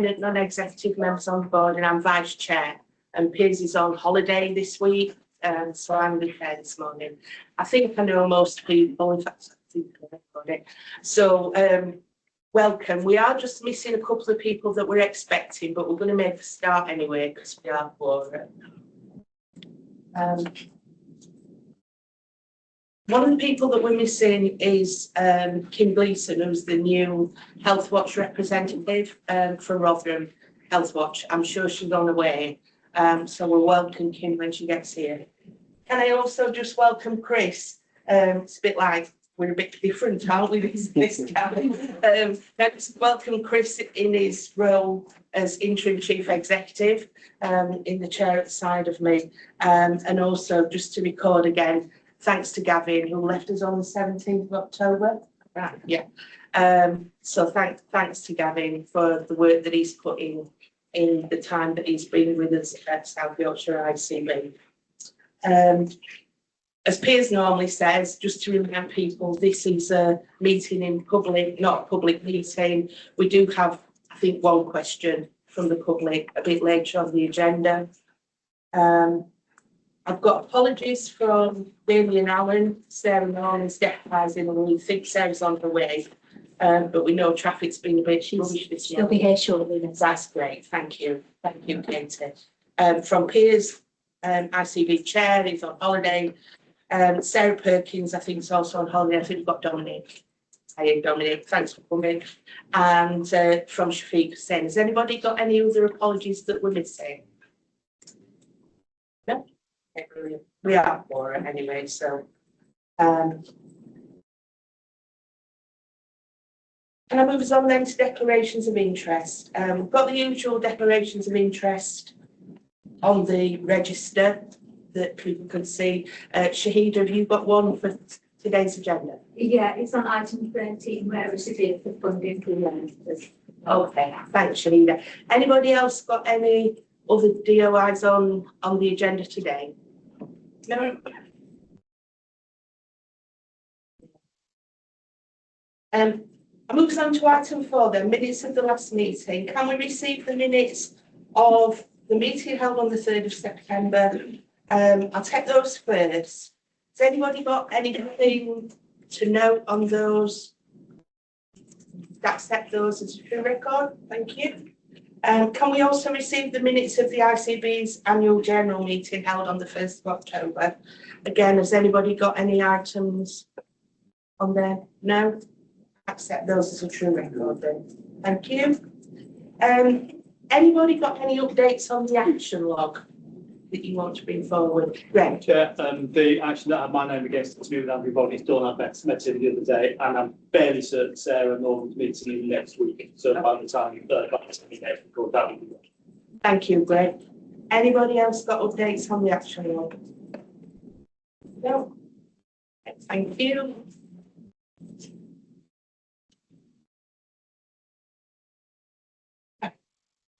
non-executive members on the board, and I'm vice chair. And Piers is on holiday this week, so I'm the chair this morning. I think I know most people, in fact, I think I got it. So, welcome. We are just missing a couple of people that we're expecting, but we're going to make a start anyway because we are for it. One of the people that we're missing is Kim Gleeson, who's the new Health Watch representative from Rotherham Health Watch. I'm sure she's on her way, so we'll welcome Kim when she gets here. Can I also just welcome Chris? It's a bit like we're a bit different, aren't we, this time? Let's welcome Chris in his role as interim chief executive in the chair at the side of me, and also just to record again, thanks to Gavin, who left us on the 17th of October. Right, yeah. So thanks to Gavin for the work that he's put in the time that he's been with us at South Yorkshire ICB. As Piers normally says, just to remind people, this is a meeting in public, not a public meeting. We do have, I think, one question from the public a bit later on the agenda. I've got apologies from Damien Allen. Sarah Norman's deputising, and we think Sarah's on her way. But we know traffic's been a bit rubbish this year. She'll be here shortly. That's great. Thank you. Thank you, Katie. From Piers, ICB chair, he's on holiday. Sarah Perkins, I think, is also on holiday. I think we've got Dominic. Hi, Dominic. Thanks for coming. And from Shafiq Hussain. Has anybody got any other apologies that we're missing? No? Okay, brilliant. We are for it anyway, so. Can I move us on then to declarations of interest? We've got the usual declarations of interest on the register that people can see. Shahida, have you got one for today's agenda? Yeah, it's on item 13, where recipient for funding for youngsters. Okay, thanks, Shahida. Anybody else got any other DOIs on the agenda today? No. I move on to item 4 then, minutes of the last meeting. Can we receive the minutes of the meeting held on the 3rd of September? I'll take those first. Has anybody got anything to note on those? Accept those as a true record. Thank you. Can we also receive the minutes of the ICB's annual general meeting held on the 1st of October? Again, has anybody got any items on there? No? Accept those as a true record then. Thank you. Anybody got any updates on the action log that you want to bring forward? Greg? Chair, the action that had my name against it to me with everybody's done. I met him the other day, and I'm fairly certain Sarah Norman's meeting in next week. So by the time you that would be good. Thank you, Greg. Anybody else got updates on the action log? No. Thank you.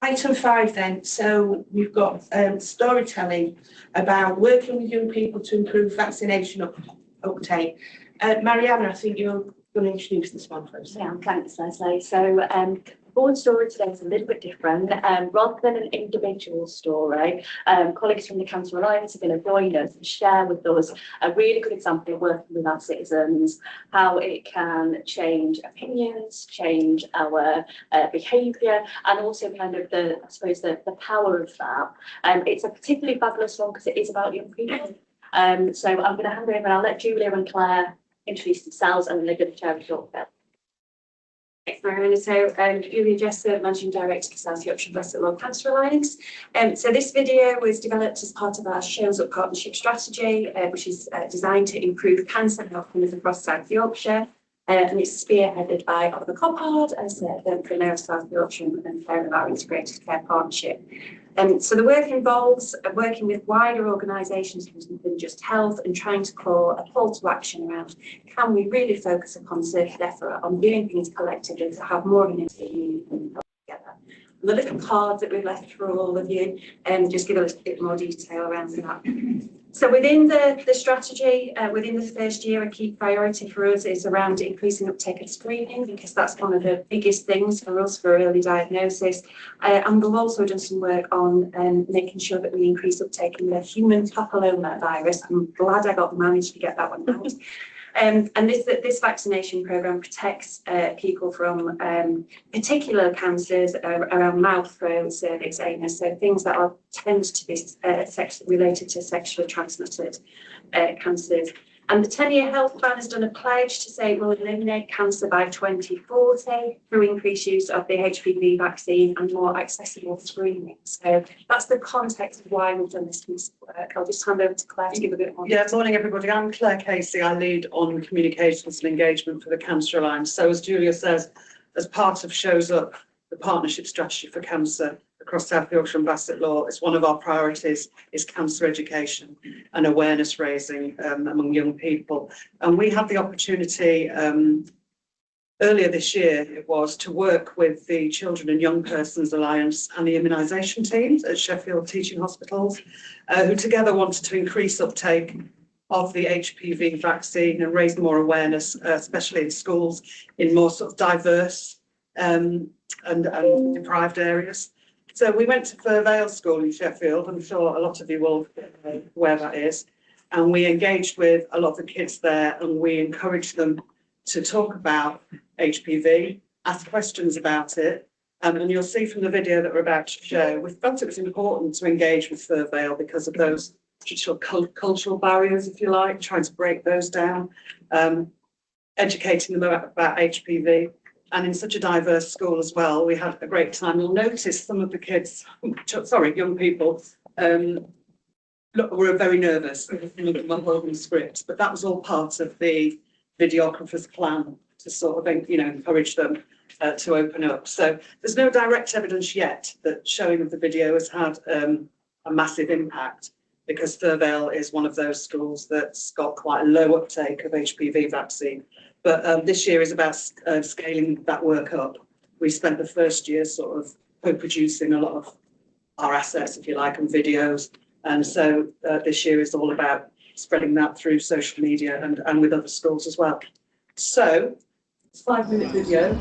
Item 5 then, so we've got storytelling about working with young people to improve vaccination uptake. Mariana, I think you're going to introduce this one first. Yeah, thanks, Leslie. So, board story today is a little bit different. Rather than an individual story, colleagues from the Cancer Alliance are going to join us and share with us a really good example of working with our citizens, how it can change opinions, change our behaviour, and also kind of the power of that. It's a particularly fabulous one because it is about young people. So I'm going to hand over and I'll let Julia and Claire introduce themselves, and then they're going to share a short bit. Thanks, Mariana. So, Julia Jesser, Managing Director for South Yorkshire Breast and Lung Cancer Alliance. So this video was developed as part of our Shows Up Partnership Strategy, which is designed to improve cancer outcomes across South Yorkshire. And it's spearheaded by Oliver Coppard as the Mayor of South Yorkshire and Chair of our Integrated Care Partnership. So the work involves working with wider organisations than just health and trying to call a call to action around, can we really focus a concerted effort on doing things collectively to have more of an impact together. And the little card that we've left for all of you just give a little bit more detail around that. So within the strategy, within the first year, a key priority for us is around increasing uptake of screening, because that's one of the biggest things for us for early diagnosis. And we've also done some work on making sure that we increase uptake in the human papilloma virus. I'm glad I managed to get that one out. And this vaccination programme protects people from particular cancers around mouth, throat, cervix, anus, so things that tend to be related to sexually transmitted cancers. And the 10-year health plan has done a pledge to say it will eliminate cancer by 2040 through increased use of the HPV vaccine and more accessible screening. So that's the context of why we've done this piece of work. I'll just hand over to Claire to give a bit more. Yeah, morning everybody. I'm Claire Casey. I lead on communications and engagement for the Cancer Alliance. So as Julia says, as part of Shows Up, the partnership strategy for cancer across South Yorkshire and Bassetlaw, it's one of our priorities is cancer education and awareness raising among young people. And we had the opportunity earlier this year, it was to work with the Children and Young Persons Alliance and the immunisation teams at Sheffield Teaching Hospitals, who together wanted to increase uptake of the HPV vaccine and raise more awareness, especially in schools in more sort of diverse and deprived areas. So we went to Fir Vale School in Sheffield. I'm sure a lot of you will know where that is. And we engaged with a lot of the kids there, and we encouraged them to talk about HPV, ask questions about it. And you'll see from the video that we're about to show, we felt it was important to engage with Fir Vale because of those traditional cultural barriers, if you like, trying to break those down, educating them about HPV. And in such a diverse school as well, we had a great time. You'll notice some of the kids, young people, were very nervous. Some of them were holding scripts, but that was all part of the videographer's plan to sort of, encourage them to open up. So there's no direct evidence yet that showing of the video has had a massive impact, because Fir Vale is one of those schools that's got quite a low uptake of HPV vaccine. But this year is about scaling that work up. We spent the first year sort of co-producing a lot of our assets, if you like, and videos. And so this year is all about spreading that through social media and with other schools as well. So it's a 5-minute video.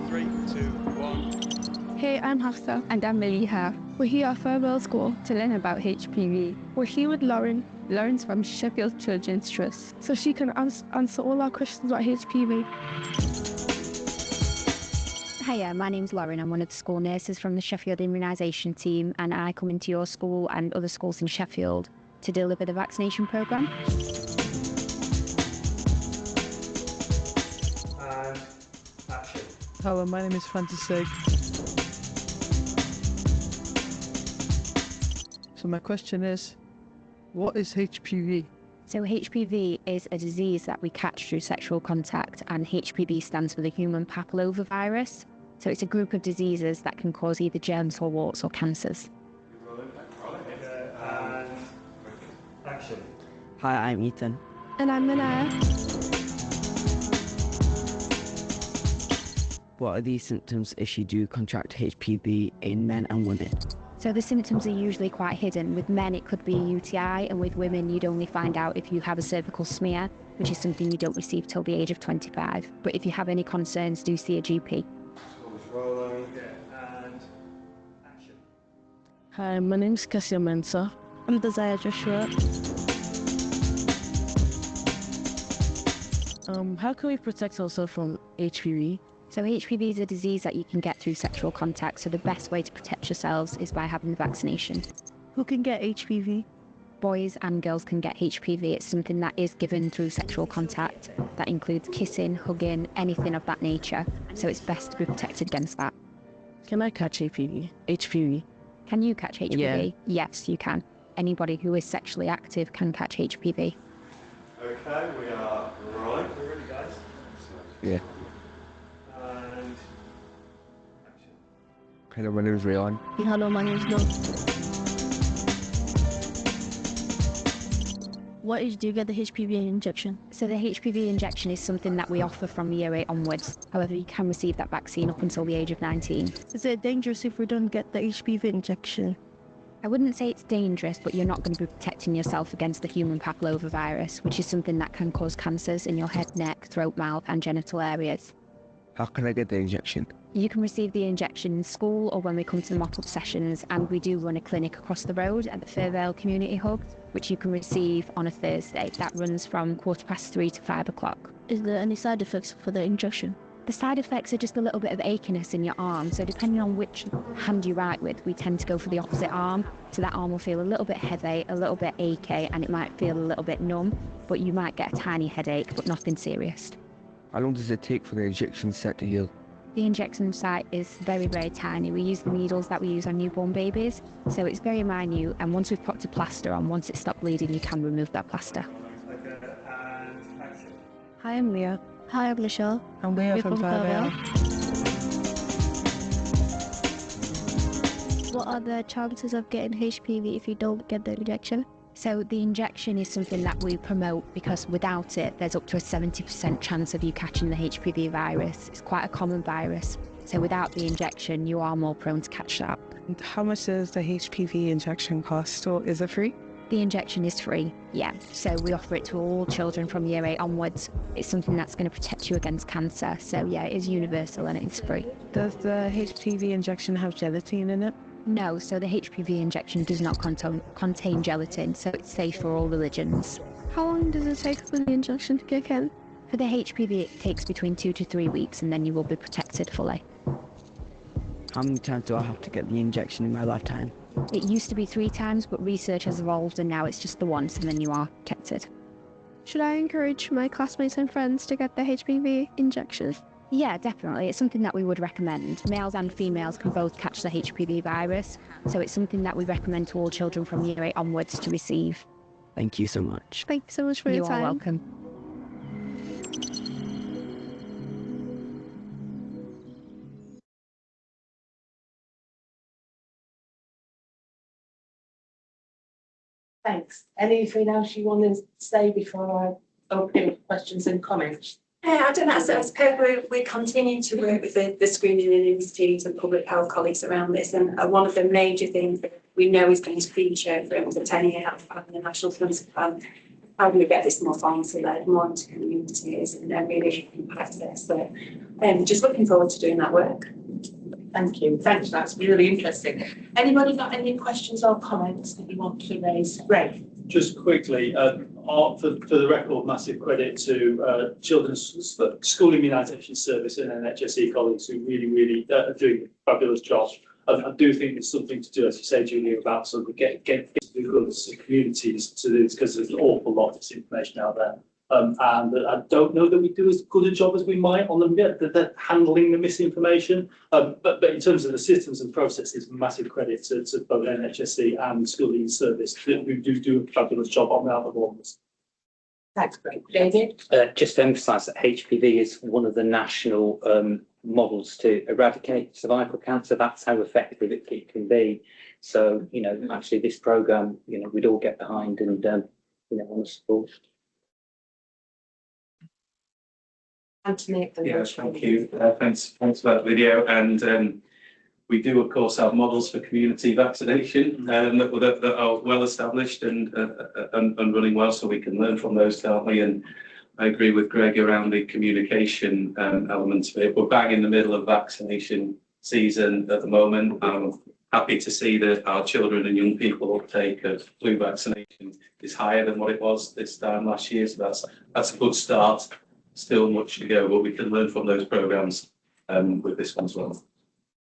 Brilliant. 3, 2, 1. Hey, I'm Hafsa. And I'm Maliha. We're here at Farewell School to learn about HPV. We're here with Lauren. Lauren's from Sheffield Children's Trust, so she can answer all our questions about HPV. Hiya, my name's Lauren. I'm one of the school nurses from the Sheffield immunisation team, and I come into your school and other schools in Sheffield to deliver the vaccination programme. And action. Hello, my name is Francis. So my question is, what is HPV? So HPV is a disease that we catch through sexual contact, and HPV stands for the human papilloma virus. So it's a group of diseases that can cause either germs or warts or cancers. And action. Hi, I'm Ethan. And I'm Manaya. What are the symptoms if you do contract HPV in men and women? So the symptoms are usually quite hidden. With men, it could be a UTI, and with women, you'd only find out if you have a cervical smear, which is something you don't receive till the age of 25. But if you have any concerns, do see a GP. And action. Hi, my name is Cassia Mensah. I'm Desire Joshua. How can we protect ourselves from HPV? So HPV is a disease that you can get through sexual contact, so the best way to protect yourselves is by having the vaccination. Who can get HPV? Boys and girls can get HPV. It's something that is given through sexual contact. That includes kissing, hugging, anything of that nature. So it's best to be protected against that. Can I catch HPV? Can you catch HPV? Yeah. Yes, you can. Anybody who is sexually active can catch HPV. Okay, we are right. We're ready, guys. Yeah. And action. Hello, my name is Rayon. Hello, my name is Lo. What age do you get the HPV injection? So the HPV injection is something that we offer from year 8 onwards. However, you can receive that vaccine up until the age of 19. Is it dangerous if we don't get the HPV injection? I wouldn't say it's dangerous, but you're not going to be protecting yourself against the human papillomavirus, which is something that can cause cancers in your head, neck, throat, mouth, and genital areas. How can I get the injection? You can receive the injection in school or when we come to the mop-up sessions, and we do run a clinic across the road at the Fairvale Community Hub, which you can receive on a Thursday. That runs from 3:15 to 5 o'clock. Is there any side effects for the injection? The side effects are just a little bit of achiness in your arm, so depending on which hand you write with, we tend to go for the opposite arm. So that arm will feel a little bit heavy, a little bit achy, and it might feel a little bit numb, but you might get a tiny headache, but nothing serious. How long does it take for the injection site to heal? The injection site is very, very tiny. We use the needles that we use on newborn babies, so it's very minute, and once we've popped a plaster on, once it stopped bleeding, you can remove that plaster. Hi, I'm Leah. Hi, I'm Michelle. And we are from Fairvale. What are the chances of getting HPV if you don't get the injection? So the injection is something that we promote because without it, there's up to a 70% chance of you catching the HPV virus. It's quite a common virus. So without the injection, you are more prone to catch that. And how much does the HPV injection cost, or is it free? The injection is free, yeah. So we offer it to all children from year 8 onwards. It's something that's going to protect you against cancer. So yeah, it is universal and it's free. Does the HPV injection have gelatin in it? No, so the HPV injection does not contain gelatin, so it's safe for all religions. How long does it take for the injection to kick in? For the HPV, it takes between 2 to 3 weeks, and then you will be protected fully. How many times do I have to get the injection in my lifetime? It used to be 3 times, but research has evolved, and now it's just the once, and then you are protected. Should I encourage my classmates and friends to get the HPV injection? Yeah, definitely. It's something that we would recommend. Males and females can both catch the HPV virus, so it's something that we recommend to all children from year 8 onwards to receive. Thank you so much. Thank you so much for your time. You are welcome. Thanks. Anything else you want to say before I open questions and comments? I don't know, so I suppose we're continuing to work with the screening and institutes and public health colleagues around this, and one of the major things that we know is going to feature for the 10-year health plan and the National Cancer Plan. How do we get this more pharmacy-led, more into communities, and really impact this? So just looking forward to doing that work. Thank you. Thanks, that's really interesting. Anybody got any questions or comments that you want to raise? Ray? Just quickly, for the record, massive credit to Children's School Immunisation Service and NHS colleagues who really are doing a fabulous job. I do think there's something to do, as you say, Julia, about sort of get the communities to this, because there's an awful lot of disinformation out there. And I don't know that we do as good a job as we might on the handling the misinformation. But in terms of the systems and processes, massive credit to both NHS and School Service who do a fabulous job on the other ones. That's great. David? Just to emphasise that HPV is one of the national models to eradicate cervical cancer. That's how effective it can be. So, actually this programme, we'd all get behind and, want to support. Anthony? Yeah, thank you. Thanks for that video. And we do, of course, have models for community vaccination that are well established and running well, so we can learn from those, can't we? And I agree with Greg around the communication elements of it. We're bang in the middle of vaccination season at the moment. I'm happy to see that our children and young people uptake of flu vaccination is higher than what it was this time last year. So that's a good start. Still much to go, but we can learn from those programmes with this one as well.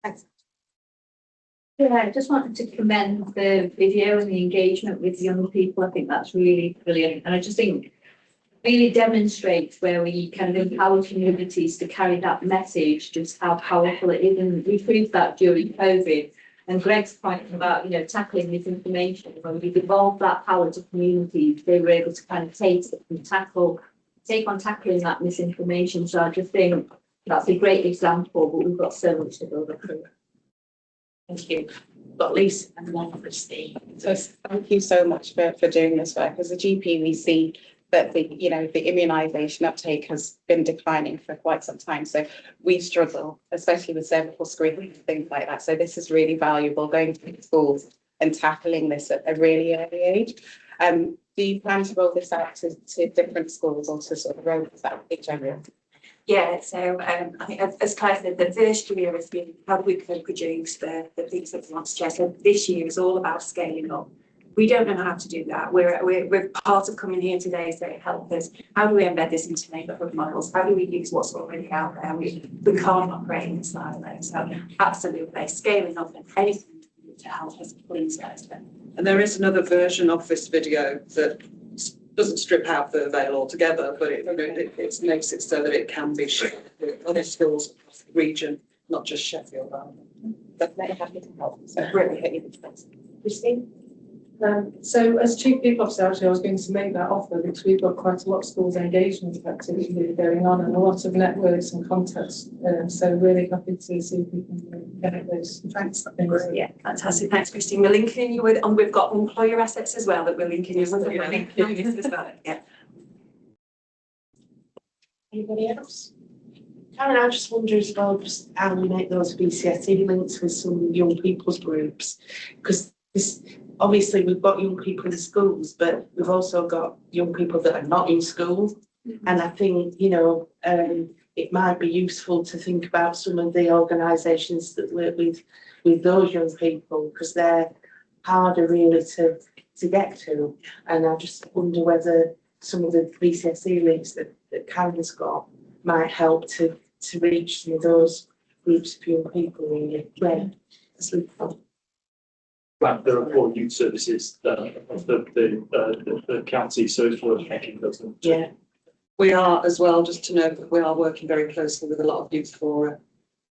Thanks. Yeah, I just wanted to commend the video and the engagement with young people. I think that's really brilliant. And I just think really demonstrates where we kind of empower communities to carry that message, just how powerful it is. And we proved that during COVID. And Greg's point about, tackling misinformation, when we devolved that power to communities, they were able to kind of take on tackling that misinformation. So I just think that's a great example, but we've got so much to go through. Thank you. Got Lisa and then Christine. So thank you so much for doing this work. As a GP, we see that the immunisation uptake has been declining for quite some time. So we struggle, especially with cervical screening and things like that. So this is really valuable, going to schools and tackling this at a really early age. Do you plan to roll this out to different schools or to sort of roll this out in general? Yeah, so I think as Claire said, the first year has been how we can produce the things that we want to share. So this year is all about scaling up. We don't know how to do that. We're part of coming here today to help us. How do we embed this into neighbourhood models? How do we use what's already out there? We can't operate in silos. So absolutely scaling up and anything to help us, please guys. And there is another version of this video that doesn't strip out the veil altogether, but it makes it so that it can be shared with other schools across the region, not just Sheffield. But very happy to help. So Really. Christine? So as Chief People Officer, actually, I was going to make that offer because we've got quite a lot of schools engagement activity going on and a lot of networks and contacts. So really happy to see if we can get those. Thanks. Yeah, fantastic. Thanks, Christine. We're linking you with, and we've got employer assets as well that we're linking you with. We're linking on this as well. Yeah. Anybody else? Karen, I just wonder as well just how we make those BCSE links with some young people's groups, because this obviously we've got young people in schools, but we've also got young people that are not in school. And I think, you know, it might be useful to think about some of the organisations that work with those young people, because they're harder really to get to. And I just wonder whether some of the BCSE links that Karen's got might help to reach some of those groups of young people really. Yeah, that's really fun. There are 4 youth services of the county, so it's worth making those. Yeah. We are as well, just to know that we are working very closely with a lot of youth fora.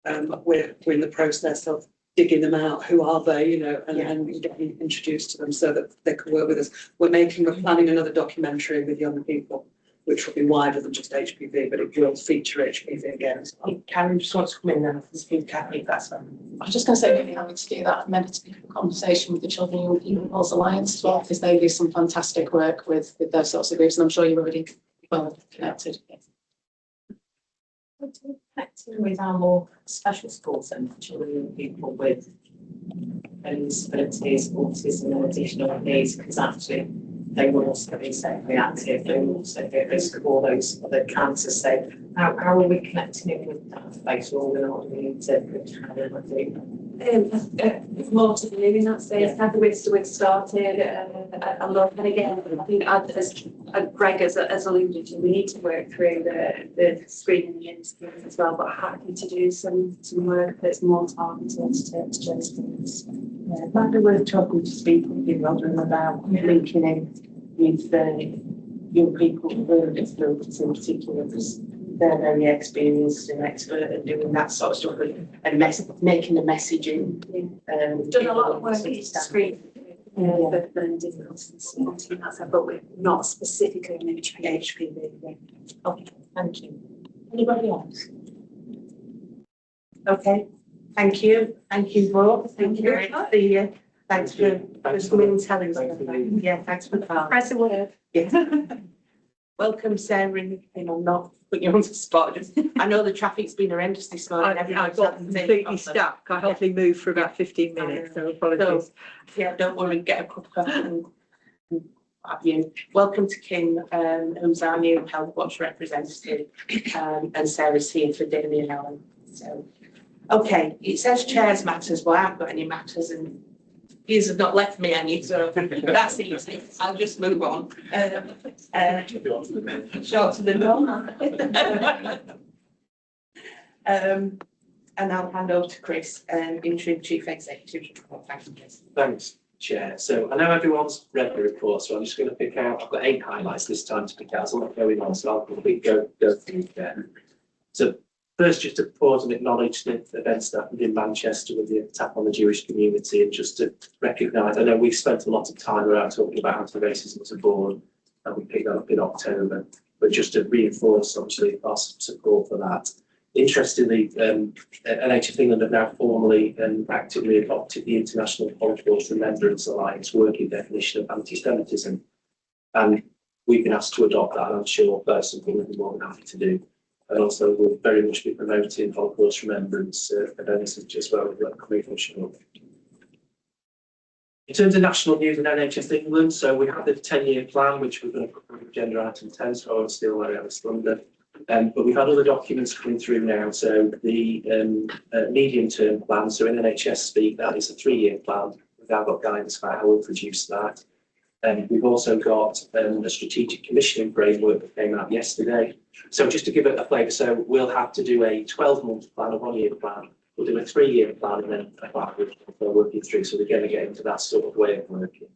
We're in the process of digging them out. Who are they, you know, and getting introduced to them so that they can work with us. We're planning another documentary with young people, which will be wider than just HPV, but it will feature HPV again as well. Karen just wants to come in and speak, Kathy, that's fine. I was just going to say, really happy to do that. Maybe to pick up a conversation with the Children and Young People's Alliance as well, because they do some fantastic work with those sorts of groups, and I'm sure you're already well connected. Connecting with our more special schools and children and young people with disabilities, autism and additional needs, because actually they will also be sexually active, they will also be at risk of all those other cancers. So how are we connecting it with that space, or what do we need to do? More to do in that space. Kathy, we've started a lot, and again, I think as Greg has alluded to, we need to work through the screening and screening as well, but happy to do some work that's more targeted to those things. Yeah, it might be worth talking to people about linking in with young people with learning disabilities in particular, because they're very experienced and expert at doing that sort of stuff and making the messaging. We've done a lot of work in screen for learning difficulties, but we're not specifically on HPV. Okay, thank you. Anybody else? Okay, thank you both. Thank you very much. Thanks for coming and telling us. Yeah, thanks for that. Press a word. Yeah. Welcome, Sarah, and I'm not putting you on the spot. I know the traffic's been horrendous this morning. I got completely stuck. I hardly moved for about 15 minutes, so apologies. So, yeah, don't worry, get a cup of coffee and have you. Welcome to Kim, who's our new Health Watch representative, and Sarah's here for Damien and Ellen. So, okay, it says chairs matters, but I haven't got any matters, and you have not left me any, so that's easy. I'll just move on. Short to the norm. And I'll hand over to Chris, Interim Chief Executive. Thank you, Chris. Thanks, Chair. So I know everyone's read the report, so I'm just going to pick out, I've got 8 highlights this time to pick out. There's a lot going on, so I'll quickly go through them. So first, just to pause and acknowledge the events that happened in Manchester with the attack on the Jewish community, and just to recognise, I know we've spent a lot of time around talking about anti-racism as a board, and we picked that up in October, but just to reinforce, obviously, our support for that. Interestingly, NHS England have now formally and actively adopted the International Holocaust Remembrance Alliance working definition of anti-Semitism, and we've been asked to adopt that, and I'm sure that's something we'll be more than happy to do. And also we'll very much be promoting Holocaust remembrance events as well, like coming from Sheffield. In terms of national news and NHS England, so we have the 10-year plan, which we're going to cover with agenda item 10, so I was still where I was London. But we've had other documents coming through now. So the medium-term plan, so in NHS speak, that is a 3-year plan. We've now got guidance about how we'll produce that. We've also got a strategic commissioning framework that came out yesterday. So just to give it a flavour, so we'll have to do a 12-month plan, a 1-year plan. We'll do a 3-year plan and then a 5-year plan we're working through. So we're going to get into that sort of way of working.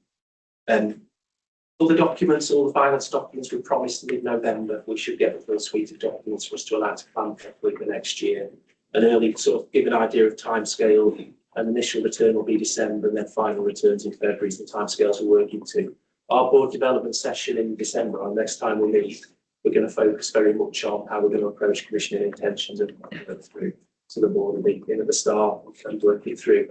All the documents, all the finance documents we promised mid-November, we should get the full suite of documents for us to allow to plan properly for next year. An early sort of give an idea of timescale. An initial return will be December and then final returns in February is the timescales we're working to. Our board development session in December, our next time we meet, we're going to focus very much on how we're going to approach commissioning intentions and go through. So the board will be in at the start and working through.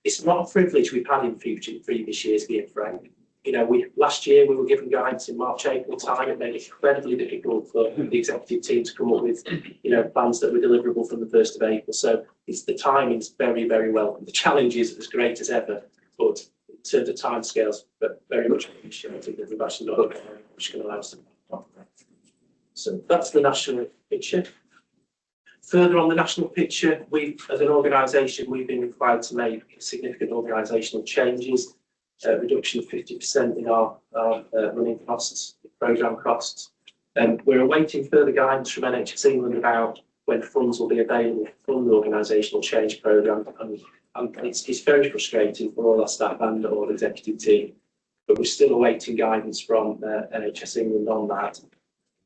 It's not a privilege we've had in previous years, being frank. You know, last year we were given guidance in March, April time. It made it incredibly difficult for the executive team to come up with, you know, plans that were deliverable from the 1st of April. So the timing's very, very welcome. The challenge is as great as ever, but in terms of timescales, but very much appreciated that we've actually got a which can allow us to. So that's the national picture. Further on the national picture, we, as an organisation, we've been required to make significant organisational changes. Reduction of 50% in our running costs, programme costs. We're awaiting further guidance from NHS England about when funds will be available to fund the organisational change programme. And it's very frustrating for all our staff and our executive team, but we're still awaiting guidance from NHS England on that.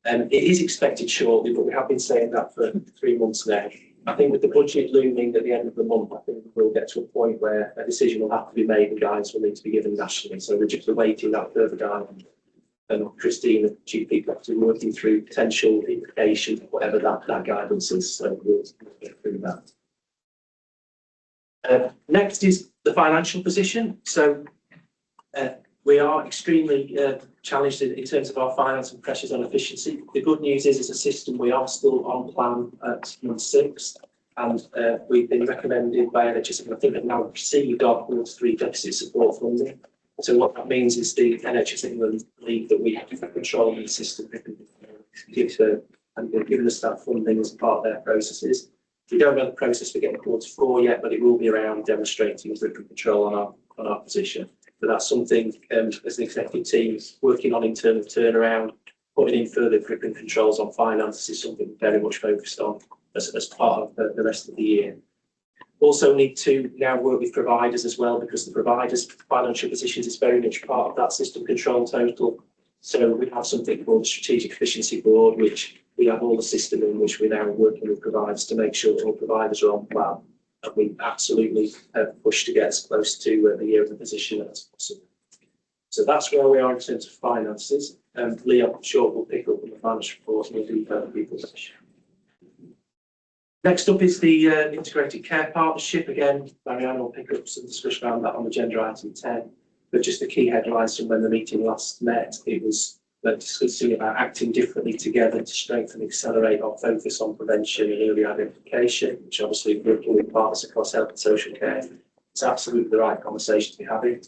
It is expected shortly, but we have been saying that for 3 months now. I think with the budget looming at the end of the month, I think we'll get to a point where a decision will have to be made and guidance will need to be given nationally. So we're just awaiting that further guidance. And Christine, the Chief People Officer, working through potential implications, whatever that guidance is. So we'll get through that. Next is the financial position. So we are extremely challenged in terms of our finance and pressures on efficiency. The good news is, as a system, we are still on plan at month 6, and we've been recommended by NHS, and I think have now received our quarter 3 deficit support funding. So what that means is the NHS England believe that we have control of the system, and they've given us that funding as part of their processes. We don't know the process for getting quarter 4 yet, but it will be around demonstrating grip and control on our position. But that's something as an executive team working on in terms of turnaround, putting in further grip and controls on finances is something we're very much focused on as part of the rest of the year. Also need to now work with providers as well, because the providers' financial positions is very much part of that system control total. So we have something called the Strategic Efficiency Board, which we have all the system in which we're now working with providers to make sure all providers are on plan. And we absolutely push to get as close to the year of the position as possible. So that's where we are in terms of finances. Leo, I'm sure, will pick up on the financial report and we'll do further people session. Next up is the Integrated Care Partnership. Again, Marianne will pick up some discussion around that on agenda item 10. But just the key headlines from when the meeting last met, it was discussing about acting differently together to strengthen and accelerate our focus on prevention and early identification, which obviously working with partners across health and social care. It's absolutely the right conversation to be having.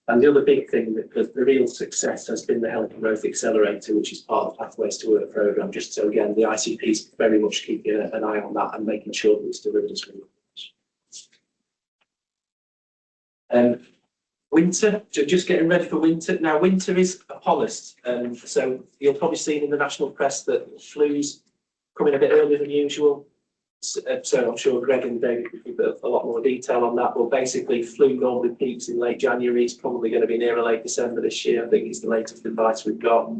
And the other big thing, that the real success has been the Health and Growth Accelerator, which is part of the Pathways to Work programme. Just so again, the ICP is very much keeping an eye on that and making sure that it's delivered as well. Winter, just getting ready for winter. Now, winter is upon us. So you'll probably see in the national press that flu's coming a bit earlier than usual. So I'm sure Greg and David will give a lot more detail on that. But basically, flu normally peaks in late January. It's probably going to be near late December this year. I think it's the latest advice we've got.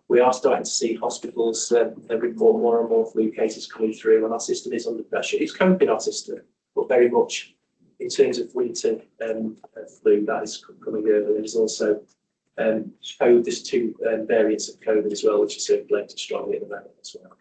We are starting to see hospitals report more and more flu cases coming through, and our system is under pressure. It's coping, our system, but very much in terms of winter flu, that is coming early. There's also COVID, there's 2 variants of COVID as well, which are circulating strongly at the moment as well.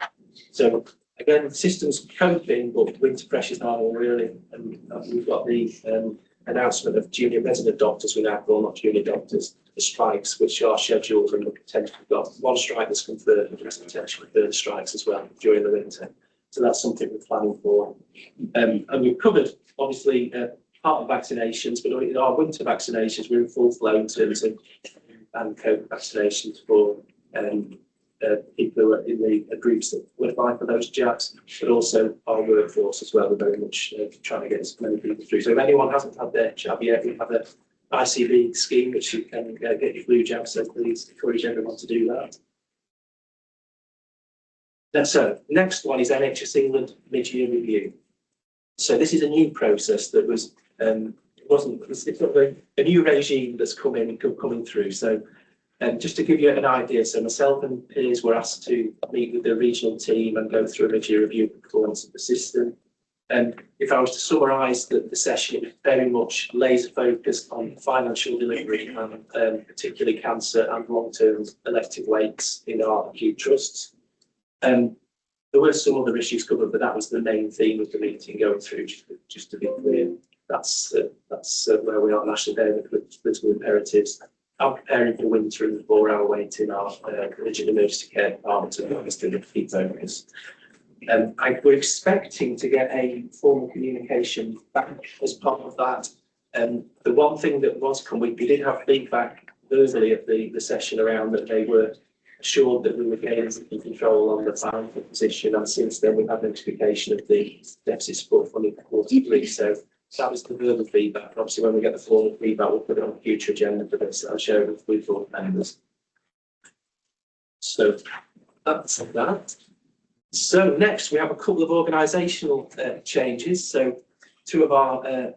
So again, the system's coping, but winter pressures are all really. And we've got the announcement of junior resident doctors, we now call not junior doctors, the strikes, which are scheduled, and potentially got 1 strike that's confirmed, and there's potentially further strikes as well during the winter. So that's something we're planning for. And we've covered, obviously, part of vaccinations, but in our winter vaccinations, we're in full flow in terms of COVID vaccinations for people who are in the groups that would apply for those jabs, but also our workforce as well. We're very much trying to get as many people through. So if anyone hasn't had their jab yet, we have an ICB scheme which you can get your flu jab. So please encourage everyone to do that. So next one is NHS England mid-year review. So this is a new process that was it's not a new regime that's coming through. So just to give you an idea, so myself and peers were asked to meet with the regional team and go through a mid-year review of the performance of the system. And if I was to summarise the session, it was very much laser focused on financial delivery and particularly cancer and long-term elective weights in our acute trusts. There were some other issues covered, but that was the main theme of the meeting going through. Just to be clear, that's where we are nationally there with political imperatives. I'm preparing for winter and the 4-hour wait in our urgent emergency care department, and that's going to keep focus. We're expecting to get a formal communication back as part of that. The one thing that was we did have feedback early at the session around that they were assured that we were gaining control on the financial position, and since then we've had notification of the deficit support funding for Q3. So that was the verbal feedback. Obviously, when we get the formal feedback, we'll put it on the future agenda for this. I'll share it with board members. So that's that. So next, we have a couple of organisational changes. So two of our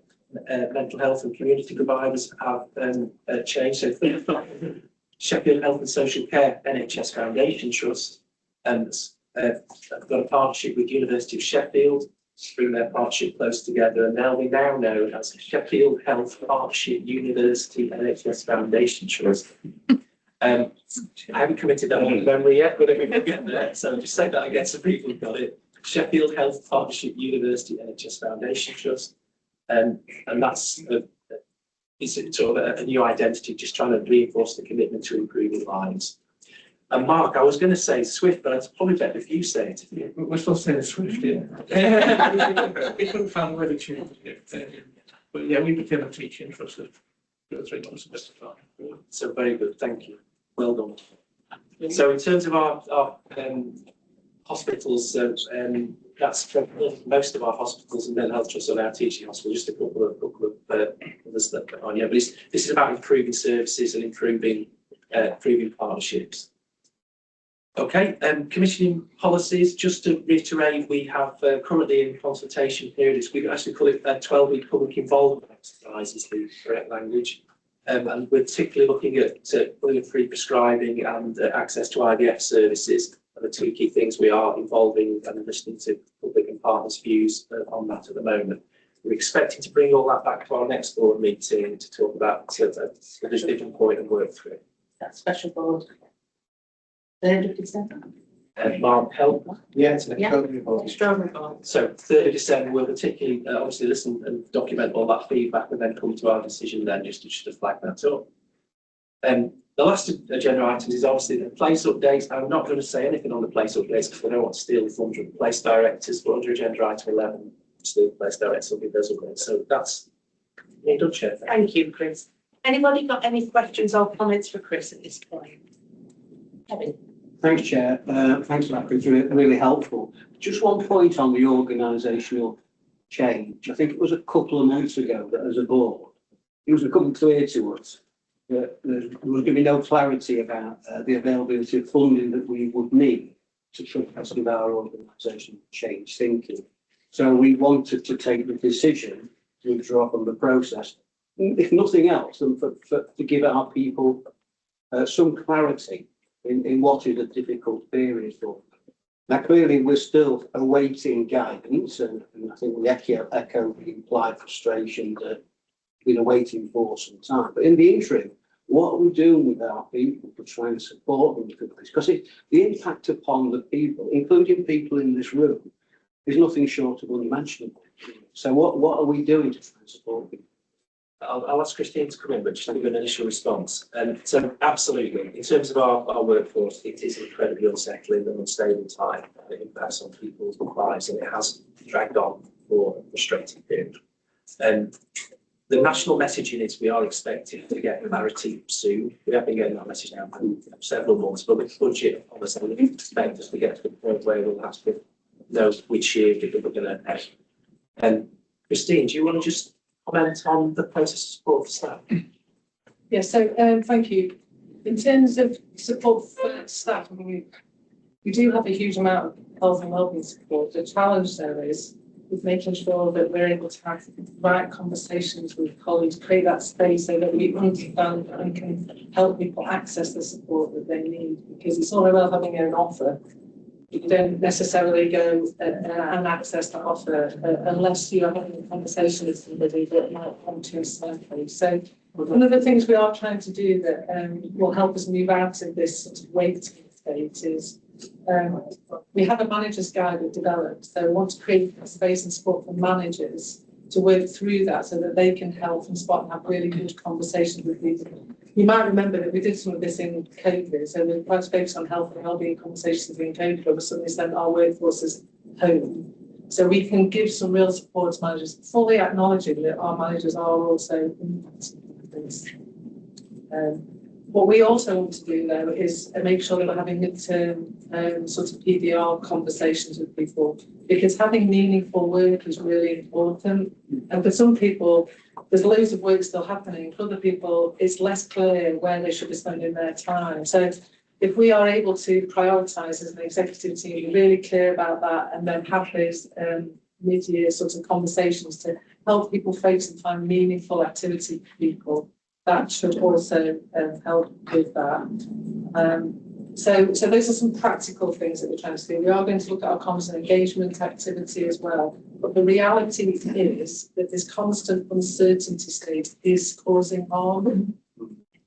mental health and community providers have changed. So Sheffield Health and Social Care NHS Foundation Trust and have got a partnership with University of Sheffield to bring their partnership close together, and now we now know as Sheffield Health Partnership University NHS Foundation Trust. I haven't committed that one to memory yet, but we will get there. So just say that again so people have got it. Sheffield Health Partnership University NHS Foundation Trust, and that's it's sort of a new identity, just trying to reinforce the commitment to improving lives. And Mark, I was going to say Swift, but it's probably better if you say it. Yeah, we're still saying Swift, yeah. We couldn't find where to change it. But yeah, we became a teaching trust 2 or 3 months ago. So very good, thank you. Well done. So in terms of our hospitals, that's most of our hospitals and mental health trusts are now teaching hospitals. Just a couple of others that are on. Yeah, but this is about improving services and improving partnerships. Okay, commissioning policies. Just to reiterate, we have currently in consultation periods. We actually call it 12-week public involvement exercise is the correct language. And we're particularly looking at free prescribing and access to IVF services. And the two key things we are involving and listening to public and partners' views on that at the moment. We're expecting to bring all that back to our next board meeting to talk about a decision point and work through. That special board. 3rd of December. Mark, help. Yeah, it's an extraordinary board. So 3rd of December, we'll particularly obviously listen and document all that feedback and then come to our decision then, just to flag that up. The last agenda items is obviously the place updates. I'm not going to say anything on the place updates because I don't want to steal the thunder from the place directors, but under agenda item 11, still the place directors will give those updates. So that's me done, Chair. Thank you, Chris. Anybody got any questions or comments for Chris at this point? Kevin? Thanks, Chair. Thanks for that. It's really helpful. Just one point on the organisational change. I think it was a couple of months ago that as a board, it was becoming clear to us that there was going to be no clarity about the availability of funding that we would need to progress with our organisational change thinking. So we wanted to take the decision to withdraw from the process, if nothing else, than to give our people some clarity in what is a difficult period for them. Now, clearly, we're still awaiting guidance, and I think we echo the implied frustration that we've been waiting for some time. But in the interim, what are we doing with our people to try and support them through this? Because the impact upon the people, including people in this room, is nothing short of unimaginable. So what are we doing to try and support them? I'll ask Christine to come in, but just to give an initial response. So absolutely, in terms of our workforce, it is incredibly unsettling and unstable time, and it impacts on people's lives, and it has dragged on for a frustrating period. The national messaging is we are expecting to get clarity soon. We have been getting that message now for several months, but with budget, obviously, we expect us to get to the point where we'll have to know which year we're going to pay. Christine, do you want to just comment on the process of support for staff? Yeah, so thank you. In terms of support for staff, I mean, we do have a huge amount of health and wellbeing support. The challenge there is with making sure that we're able to have the right conversations with colleagues, create that space so that we understand and can help people access the support that they need. Because it's all about having an offer. You don't necessarily go and access that offer unless you are having a conversation with somebody that might come to us slightly. So one of the things we are trying to do that will help us move out of this sort of waiting state is we have a manager's guide we've developed. So we want to create a space and support for managers to work through that so that they can help and spot and have really good conversations with people. You might remember that we did some of this in COVID, so we're quite focused on health and wellbeing conversations in COVID, but we suddenly sent our workforces home. So we can give some real support to managers, fully acknowledging that our managers are also impacted by this. What we also want to do though is make sure that we're having midterm sort of PDR conversations with people, because having meaningful work is really important. And for some people, there's loads of work still happening. For other people, it's less clear where they should be spending their time. So if we are able to prioritise as an executive team, be really clear about that, and then have those mid-year sort of conversations to help people focus and find meaningful activity for people, that should also help with that. So those are some practical things that we're trying to do. We are going to look at our comms and engagement activity as well. But the reality is that this constant uncertainty state is causing harm.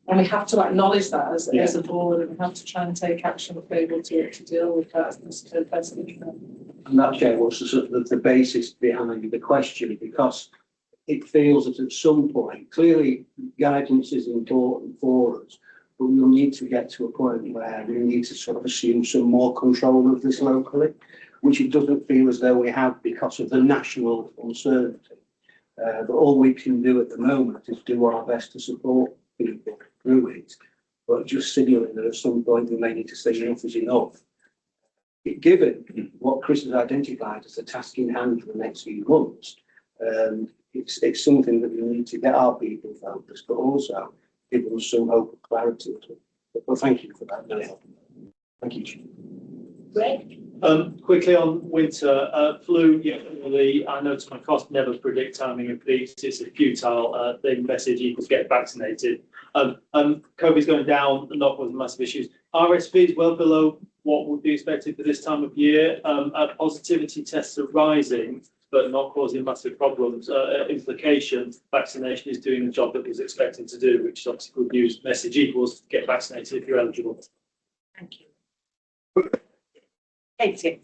And we have to acknowledge that as a board, and we have to try and take action to be able to deal with that as best we can. And that, Chair, was the basis behind the question, because it feels that at some point, clearly guidance is important for us, but we'll need to get to a point where we need to sort of assume some more control of this locally, which it doesn't feel as though we have because of the national uncertainty. But all we can do at the moment is do our best to support people through it, but just signalling that at some point we may need to say enough is enough. Given what Chris has identified as the task in hand for the next few months, it's something that we need to get our people focused, but also give them some hope and clarity. But thank you for that, really helpful. Thank you, Chief. Greg? Quickly on winter flu, I know to my cost, never predict timing of peaks. It's a futile thing. Message equals get vaccinated. COVID's going down, not causing massive issues. RSV is well below what would be expected for this time of year. Positivity tests are rising, but not causing massive problems. Implication, vaccination is doing the job that it was expected to do, which is obviously good news. Message equals get vaccinated if you're eligible. Thank you. Katie.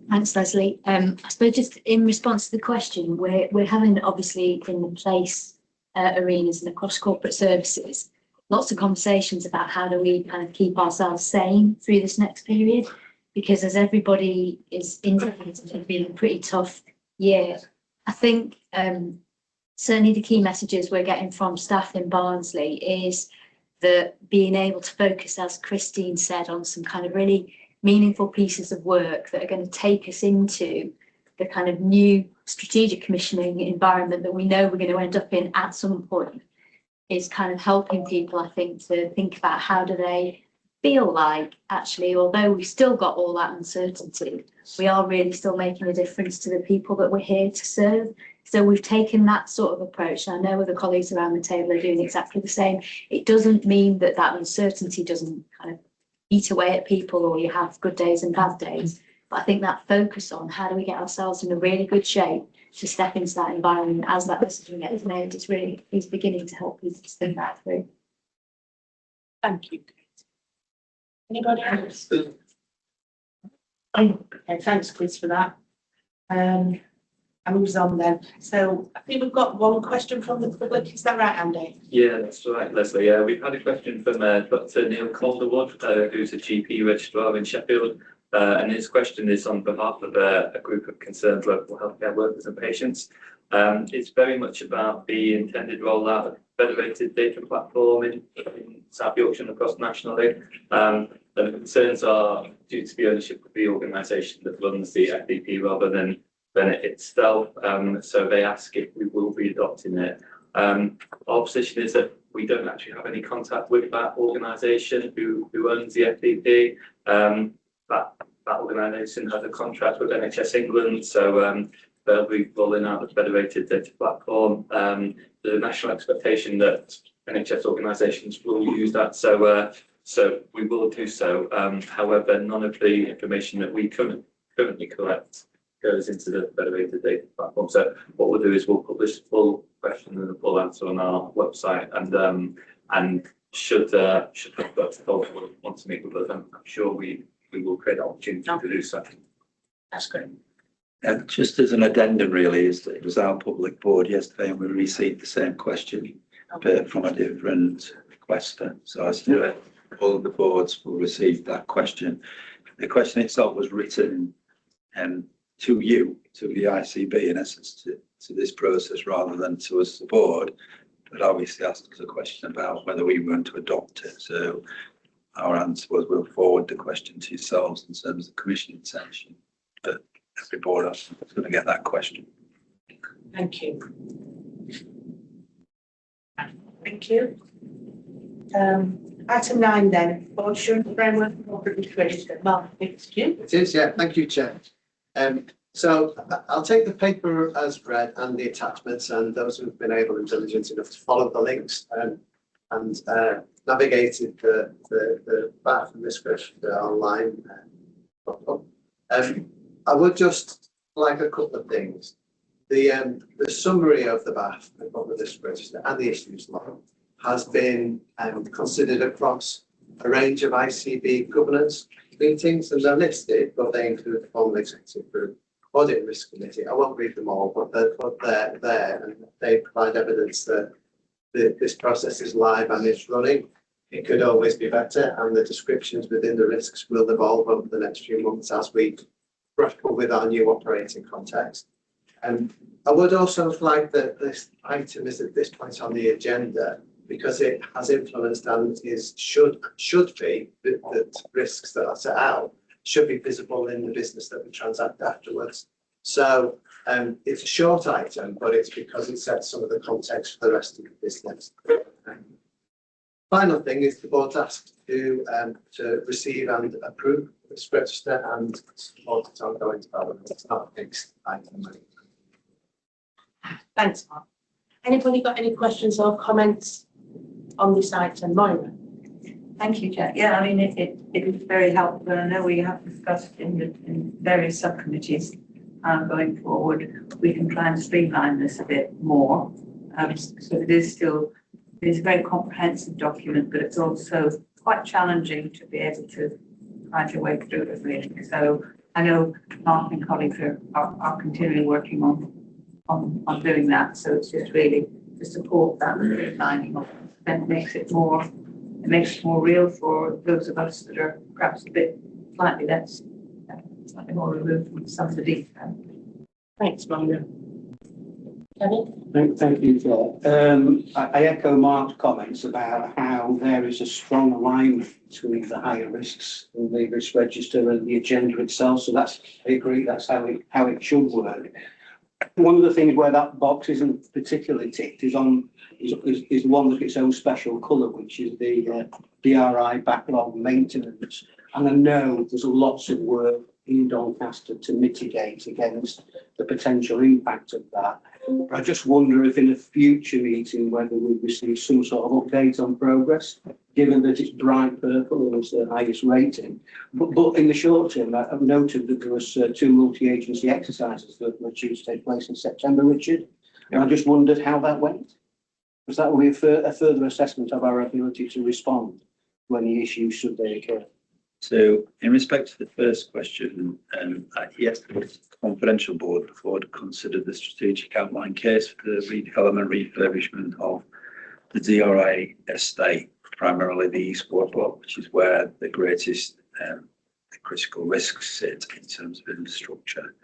Thanks, Leslie. I suppose just in response to the question, we're having obviously in the place arenas and across corporate services, lots of conversations about how do we kind of keep ourselves sane through this next period, because as everybody is indicating, it's been a pretty tough year. I think certainly the key messages we're getting from staff in Barnsley is that being able to focus, as Christine said, on some kind of really meaningful pieces of work that are going to take us into the kind of new strategic commissioning environment that we know we're going to end up in at some point, is kind of helping people, I think, to think about how do they feel like, actually, although we've still got all that uncertainty, we are really still making a difference to the people that we're here to serve. So we've taken that sort of approach. And I know other colleagues around the table are doing exactly the same. It doesn't mean that that uncertainty doesn't kind of eat away at people, or you have good days and bad days. But I think that focus on how do we get ourselves in a really good shape to step into that environment as that messaging gets made is beginning to help people to think that through. Thank you. Anybody else? Okay, thanks, Chris, for that. I moves on then. So I think we've got one question from the public. Is that right, Andy? Yeah, that's right, Leslie. We've had a question from Dr. Neil Calderwood, who's a GP registrar in Sheffield. And his question is on behalf of a group of concerned local healthcare workers and patients. It's very much about the intended rollout of federated data platform in South Yorkshire and across nationally. And the concerns are due to the ownership of the organisation that runs the FDP rather than it itself. So they ask if we will be adopting it. Our position is that we don't actually have any contact with that organisation who owns the FDP. That organisation has a contract with NHS England, so they'll be rolling out the federated data platform. The national expectation that NHS organisations will use that, so we will do so. However, none of the information that we currently collect goes into the federated data platform. So what we'll do is we'll publish the full question and the full answer on our website, and should Dr. Colton want to meet with us, I'm sure we will create an opportunity to do so. That's great. And just as an addendum, really, is that it was our public board yesterday, and we received the same question, but from a different requester. So I still all of the boards will receive that question. The question itself was written to you, to the ICB, in essence, to this process rather than to us, the board, but obviously asked us a question about whether we were going to adopt it. So our answer was we'll forward the question to yourselves in terms of commission intention, but every board is going to get that question. Thank you. Thank you. Item 9 then, board assurance framework for corporate register. Mark, it's you. It is, yeah. Thank you, Chair. So I'll take the paper as read and the attachments, and those who've been able and diligent enough to follow the links and navigated the BAF and risk register online. I would just like a couple of things. The summary of the BAF and corporate risk register and the issues log has been considered across a range of ICB governance meetings, and they're listed, but they include the formal executive group, audit and risk committee. I won't read them all, but they're there, and they provide evidence that this process is live and it's running. It could always be better, and the descriptions within the risks will evolve over the next few months as we grapple with our new operating context. And I would also flag that this item is at this point on the agenda because it has influenced and should be that risks that are set out should be visible in the business that we transact afterwards. So it's a short item, but it's because it sets some of the context for the rest of the business. Final thing is the board's asked to receive and approve this register and support its ongoing development. It's not a fixed item. Thanks, Mark. Anybody got any questions or comments on this item? Moira? Thank you, Jack. Yeah, I mean, it is very helpful. I know we have discussed in various subcommittees going forward, we can try and streamline this a bit more. So it is a very comprehensive document, but it's also quite challenging to be able to find your way through it, really. So I know Mark and colleagues are continually working on doing that. So it's just really to support that streamlining of it. Then makes it more real for those of us that are perhaps a bit slightly more removed from some of the detail. Thanks, Moira. Thank you, Claire. I echo Mark's comments about how there is a strong alignment between the higher risks in the risk register and the agenda itself. So I agree, that's how it should work. One of the things where that box isn't particularly ticked is one with its own special colour, which is the DRI backlog maintenance. And I know there's lots of work in Doncaster to mitigate against the potential impact of that. But I just wonder if in a future meeting whether we receive some sort of update on progress, given that it's bright purple and it's the highest rating. But in the short term, I've noted that there was 2 multi-agency exercises that were due to take place in September, Richard. And I just wondered how that went. Because that will be a further assessment of our ability to respond when the issues should they occur. So in respect to the first question, yes, the confidential board before considered the strategic outline case for the redevelopment refurbishment of the DRI estate, primarily the Eastward block, which is where the greatest critical risks sit in terms of infrastructure.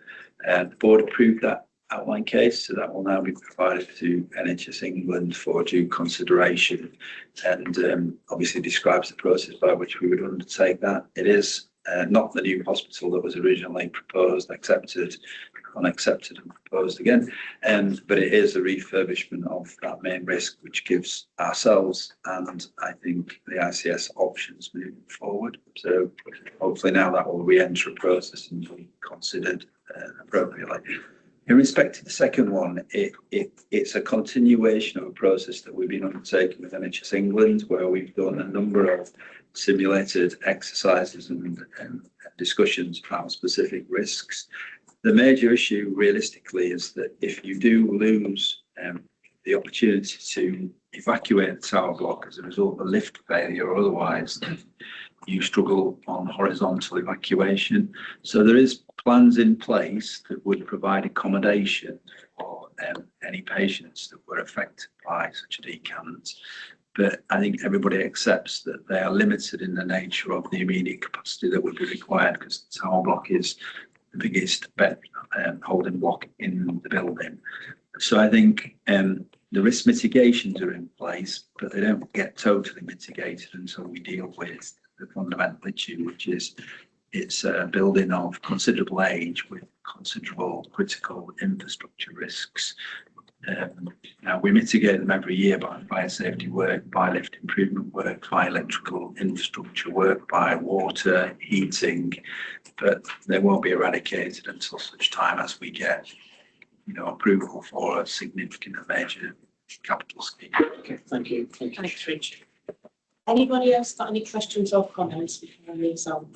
The board approved that outline case, so that will now be provided to NHS England for due consideration, and obviously describes the process by which we would undertake that. It is not the new hospital that was originally proposed, accepted, unaccepted and proposed again, but it is a refurbishment of that main risk, which gives ourselves and I think the ICS options moving forward. So hopefully now that will re-enter a process and be considered appropriately. In respect to the second one, it's a continuation of a process that we've been undertaking with NHS England, where we've done a number of simulated exercises and discussions around specific risks. The major issue realistically is that if you do lose the opportunity to evacuate the tower block as a result of lift failure or otherwise, you struggle on horizontal evacuation. So there is plans in place that would provide accommodation for any patients that were affected by such decants. But I think everybody accepts that they are limited in the nature of the immediate capacity that would be required, because the tower block is the biggest bed holding block in the building. So I think the risk mitigations are in place, but they don't get totally mitigated until we deal with the fundamental issue, which is it's a building of considerable age with considerable critical infrastructure risks. Now we mitigate them every year by fire safety work, by lift improvement work, by electrical infrastructure work, by water, heating, but they won't be eradicated until such time as we get, approval for a significant and major capital scheme. Okay, thank you. Thanks, Richard. Anybody else got any questions or comments before I move on?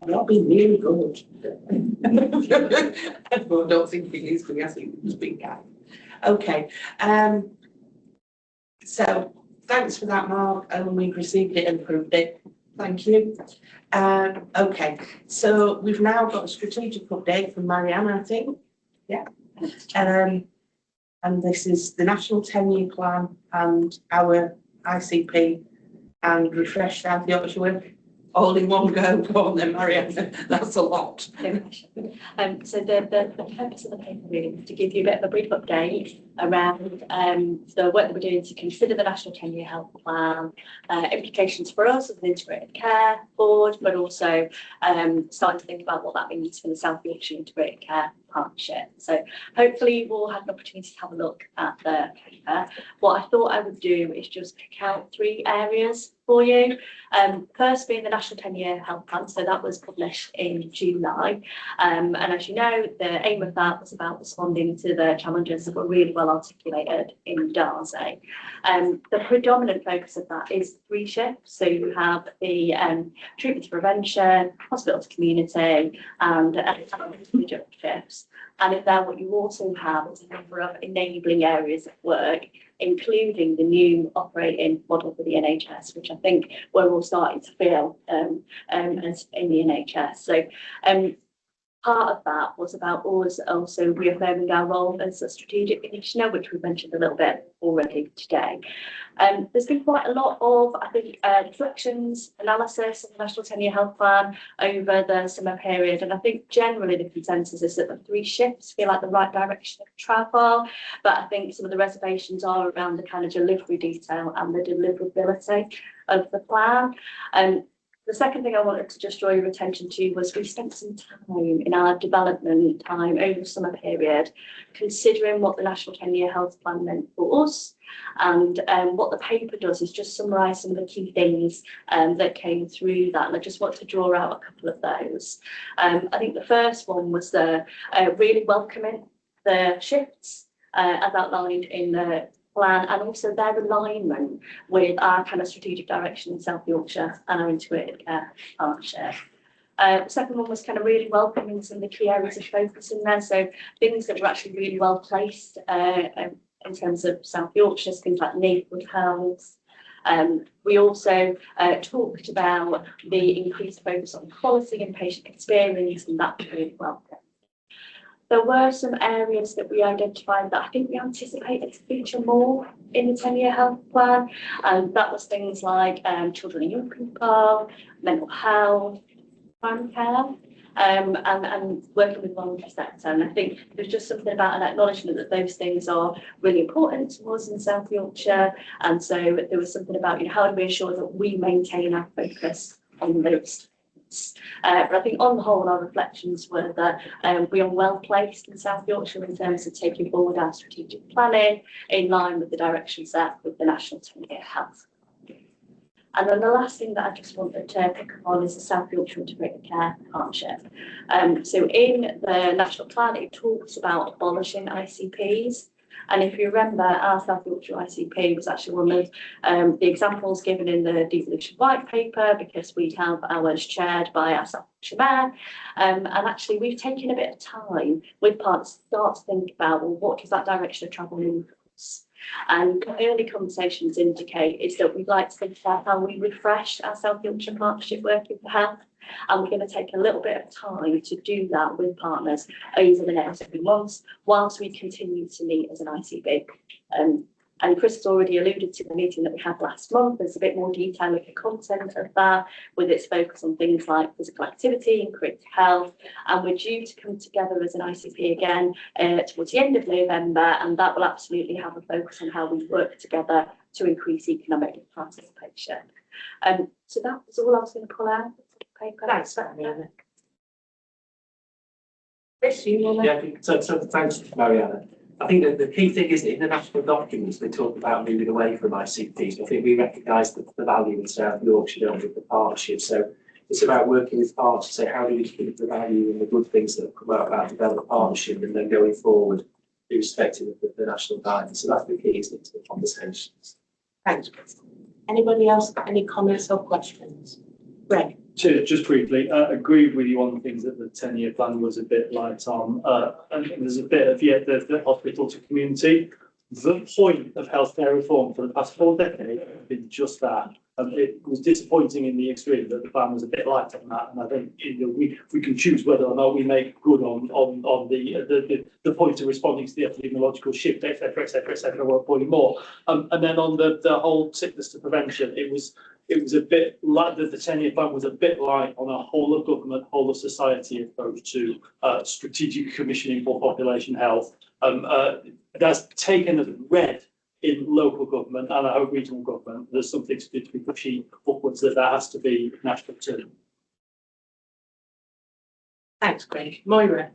I've not been really good. I don't think he is, but I think he's been kind. Okay. So thanks for that, Mark, and we've received it and approved it. Thank you. Okay, so we've now got a strategic update from Marianne, I think. Yeah. And this is the National 10-Year Plan and our ICP and Refresh South Yorkshire work all in one go. Go on then, Marianne. That's a lot. So the purpose of the paper really was to give you a bit of a brief update around the work that we're doing to consider the National 10-Year Health Plan, implications for us as an integrated care board, but also starting to think about what that means for the South Yorkshire Integrated Care Partnership. So hopefully we'll have an opportunity to have a look at the paper. What I thought I would do is just pick out 3 areas for you. First being the National 10-Year Health Plan, so that was published in July, and as you know, the aim of that was about responding to the challenges that were really well articulated in Darcy. The predominant focus of that is 3 shifts, so you have the treatment to prevention, hospital to community, and shifts. And in there, what you also have is a number of enabling areas of work, including the new operating model for the NHS, which I think we're all starting to feel as in the NHS. So part of that was about us also reaffirming our role as a strategic commissioner, which we mentioned a little bit already today. There's been quite a lot of, I think, reflections, analysis of the National 10-Year Health Plan over the summer period, and I think generally the consensus is that the 3 shifts feel like the right direction of travel, but I think some of the reservations are around the kind of delivery detail and the deliverability of the plan. The second thing I wanted to just draw your attention to was we spent some time in our development time over the summer period considering what the National 10-Year Health Plan meant for us, and what the paper does is just summarise some of the key things that came through that, and I just want to draw out a couple of those. I think the first one was the really welcoming the shifts as outlined in the plan, and also their alignment with our kind of strategic direction in South Yorkshire and our integrated care partnership. The second one was kind of really welcoming some of the key areas of focus in there, so things that were actually really well placed in terms of South Yorkshire, things like neighbourhood health. We also talked about the increased focus on quality and patient experience, and that was really welcome. There were some areas that we identified that I think we anticipated to feature more in the 10-year health plan, and that was things like children and young people, mental health, primary care, and working with the voluntary sector. And I think there's just something about an acknowledgement that those things are really important to us in South Yorkshire. And so there was something about, how do we ensure that we maintain our focus on those things. But I think on the whole, our reflections were that we are well placed in South Yorkshire in terms of taking forward our strategic planning in line with the direction set with the National 10-Year Health. And then the last thing that I just wanted to pick up on is the South Yorkshire Integrated Care Partnership. So in the National Plan, it talks about abolishing ICPs. And if you remember, our South Yorkshire ICP was actually one of the examples given in the devolution white paper, because we have ours chaired by our South Yorkshire Mayor. And actually, we've taken a bit of time with partners to start to think about, well, what does that direction of travel mean for us? And early conversations indicate is that we'd like to think about how we refresh our South Yorkshire Partnership Working for Health. And we're going to take a little bit of time to do that with partners over the next few months, whilst we continue to meet as an ICB. And Chris has already alluded to the meeting that we had last month. There's a bit more detail of the content of that, with its focus on things like physical activity and creative health. And we're due to come together as an ICP again towards the end of November, and that will absolutely have a focus on how we work together to increase economic participation. So that was all I was going to pull out of the paper. Thanks, Mariana. Chris, you want to? Yeah, so thanks, Mariana. I think that the key thing is that in the national documents, they talk about moving away from ICPs. I think we recognise the value in South Yorkshire with the partnership. So it's about working with partners to say, how do we keep the value and the good things that have come out about development partnership, and then going forward, irrespective of the national guidance. So that's the key, isn't it, to the conversations. Thanks, Chris. Anybody else got any comments or questions? Greg? Just briefly, agree with you on the things that the 10-year plan was a bit light on. And there's a bit of, the hospital to community. The point of healthcare reform for the past 4 decades has been just that. It was disappointing in the extreme that the plan was a bit light on that. And I think we can choose whether or not we make good on the point of responding to the epidemiological shift, et cetera, I won't point more. And then on the whole sickness to prevention, it was a bit like the 10-year plan was a bit light on a whole of government, whole of society approach to strategic commissioning for population health. That's taken as read in local government, and I hope regional government. There's something to be pushing upwards that has to be national too. Thanks, Greg. Moira?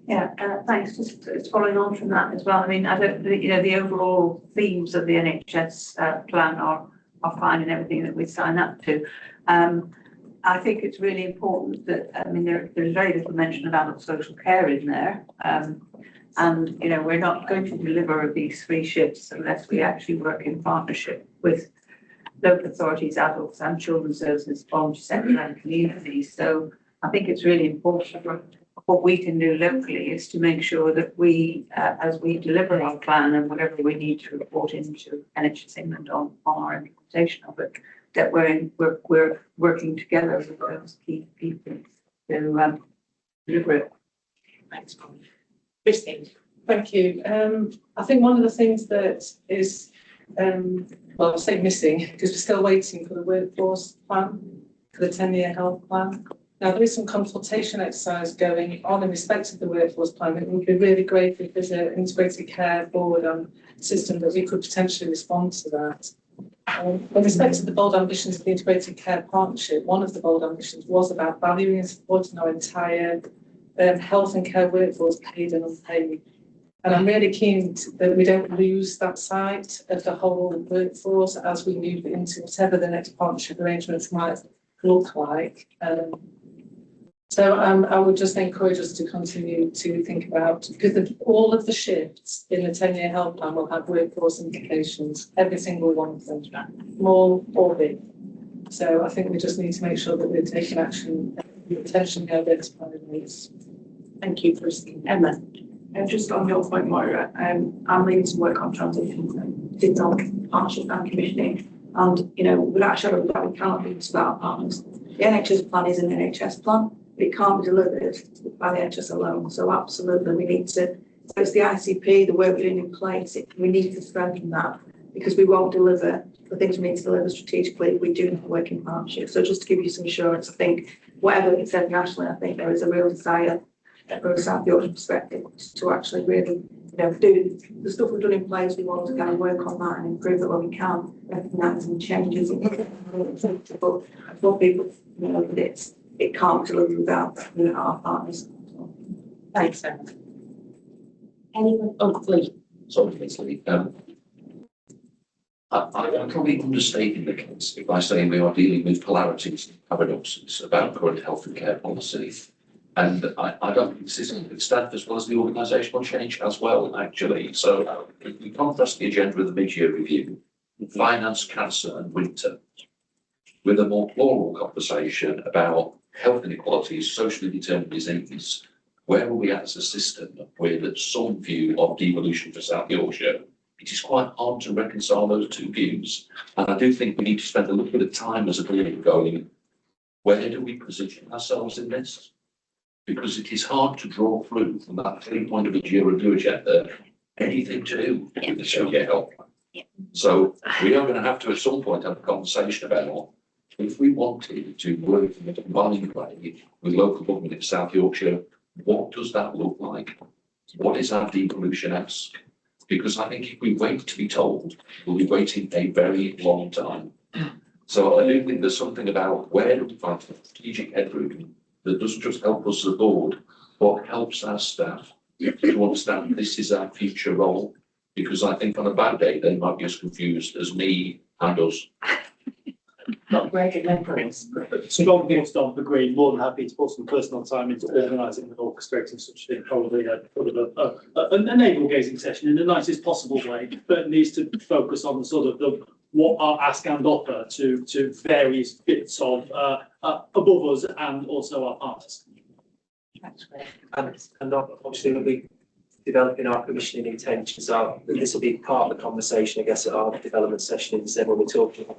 Yeah, thanks. Just following on from that as well. I mean, I don't, the overall themes of the NHS plan are fine and everything that we sign up to. I think it's really important that, there's very little mention of adult social care in there. And, we're not going to deliver these 3 shifts unless we actually work in partnership with local authorities, adults and children's services, voluntary sector and communities. So I think it's really important for what we can do locally is to make sure that we, as we deliver our plan and whatever we need to report into NHS England on our implementation of it, that we're working together with those key people to deliver it. Thanks, Christine. Thank you. I think one of the things that is, I'll say missing, because we're still waiting for the workforce plan, for the 10-year health plan. Now, there is some consultation exercise going on in respect of the workforce plan. It would be really great if there's an integrated care board system that we could potentially respond to that. In respect to the bold ambitions of the integrated care partnership, one of the bold ambitions was about valuing and supporting our entire health and care workforce, paid and unpaid. And I'm really keen that we don't lose that sight of the whole workforce as we move into whatever the next partnership arrangements might look like. So I would just encourage us to continue to think about, because all of the shifts in the 10-year health plan will have workforce implications, every single one of them, small or big. So I think we just need to make sure that we're taking action, attention to identifying needs. Thank you, Christine. Emma? Just on your point, Moira, I'm leading some work on transition, digital partnership and commissioning. And, without a shadow of a doubt, we cannot do this without our partners. The NHS plan is an NHS plan, but it can't be delivered by the NHS alone. So absolutely, we need to, so it's the ICP, the work we're doing in place, we need to strengthen that. because we won't deliver the things we need to deliver strategically if we do not work in partnership. So just to give you some assurance, I think whatever it said nationally, I think there is a real desire from a South Yorkshire perspective to actually really, do the stuff we've done in place. We want to kind of work on that and improve it where we can, recognising changes. But I want people to know that it can't deliver without our partners. Thanks, Sarah. Anyone? Oh, Lee. Sorry, Leslie. I'm probably understating the case if I say we are dealing with polarities and paradoxes about current health and care policy. And I don't think this is with staff as well as the organisational change as well, actually. So if we contrast the agenda of the mid-year review, finance, cancer and winter, with a more plural conversation about health inequalities, socially determined disease, where are we at as a system with some view of devolution for South Yorkshire? It is quite hard to reconcile those two views. And I do think we need to spend a little bit of time as a group going, where do we position ourselves in this? Because it is hard to draw through from that 3-point of a year review agenda anything to do with the social health. So we are going to have to at some point have a conversation about if we wanted to work in a combined way with local government in South Yorkshire, what does that look like? What is our devolution ask? Because I think if we wait to be told, we'll be waiting a very long time. So I do think there's something about where do we find strategic headroom that doesn't just help us as a board, but helps our staff to understand this is our future role. Because I think on a bad day, they might be as confused as me and us. Not great memories. Strong views on the Green, more than happy to put some personal time into organising and orchestrating such a thing, probably a navel-gazing session in the nicest possible way, but it needs to focus on the sort of what our ask and offer to various bits of above us and also our partners. That's great. And obviously we'll be developing our commissioning intentions. This will be part of the conversation, I guess, at our development session in December when we're talking about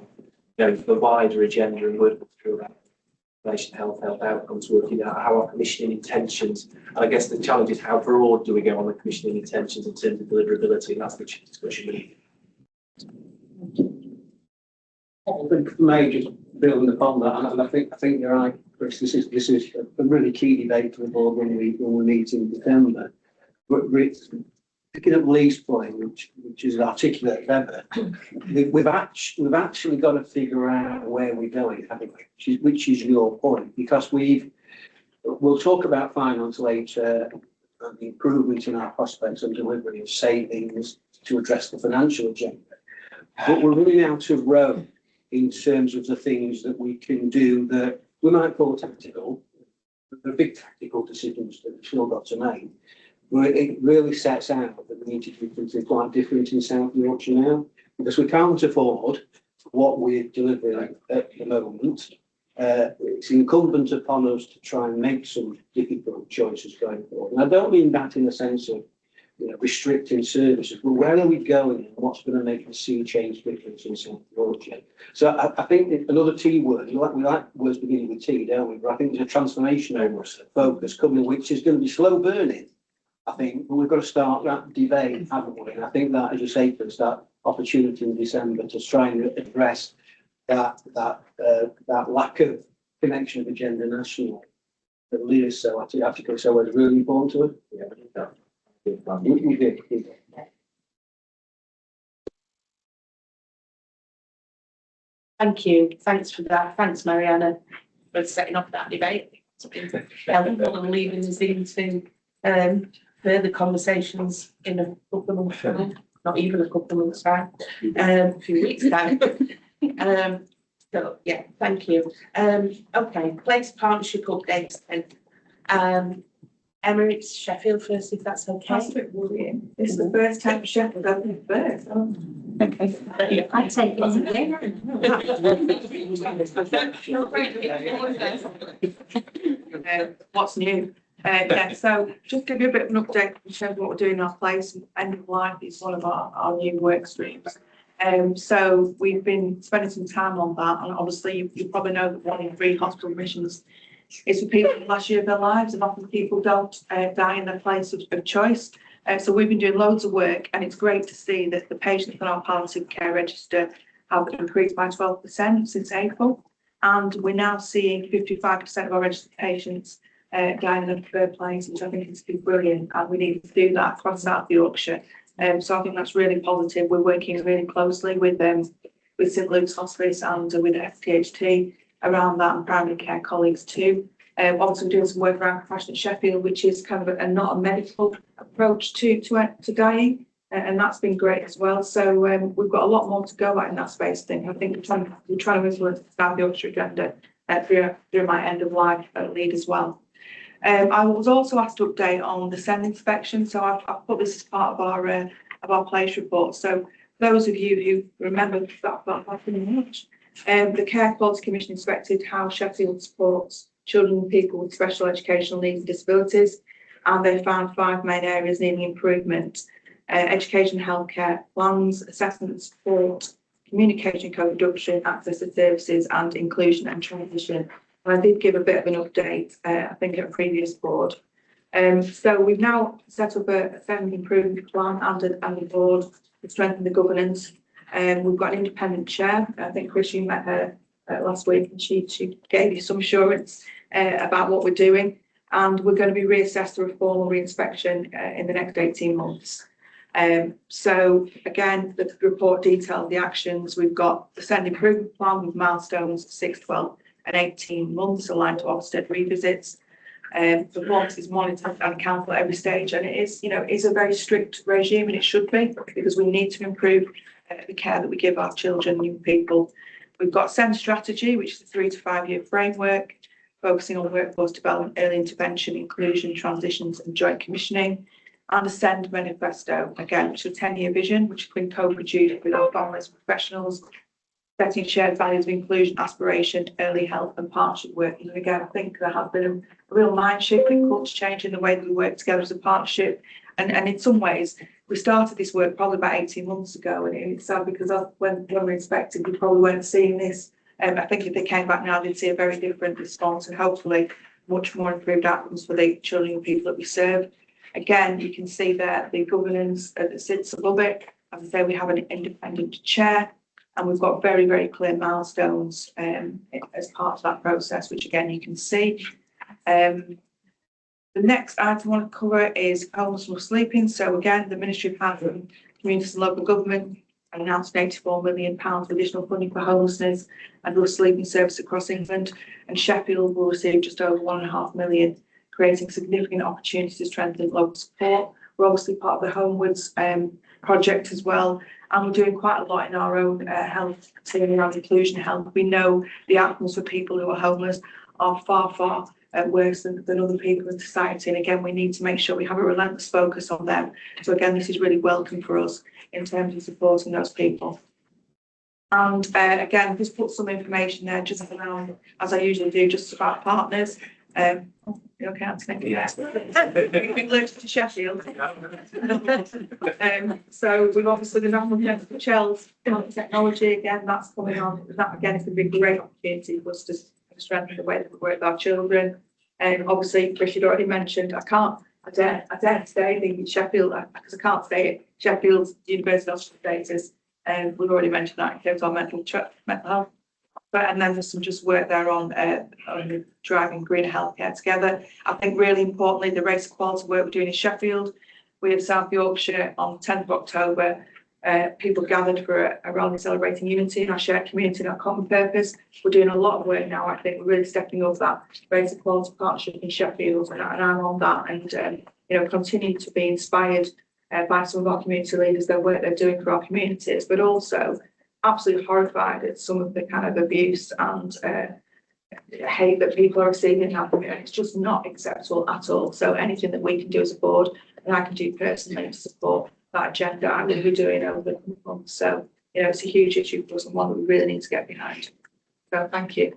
the wider agenda and working through population health outcomes, working out how our commissioning intentions, and I guess the challenge is how broad do we go on the commissioning intentions in terms of deliverability, and that's the discussion we I think may just building upon that, and I think you're right, Chris. This is a really key debate for the board when we meet in December. But picking up Lee's point, which is articulate ever, we've actually got to figure out where we're going, haven't we? Which is your point, because we'll talk about finance later and the improvements in our prospects and delivery of savings to address the financial agenda. But we're running out of road in terms of the things that we can do that we might call tactical, but they're big tactical decisions that we've still got to make. Where it really sets out that we need to do something quite different in South Yorkshire now, because we can't afford what we're delivering at the moment. It's incumbent upon us to try and make some difficult choices going forward. And I don't mean that in the sense of restricting services, but where are we going and what's going to make a sea change difference in South Yorkshire? So I think another T word, we like words beginning with T, don't we? But I think there's a transformational focus coming, which is going to be slow burning, I think, but we've got to start that debate, haven't we? And I think that, as you say, Chris, that opportunity in December to try and address that lack of connection of agenda nationally that Lee is so articulate, so it's really important to us. Yeah, I think that. We did. Thank you. Thanks for that. Thanks, Mariana, for setting up that debate. It's been helpful and leading us into further conversations in a couple of months' time, not even a couple of months' time, a few weeks' time. So yeah, thank you. Okay, place partnership updates then. Emma, it's Sheffield first, if that's okay. That's a bit worrying. This is the first time Sheffield opened first. Oh. Okay. I'd take it. What's new? Yeah, so just give you a bit of an update in terms of what we're doing in our place. End of life is one of our new work streams. So we've been spending some time on that, and obviously you probably know that 1 in 3 hospital admissions is for people in the last year of their lives, and often people don't die in their place of choice. So we've been doing loads of work, and it's great to see that the patients on our palliative care register have increased by 12% since April. And we're now seeing 55% of our registered patients dying in a preferred place, which I think is brilliant. And we need to do that across South Yorkshire. So I think that's really positive. We're working really closely with St Luke's Hospice and with FTHT around that, and primary care colleagues too. Obviously doing some work around Compassionate Sheffield, which is kind of not a medical approach to dying, and that's been great as well. So we've got a lot more to go at in that space. I think we're trying to influence the South Yorkshire agenda through my end of life lead as well. I was also asked to update on the SEND inspection, so I've put this as part of our place report. So those of you who remember that back in March, the Care Quality Commission inspected how Sheffield supports children and people with special educational needs and disabilities, and they found 5 main areas needing improvement: education, healthcare, plans, assessment and support, communication, co-production, access to services, and inclusion and transition. And I did give a bit of an update, I think, at a previous board. So we've now set up a SEND improvement plan and a board to strengthen the governance. We've got an independent chair. I think, Chris, you met her last week, and she gave you some assurance about what we're doing. And we're going to be reassessed through a formal re-inspection in the next 18 months. So again, the report detailed the actions. We've got the SEND improvement plan with milestones 6, 12 and 18 months aligned to Ofsted revisits. Performance is monitored and accountable at every stage, and it is a very strict regime, and it should be, because we need to improve the care that we give our children and young people. We've got SEND strategy, which is a 3 to 5 year framework, focusing on workforce development, early intervention, inclusion, transitions and joint commissioning, and a SEND manifesto, again, which is a 10-year vision, which has been co-produced with our families and professionals, setting shared values of inclusion, aspiration, early health and partnership work. And again, I think there has been a real mind shift and culture change in the way that we work together as a partnership. And in some ways, we started this work probably about 18 months ago, and it's sad because when we inspected, we probably weren't seeing this. I think if they came back now, they'd see a very different response and hopefully much more improved outcomes for the children and people that we serve. Again, you can see there the governance that sits above it. As I say, we have an independent chair, and we've got very, very clear milestones as part of that process, which again you can see. The next item I want to cover is homeless and sleeping. So again, the Ministry of Health and Communities and Local Government announced £84 million additional funding for homelessness and rough sleeping service across England, and Sheffield will receive just over £1.5 million, creating significant opportunities to strengthen local support. We're obviously part of the Homewards project as well, and we're doing quite a lot in our own health team around inclusion health. We know the outcomes for people who are homeless are far, far worse than other people in society, and again we need to make sure we have a relentless focus on them. So again, this is really welcome for us in terms of supporting those people. And again, just put some information there just around, as I usually do, just about partners. You okay, Anthony? Yes. We've looked to Sheffield. So we've obviously the National Centre for Children's Technology, again, that's coming on. That again is going to be a great opportunity for us to strengthen the way that we work with our children. And obviously, Chris had already mentioned, I dare say the Sheffield, because I can't say it, Sheffield's University Hospital status, and we've already mentioned that in terms of our mental health. But and then there's some just work there on driving greener healthcare together. I think really importantly, the race equality work we're doing in Sheffield. We have South Yorkshire on 10th of October. People gathered for a rally celebrating unity in our shared community and our common purpose. We're doing a lot of work now. I think we're really stepping up that race equality partnership in Sheffield, and I'm on that, and continue to be inspired by some of our community leaders, their work they're doing for our communities, but also absolutely horrified at some of the kind of abuse and hate that people are receiving in our community. It's just not acceptable at all. So anything that we can do as a board, and I can do personally to support that agenda, I will be doing over the coming months. So, it's a huge issue for us and one that we really need to get behind. So thank you.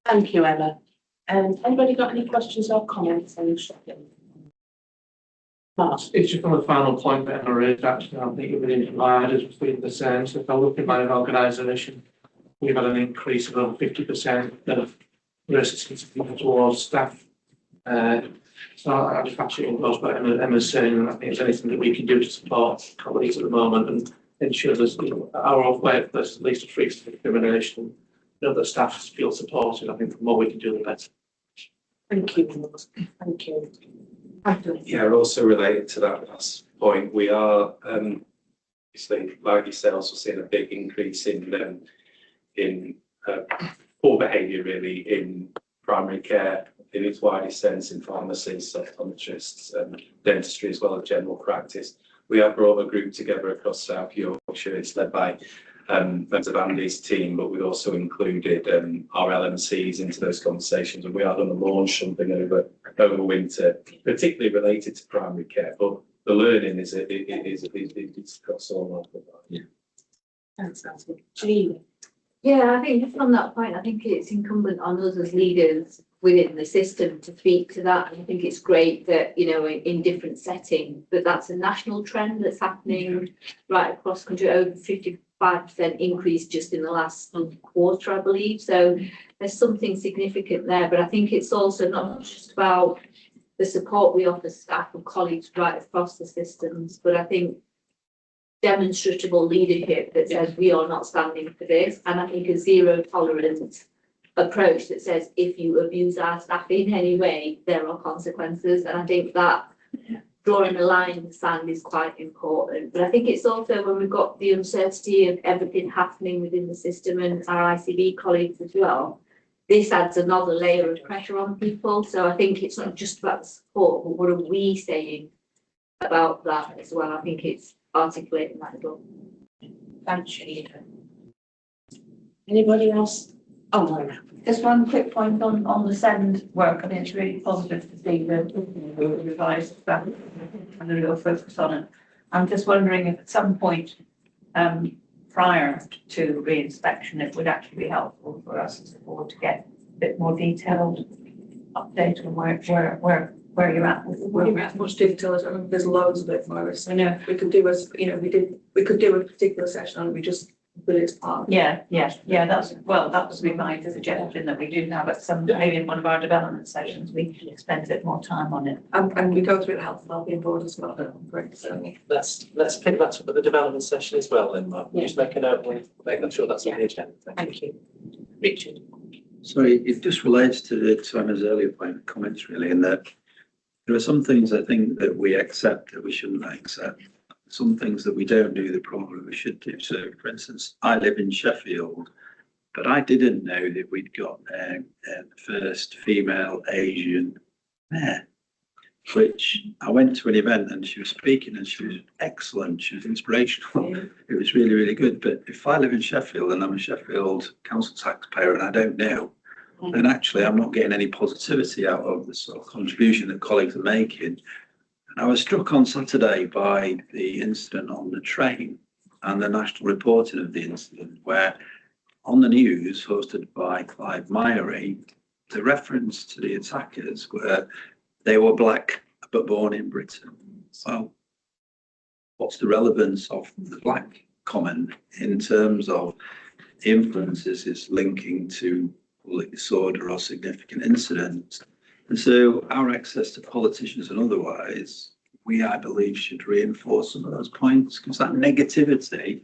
Thank you, Emma. Anybody got any questions or comments on Sheffield? It's just on the final point that Emma raised, actually, I think it really divided between the same. So if I look at my organisation, we've had an increase of over 50% of resources towards staff So I just absolutely endorse what Emma's saying, and I think it's anything that we can do to support colleagues at the moment and ensure there's, our own way, there's at least a free discrimination, that staff feel supported. I think the more we can do, the better. Thank you. Thank you. Yeah, also related to that last point, we are obviously, like yourselves, we're seeing a big increase in poor behaviour really in primary care in its widest sense, in pharmacies, optometrists, dentistry as well as general practice. We have brought a group together across South Yorkshire. It's led by members of Andy's team, but we've also included our LMCs into those conversations, and we are going to launch something over winter, particularly related to primary care. But the learning is across all of that. Yeah. Thanks, Anthony. Yeah, I think just on that point, I think it's incumbent on us as leaders within the system to speak to that. And I think it's great that, in different settings, but that's a national trend that's happening right across the country, over 55% increase just in the last quarter, I believe. So there's something significant there, but I think it's also not just about the support we offer staff and colleagues right across the systems, but I think demonstrable leadership that says we are not standing for this, and I think a zero tolerance approach that says if you abuse our staff in any way, there are consequences. And I think that drawing a line in the sand is quite important. But I think it's also when we've got the uncertainty of everything happening within the system and our ICB colleagues as well, this adds another layer of pressure on people. So I think it's not just about the support, but what are we saying about that as well? I think it's articulating that as well. Thanks, Shanita. Anybody else? Oh, no. Just one quick point on the SEND work. I mean, it's really positive to see the revised stuff and the real focus on it. I'm just wondering if at some point prior to re-inspection, it would actually be helpful for us as a board to get a bit more detailed update on where you're at with where we're at. Much detail, I mean, there's loads of it for us. I know. We could do as, we could do a particular session on it, we just put it as part. Yeah, that was my suggestion that we do now, but maybe in one of our development sessions, we spend a bit more time on it. And we go through the health and wellbeing board as well. Great, so. Let's pick that up at the development session as well then, Mark. Just make a note and make sure that's on the agenda. Thank you. Richard. Sorry, it just relates to Emma's earlier point, comments really, in that there are some things I think that we accept that we shouldn't accept. Some things that we don't do that probably we should do. So, for instance, I live in Sheffield, but I didn't know that we'd got the first female Asian mayor, which I went to an event and she was speaking and she was excellent. She was inspirational. Yeah. It was really, really good. But if I live in Sheffield and I'm a Sheffield council taxpayer and I don't know, then actually I'm not getting any positivity out of the sort of contribution that colleagues are making. I was struck on Saturday by the incident on the train and the national reporting of the incident, where on the news hosted by Clive Myery, the reference to the attackers were they were black but born in Britain. So what's the relevance of the black comment in terms of influences is linking to public disorder or significant incidents? And so our access to politicians and otherwise, I believe, should reinforce some of those points, because that negativity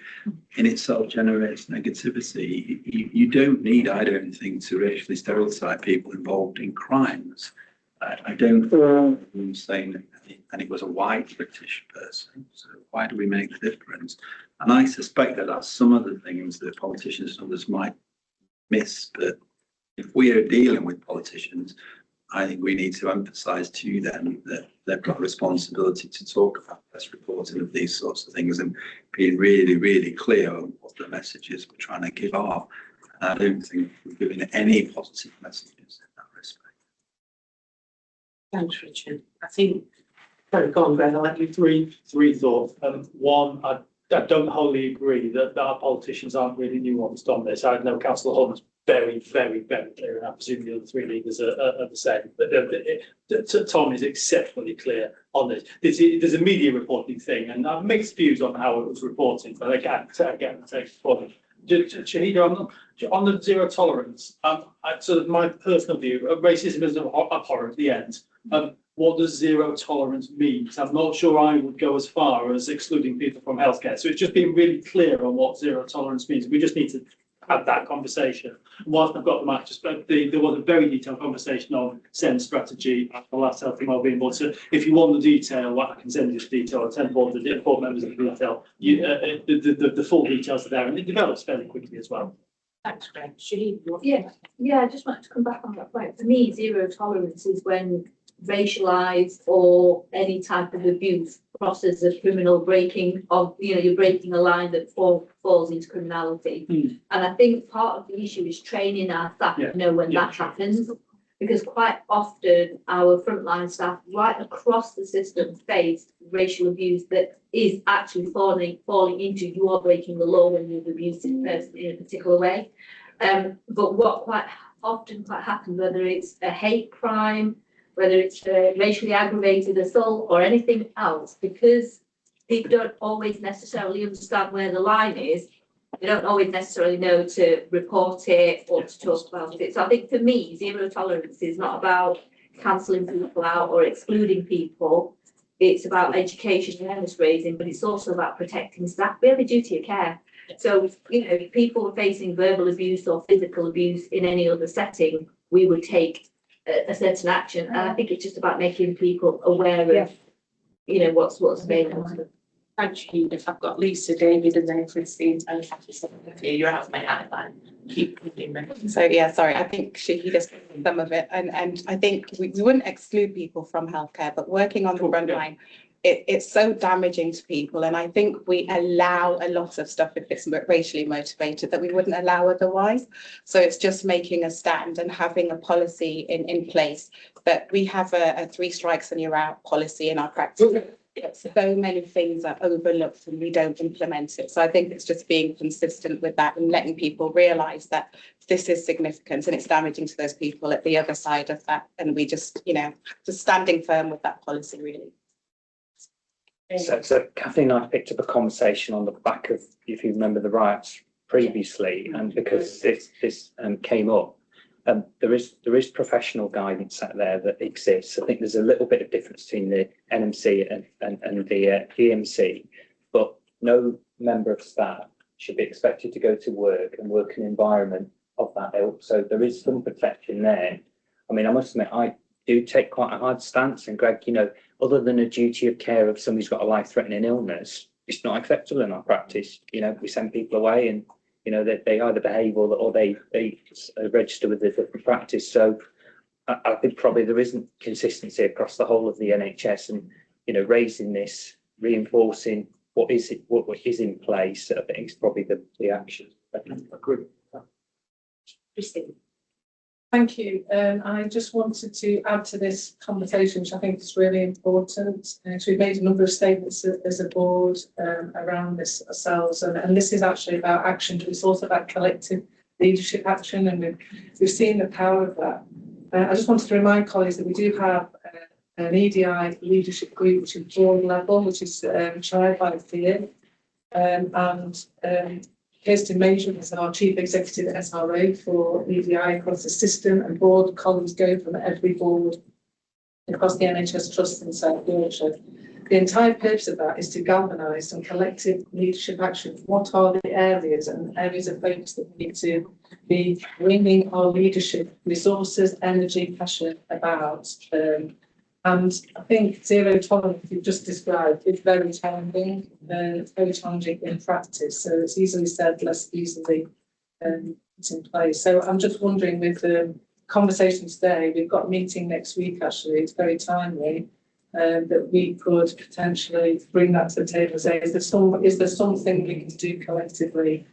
in itself generates negativity. You don't need, I don't think, to racially stereotype people involved in crimes. I don't think I'm saying that, and it was a white British person, so why do we make the difference? And I suspect that that's some of the things that politicians and others might miss, but if we are dealing with politicians, I think we need to emphasise to them that they've got a responsibility to talk about best reporting of these sorts of things and being really, really clear on what the messages we're trying to give are. And I don't think we're giving any positive messages in that respect. Thanks, Richard. I think, go on, Ben, I'll let you three thoughts. One, I don't wholly agree that our politicians aren't really nuanced on this. I know Councillor Hunt's very, very, very clear, and I presume the other three leaders are the same. But Tom is exceptionally clear on this. There's a media reporting thing, and I've mixed views on how it was reporting, but again, take the point. Shahida, on the zero tolerance, sort of my personal view, racism is abhorrent at the end. what does zero tolerance mean? 'Cause I'm not sure I would go as far as excluding people from healthcare. So it's just being really clear on what zero tolerance means. We just need to have that conversation. Whilst I've got the mic, just there was a very detailed conversation on SEND strategy at the last Health and Wellbeing Board. So if you want the detail, I can send you the detail. I'll send board members of the detail. The full details are there, and it develops fairly quickly as well. Thanks, Greg. Shaheen, Yeah, I just wanted to come back on that point. For me, zero tolerance is when racialized or any type of abuse crosses a criminal breaking of, you're breaking a line that falls into criminality. And I think part of the issue is training our staff to know when that happens, because quite often our frontline staff right across the system face racial abuse that is actually falling into you are breaking the law when you've abused a person in a particular way. But what quite happens, whether it's a hate crime, whether it's a racially aggravated assault or anything else, because people don't always necessarily understand where the line is, they don't always necessarily know to report it or to talk about it. So I think for me, zero tolerance is not about cancelling people out or excluding people. It's about education and awareness raising, but it's also about protecting staff. We have a duty of care. So, if people are facing verbal abuse or physical abuse in any other setting, we would take a certain action. And I think it's just about making people aware of, what's available to them. Thank you. If I've got Lisa, David, and then Christine, and you're out of my outline. Keep reading me. So yeah, sorry, I think she just some of it, and I think we wouldn't exclude people from healthcare, but working on the front line, it's so damaging to people, and I think we allow a lot of stuff if it's racially motivated that we wouldn't allow otherwise. So it's just making a stand and having a policy in place. But we have a 3 strikes and you're out policy in our practice. So many things are overlooked and we don't implement it. So I think it's just being consistent with that and letting people realise that this is significant and it's damaging to those people at the other side of that. And we just, just standing firm with that policy, really. So Kathleen and I picked up a conversation on the back of, if you remember, the riots previously, and because this came up, there is professional guidance out there that exists. I think there's a little bit of difference between the NMC and the EMC, but no member of staff should be expected to go to work and work in an environment of that ilk. So there is some protection there. I mean, I must admit, I do take quite a hard stance, and Greg, other than a duty of care of somebody who's got a life-threatening illness, it's not acceptable in our practice. We send people away and they either behave or they register with a different practice. So I think probably there isn't consistency across the whole of the NHS, and raising this, reinforcing what is in place. I think is probably the action. I agree. Christine. Thank you. I just wanted to add to this conversation, which I think is really important. So we've made a number of statements as a board around this ourselves, and this is actually about action, but it's also about collective leadership action, and we've seen the power of that. I just wanted to remind colleagues that we do have an EDI leadership group, which is board level, which is chaired by Theo, and Kirsten Major is our Chief Executive SRO for EDI across the system, and board colleagues go from every board across the NHS Trust in South Yorkshire. The entire purpose of that is to galvanise some collective leadership action. What are the areas and areas of focus that we need to be bringing our leadership resources, energy, passion about? And I think zero tolerance, you've just described, is very challenging. It's very challenging in practice. So it's easily said, less easily put in place. So I'm just wondering, with the conversation today, we've got a meeting next week, actually, it's very timely, that we could potentially bring that to the table and say, is there something we can do collectively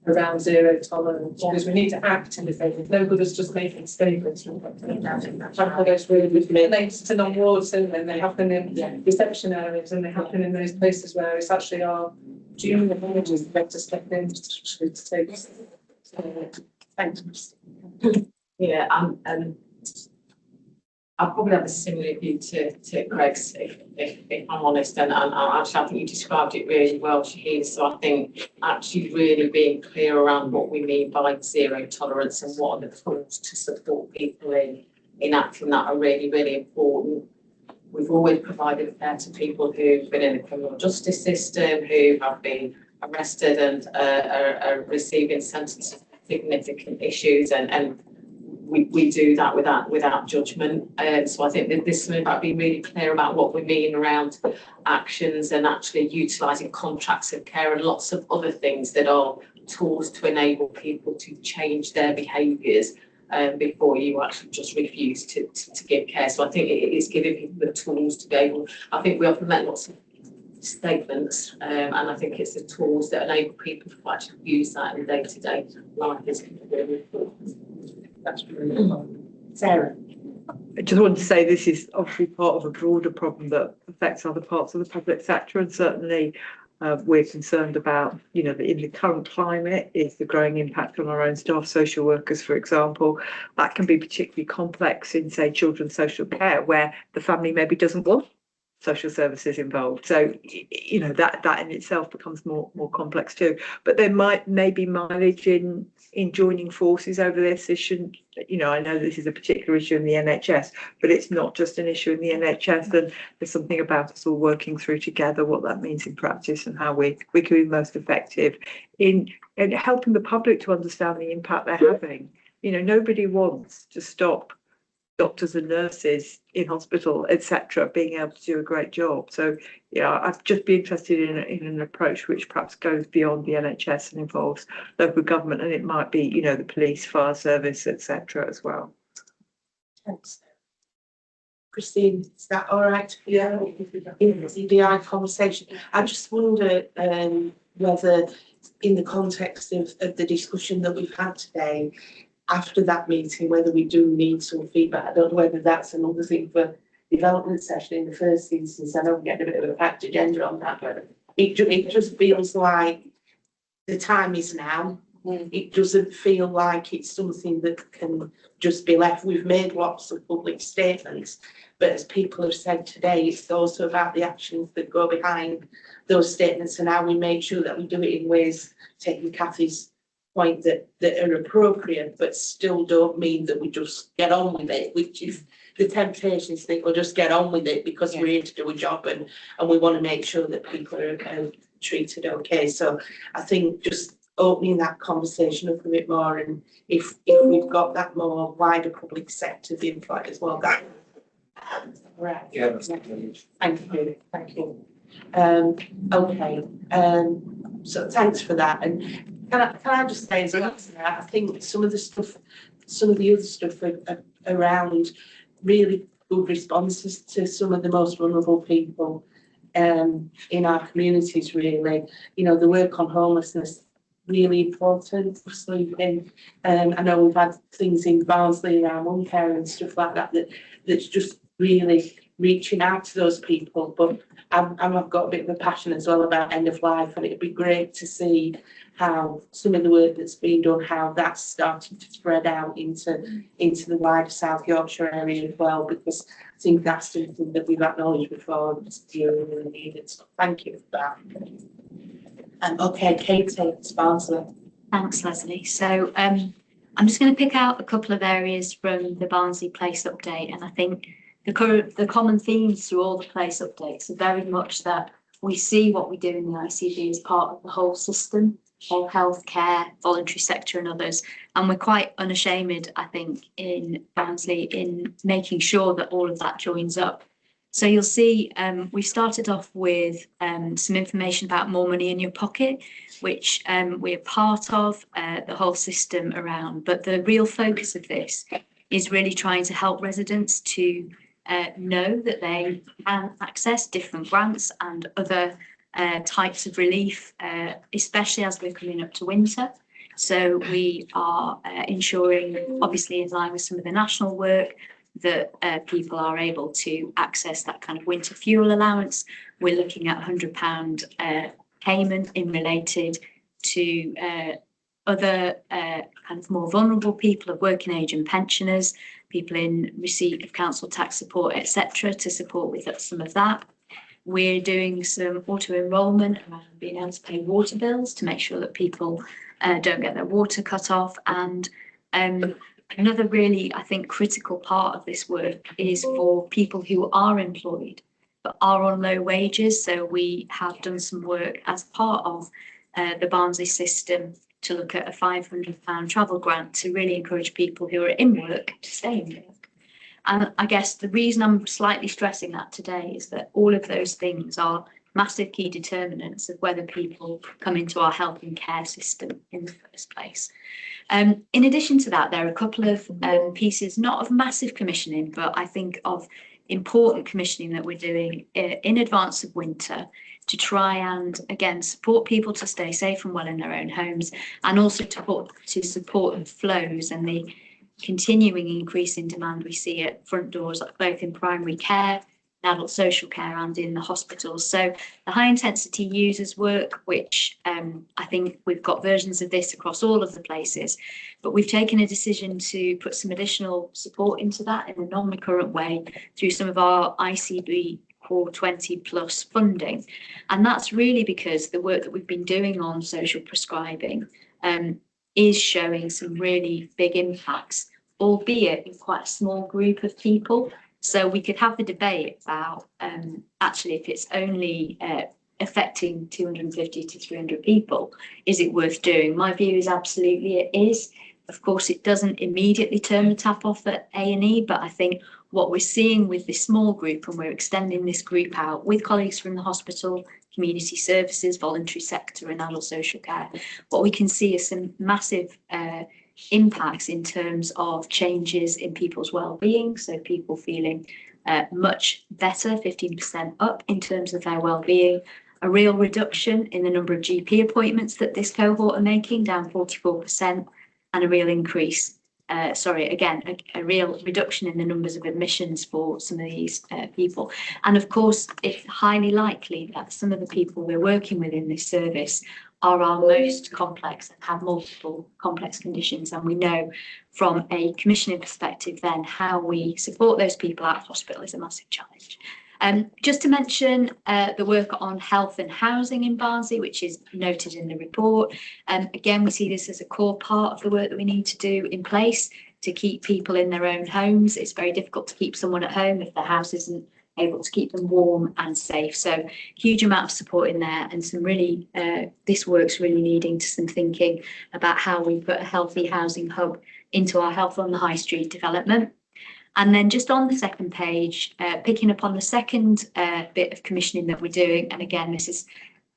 around zero tolerance? Because we need to act in this area. No good as just making statements. Those really relates to non-wards, and then they happen in reception areas, and they happen in those places where it's actually our junior managers that have to step in to take. Thanks. Yeah, I probably have a similar view to Greg's, if I'm honest, and actually I think you described it really well, Shaheen. So I think actually really being clear around what we mean by zero tolerance and what are the tools to support people in acting that are really, really important. we've always provided care to people who've been in the criminal justice system, who have been arrested and are receiving sentences for significant issues, and we do that without judgment. So I think that this is something about being really clear about what we mean around actions and actually utilising contracts of care and lots of other things that are tools to enable people to change their behaviours before you actually just refuse to give care. So I think it is giving people the tools to be able, I think we often make lots of statements and I think it's the tools that enable people to actually use that in day-to-day life is really important. That's really important. Sarah. I just wanted to say this is obviously part of a broader problem that affects other parts of the public sector, and certainly we're concerned about, you know, in the current climate is the growing impact on our own staff, social workers, for example. That can be particularly complex in, say, children's social care, where the family maybe doesn't want social services involved. So, you know, that in itself becomes more complex too. But there may be mileage in joining forces over this issue. You know, I know this is a particular issue in the NHS, but it's not just an issue in the NHS, and there's something about us all working through together what that means in practice and how we can be most effective in helping the public to understand the impact they're having. You know, nobody wants to stop doctors and nurses in hospital, etc., being able to do a great job. So, yeah, I'd just be interested in an approach which perhaps goes beyond the NHS and involves local government, and it might be, you know, the police, fire service, etc., as well. Thanks. Christine, is that all right? Yeah. In the CDI conversation, I just wonder whether, in the context of the discussion that we've had today, after that meeting, whether we do need some feedback. I don't know whether that's another thing for development session in the first instance. I know we're getting a bit of a packed agenda on that, but it just feels like the time is now. It doesn't feel like it's something that can just be left. We've made lots of public statements, but as people have said today, it's also about the actions that go behind those statements and how we make sure that we do it in ways, taking Kathy's point, that are appropriate, but still don't mean that we just get on with it, which is the temptation to think we'll just get on with it because we're here to do a job and we want to make sure that people are treated okay. So I think just opening that conversation up a bit more, and if we've got that more wider public sector input as well, that right. Yeah. Thank you. Okay. So thanks for that. And can I just say as well, I think some of the other stuff around really good responses to some of the most vulnerable people in our communities, really. You know, the work on homelessness, really important for sleeping. I know we've had things in Barnsley around home care and stuff like that, that's just really reaching out to those people. But I've got a bit of a passion as well about end of life, and it'd be great to see how some of the work that's been done, how that's starting to spread out into the wider South Yorkshire area as well, because I think that's something that we've acknowledged before, it's really needed. So thank you for that. Okay, Katie, Barnsley. Thanks, Leslie. So I'm just going to pick out a couple of areas from the Barnsley Place update, and I think the common themes through all the place updates are very much that we see what we do in the ICB as part of the whole system of healthcare, voluntary sector and others. And we're quite unashamed, I think, in Barnsley in making sure that all of that joins up. So you'll see we started off with some information about more money in your pocket, which we're part of the whole system around. But the real focus of this is really trying to help residents to know that they can access different grants and other types of relief, especially as we're coming up to winter. So we are ensuring, obviously in line with some of the national work, that people are able to access that kind of winter fuel allowance. We're looking at £100 payment in related to other kind of more vulnerable people of working age and pensioners, people in receipt of council tax support, etc., to support with some of that. We're doing some auto-enrolment around being able to pay water bills to make sure that people don't get their water cut off. And another really, I think, critical part of this work is for people who are employed but are on low wages. So we have done some work as part of the Barnsley system to look at a £500 travel grant to really encourage people who are in work to stay in work. And I guess the reason I'm slightly stressing that today is that all of those things are massive key determinants of whether people come into our health and care system in the first place. In addition to that, there are a couple of pieces, not of massive commissioning, but I think of important commissioning that we're doing in advance of winter to try and, again, support people to stay safe and well in their own homes, and also to support the flows and the continuing increase in demand we see at front doors, both in primary care, adult social care, and in the hospitals. So the high intensity users work, which I think we've got versions of this across all of the places, but we've taken a decision to put some additional support into that in a non-recurrent way through some of our ICB 420+ funding. And that's really because the work that we've been doing on social prescribing is showing some really big impacts, albeit in quite a small group of people. So we could have the debate about actually if it's only affecting 250 to 300 people, is it worth doing? My view is absolutely it is. Of course, it doesn't immediately turn the tap off at A&E, but I think what we're seeing with this small group, and we're extending this group out with colleagues from the hospital, community services, voluntary sector and adult social care, what we can see is some massive impacts in terms of changes in people's well-being, so people feeling much better, 15% up in terms of their well-being, a real reduction in the number of GP appointments that this cohort are making, down 44%, and a real increase, a real reduction in the numbers of admissions for some of these people. And of course, it's highly likely that some of the people we're working with in this service are our most complex and have multiple complex conditions. And we know from a commissioning perspective then how we support those people out of hospital is a massive challenge. Just to mention the work on health and housing in Barnsley, which is noted in the report. Again, we see this as a core part of the work that we need to do in place to keep people in their own homes. It's very difficult to keep someone at home if their house isn't able to keep them warm and safe. So huge amount of support in there, and some really, this work's really leading to some thinking about how we put a healthy housing hub into our Health on the High Street development. And then just on the second page, picking up on the second bit of commissioning that we're doing, and again, this is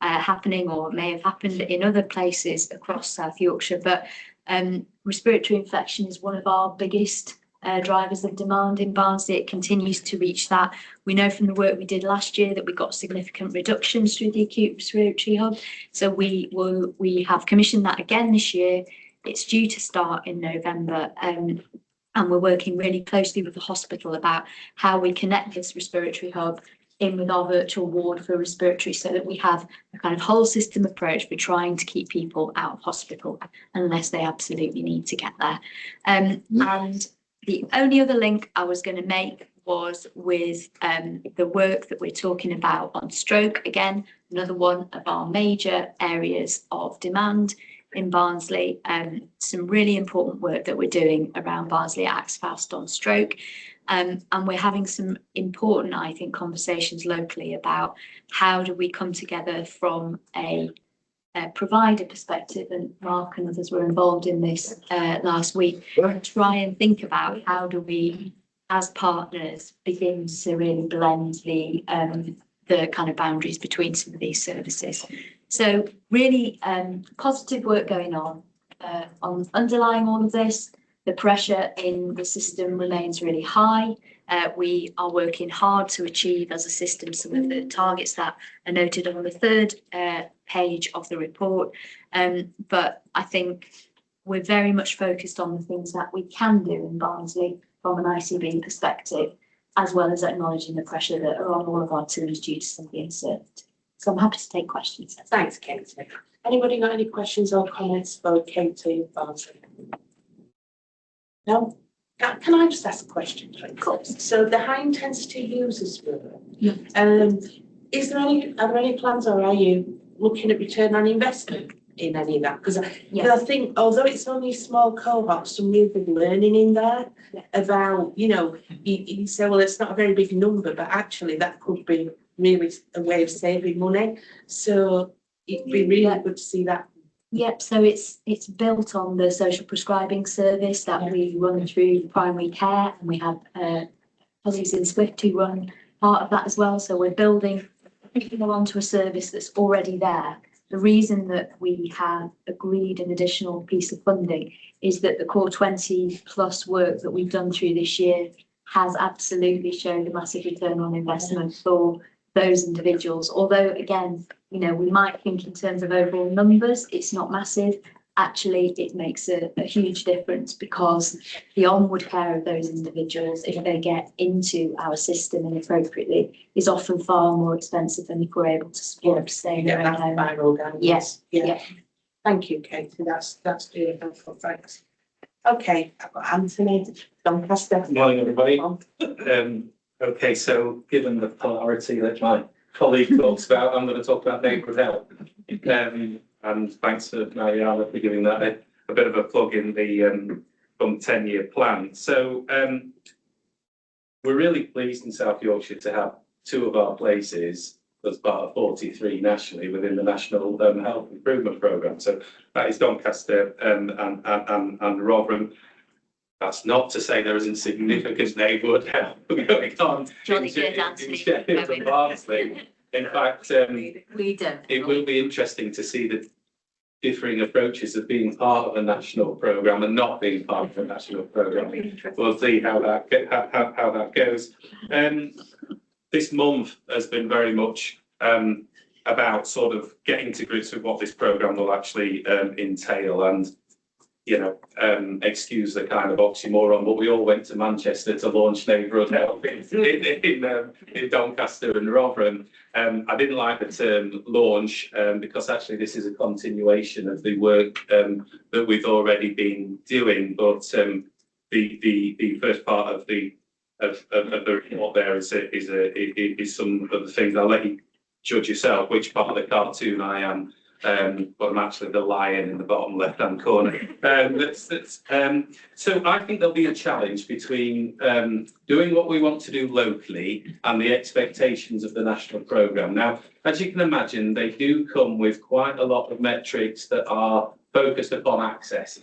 happening or may have happened in other places across South Yorkshire, but respiratory infection is one of our biggest drivers of demand in Barnsley. It continues to reach that. We know from the work we did last year that we got significant reductions through the acute respiratory hub. So we have commissioned that again this year. It's due to start in November. And we're working really closely with the hospital about how we connect this respiratory hub in with our virtual ward for respiratory, so that we have a kind of whole system approach for trying to keep people out of hospital unless they absolutely need to get there. And the only other link I was going to make was with the work that we're talking about on stroke. Again, another one of our major areas of demand in Barnsley. Some really important work that we're doing around Barnsley Acts Fast on stroke. And we're having some important, I think, conversations locally about how do we come together from a provider perspective, and Mark and others were involved in this last week, try and think about how do we, as partners, begin to really blend the kind of boundaries between some of these services. So really positive work going on underlying all of this. The pressure in the system remains really high. We are working hard to achieve as a system some of the targets that are noted on the third page of the report. But I think we're very much focused on the things that we can do in Barnsley from an ICB perspective, as well as acknowledging the pressure that are on all of our teams due to some of the uncertainty. So I'm happy to take questions. Thanks, Katie. Anybody got any questions or comments for Katie Barnsley? No? Can I just ask a question? Of course. So the high intensity users work, are there any plans, or are you looking at return on investment in any of that, because I think although it's only a small cohort, some real good learning in there about, you know, you say, well, it's not a very big number, but actually that could be really a way of saving money. So it'd be really good to see that. Yep, so it's built on the social prescribing service that we run through primary care, and we have colleagues in Swift who run part of that as well. So we're building onto a service that's already there. The reason that we have agreed an additional piece of funding is that the core 20 plus work that we've done through this year has absolutely shown a massive return on investment for those individuals. Although, again, you know, we might think in terms of overall numbers, it's not massive. Actually, it makes a huge difference, because the onward care of those individuals, if they get into our system inappropriately, is often far more expensive than if we're able to support them to stay in their own home. Viral damage. Yes. Yeah. Thank you, Katie. That's really helpful. Thanks. Okay, I've got Anthony Doncaster. Good morning, everybody. Okay, so given the polarity that my colleague talks about, I'm going to talk about neighbourhood health. And thanks to Mariana for giving that a bit of a plug in the from 10-year plan. So we're really pleased in South Yorkshire to have two of our places as part of 43 nationally within the National Health Improvement Programme. So that is Doncaster and Rotherham. That's not to say there isn't significant neighbourhood help going on in Sheffield and Barnsley. In fact, it will be interesting to see the differing approaches of being part of a national programme and not being part of a national programme. We'll see how that goes. This month has been very much about sort of getting to grips with what this programme will actually entail, and you know, excuse the kind of oxymoron, but we all went to Manchester to launch neighbourhood health in Doncaster and Rotherham. I didn't like the term launch because actually this is a continuation of the work that we've already been doing. But the first part of the report there is some of the things. I'll let you judge yourself which part of the cartoon I am. But I'm actually the lion in the bottom left-hand corner. So I think there'll be a challenge between doing what we want to do locally and the expectations of the national programme. Now, as you can imagine, they do come with quite a lot of metrics that are focused upon access.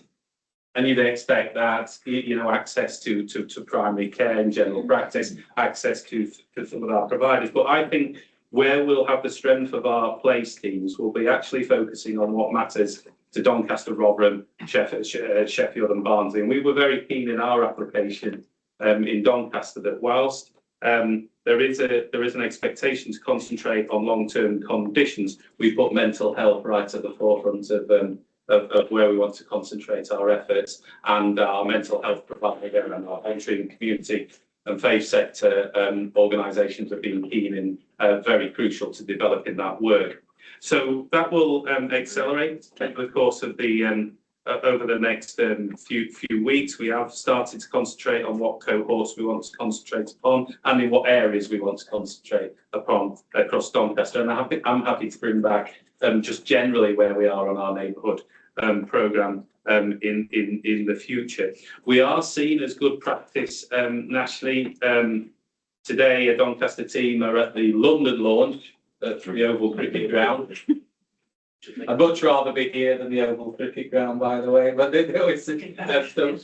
And you'd expect that, you know, access to primary care and general practice, access to some of our providers. But I think where we'll have the strength of our place teams will be actually focusing on what matters to Doncaster, Rotherham, Sheffield and Barnsley. And we were very keen in our application in Doncaster that whilst there is an expectation to concentrate on long-term conditions, we put mental health right at the forefront of where we want to concentrate our efforts, and our mental health provider and our entering community and faith sector organisations have been keen and very crucial to developing that work. So that will accelerate over the course of the over the next few weeks. We have started to concentrate on what cohorts we want to concentrate upon and in what areas we want to concentrate upon across Doncaster. And I'm happy to bring back just generally where we are on our neighbourhood programme in the future. We are seen as good practice nationally. Today, a Doncaster team are at the London launch at the Oval Cricket Ground. I'd much rather be here than the Oval Cricket Ground, by the way. But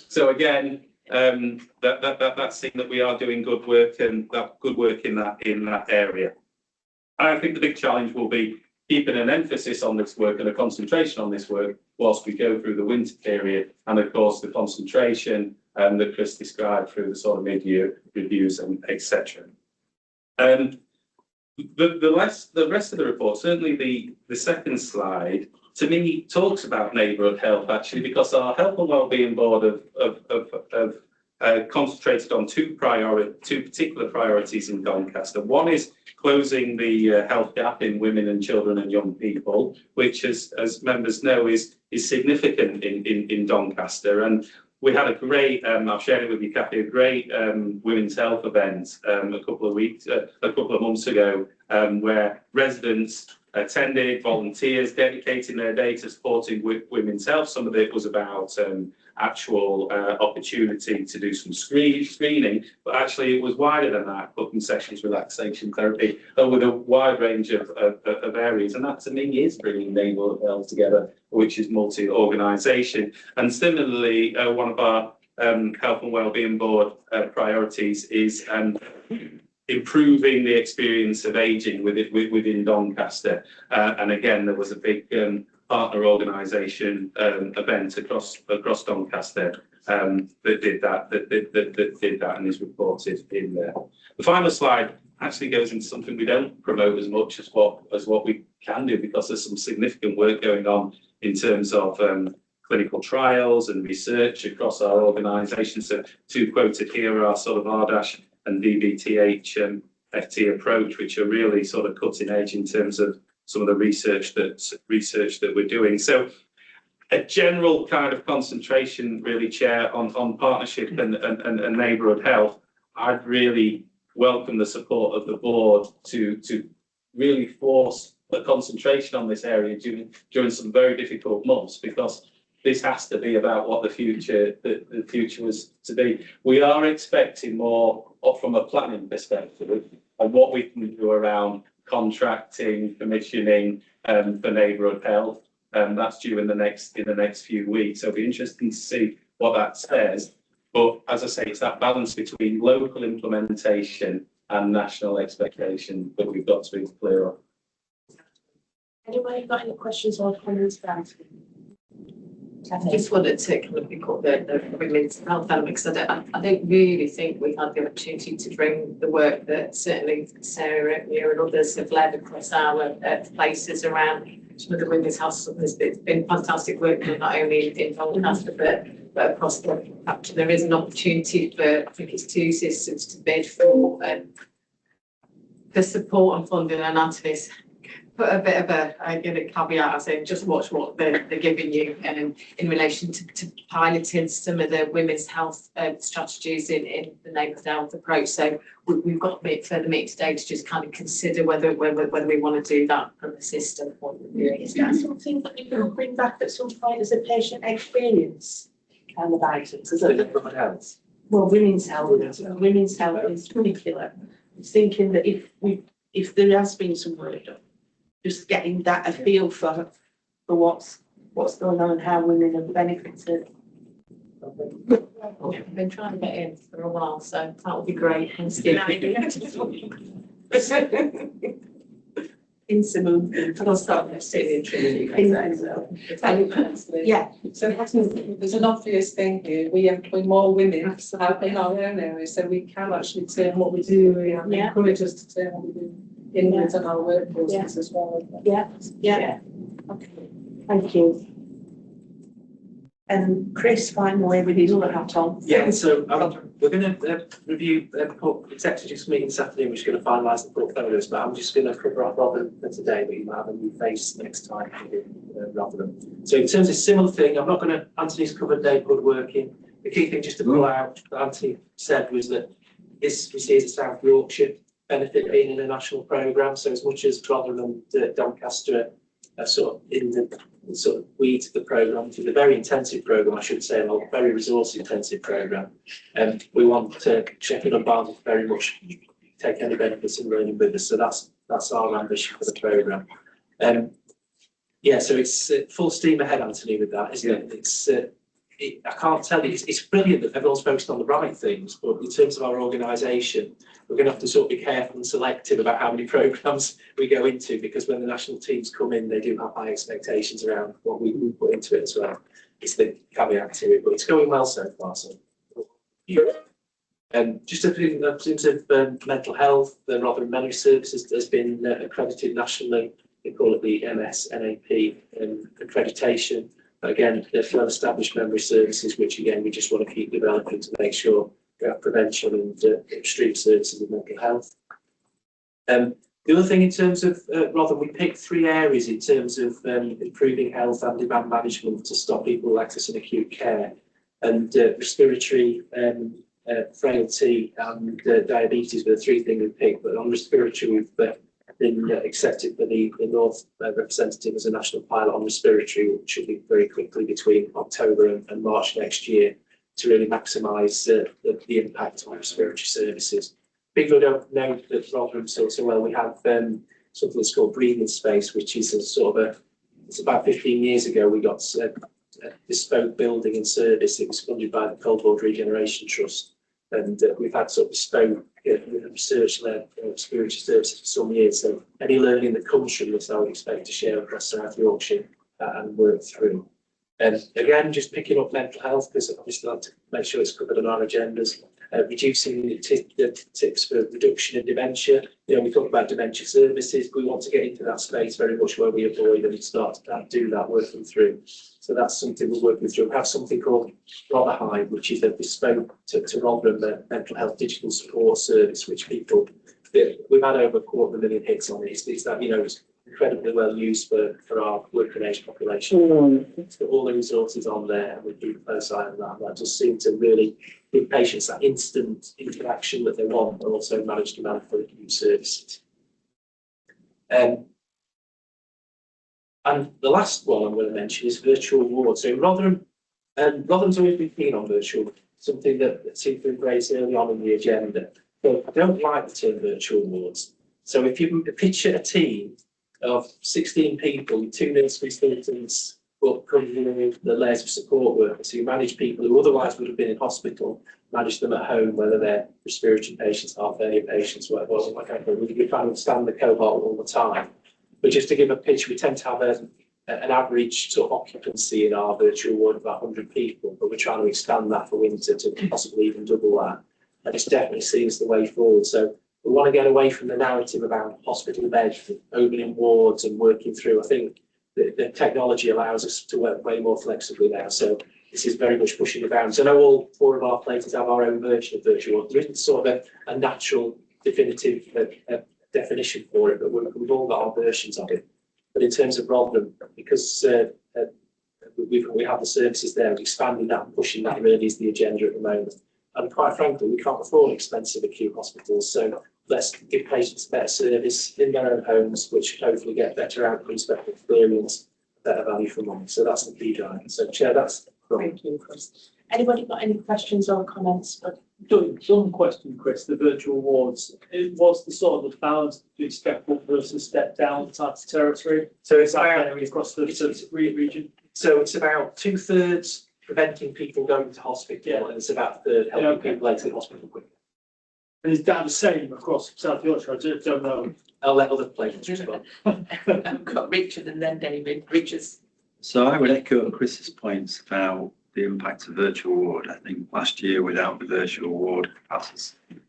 so again, that's seen that we are doing good work and that good work in that area. I think the big challenge will be keeping an emphasis on this work and a concentration on this work whilst we go through the winter period, and of course the concentration that Chris described through the sort of mid-year reviews and etc. The rest of the report, certainly the second slide, to me talks about neighbourhood health actually, because our Health and Wellbeing Board have concentrated on two particular priorities in Doncaster. One is closing the health gap in women and children and young people, which as members know is significant in Doncaster. And we had a great, I've shared it with you, Kathy, a great women's health event a couple of months ago where residents attended, volunteers dedicating their day to supporting women's health. Some of it was about actual opportunity to do some screening, but actually it was wider than that, cooking sessions, relaxation therapy, with a wide range of areas. And that to me is bringing neighbourhood health together, which is multi-organisation. And similarly, one of our Health and Wellbeing Board priorities is improving the experience of ageing within Doncaster. And again, there was a big partner organisation event across Doncaster that did that and is reported in there. The final slide actually goes into something we don't promote as much as what we can do, because there's some significant work going on in terms of clinical trials and research across our organisation. So two quoted here are sort of RDASH and DBTH FT approach, which are really sort of cutting edge in terms of some of the research that we're doing. So a general kind of concentration really, Chair, on partnership and neighbourhood health. I'd really welcome the support of the board to really force a concentration on this area during some very difficult months, because this has to be about what the future was to be. We are expecting more from a planning perspective and what we can do around contracting, commissioning for neighbourhood health. That's due in the next few weeks. So it'll be interesting to see what that says. But as I say, it's that balance between local implementation and national expectation that we've got to be clear on. Anybody got any questions or comments about it? I just wanted to kind of pick up the women's health element, because I don't really think we had the opportunity to bring the work that certainly Sarah, you and others have led across our places around some of the women's health. It's been fantastic work, not only in Doncaster but across the country. There is an opportunity for, I think it's 2 systems to bid for the support and funding, and Anthony's put a bit of a caveat, I say, just watch what they're giving you in relation to piloting some of the women's health strategies in the neighbourhood health approach. So we've got further meeting today to just kind of consider whether we want to do that from a system point of view. Is that something that you can bring back at some point as a patient experience kind of items? Well, women's health is particular. I was thinking that if there has been some work done, just getting that a feel for what's going on and how women have benefited. I've been trying to get in for a while, so that would be great. In some I'll start seeing Trinity. Yeah. So there's an obvious thing here. We employ more women out in our own area, so we can actually turn what we do and encourage us to turn what we do inwards on our workforces as well. Yeah. Okay. Thank you. And Chris, finally, with his other hat on. Yeah, so we're going to review executive meeting this afternoon, which is going to finalise the portfolios, but I'm just going to cover off Rotherham for today, but you might have a new face next time Rotherham. So in terms of similar thing, I'm not going to, Anthony's covered neighbourhood working. The key thing just to pull out that Anthony said was that this we see as a South Yorkshire benefit being in a national programme. So as much as Rotherham and Doncaster are sort of in the sort of weeds of the programme, which is a very intensive programme, I should say, a very resource intensive programme. And we want Sheffield and Barnet very much take any benefits in running with us. So that's our ambition for the programme. Yeah, so it's full steam ahead, Anthony, with that, isn't it? It's I can't tell you, it's brilliant that everyone's focused on the right things, but in terms of our organisation, we're going to have to sort of be careful and selective about how many programmes we go into, because when the national teams come in, they do have high expectations around what we put into it as well. It's the caveat to it, but it's going well so far. So, just in terms of mental health, the Rotherham Memory Services has been accredited nationally. They call it the MSNAP accreditation. Again, they're well-established memory services, which again, we just want to keep developing to make sure we have prevention and extreme services of mental health. The other thing in terms of Rotherham, we picked 3 areas in terms of improving health and demand management to stop people accessing acute care. And respiratory, frailty and diabetes were the 3 things we picked. But on respiratory, we've been accepted for the North representative as a national pilot on respiratory, which should be very quickly between October and March next year, to really maximise the impact on respiratory services. People don't know that Rotherham so well. We have something that's called breathing space, which is a sort of it's about 15 years ago we got a bespoke building and service. It was funded by the Cold War Regeneration Trust, and we've had sort of bespoke research-led respiratory services for some years. So any learning that comes from this, I would expect to share across South Yorkshire and work through. And again, just picking up mental health, because obviously I'd like to make sure it's covered on our agendas. Reducing the tips for reduction in dementia. You know, we talk about dementia services. We want to get into that space very much where we avoid and start to do that, working through. So that's something we're working through. We have something called Rotherhide, which is a bespoke to Rotherham mental health digital support service, which people, we've had over 250,000 hits on it. It's that, you know, it's incredibly well used for our working age population. So all the resources on there, and we keep a close eye on that. That just seems to really give patients that instant interaction that they want, but also manage demand for the new services. And the last one I'm going to mention is virtual wards. So Rotherham, Rotherham's always been keen on virtual, something that seemed to embrace early on in the agenda. But I don't like the term virtual wards. So if you picture a team of 16 people, 2 nurse consultants, but come with the layers of support workers, so you manage people who otherwise would have been in hospital, manage them at home, whether they're respiratory patients, heart failure patients, whatever. We try to understand the cohort all the time. But just to give a picture, we tend to have an average sort of occupancy in our virtual ward of about 100 people, but we're trying to expand that for winter to possibly even double that. And it's definitely seems the way forward. So we want to get away from the narrative about hospital beds, opening wards and working through. I think the technology allows us to work way more flexibly now. So this is very much pushing the bounds. I know all 4 of our places have our own version of virtual ward. There isn't sort of a natural definitive definition for it, but we've all got our versions of it. But in terms of Rotherham, because we have the services there, expanding that and pushing that really is the agenda at the moment. And quite frankly, we can't afford expensive acute hospitals. So let's give patients better service in their own homes, which hopefully get better outcomes, better experience, better value for money. So that's the key driver. So Chair, that's thank you, Chris. Anybody got any questions or comments? One question, Chris, the virtual wards. What's the sort of balance between step up versus step down type of territory? So it's about across the region. So it's about 2/3 preventing people going to hospital, and it's about 1/3 helping people exit hospital quicker. And is that the same across South Yorkshire? I don't know. I'll let other places respond. I've got Richard and then David. Richard's. So I would echo Chris's points about the impact of virtual ward. I think last year, without the virtual ward capacity,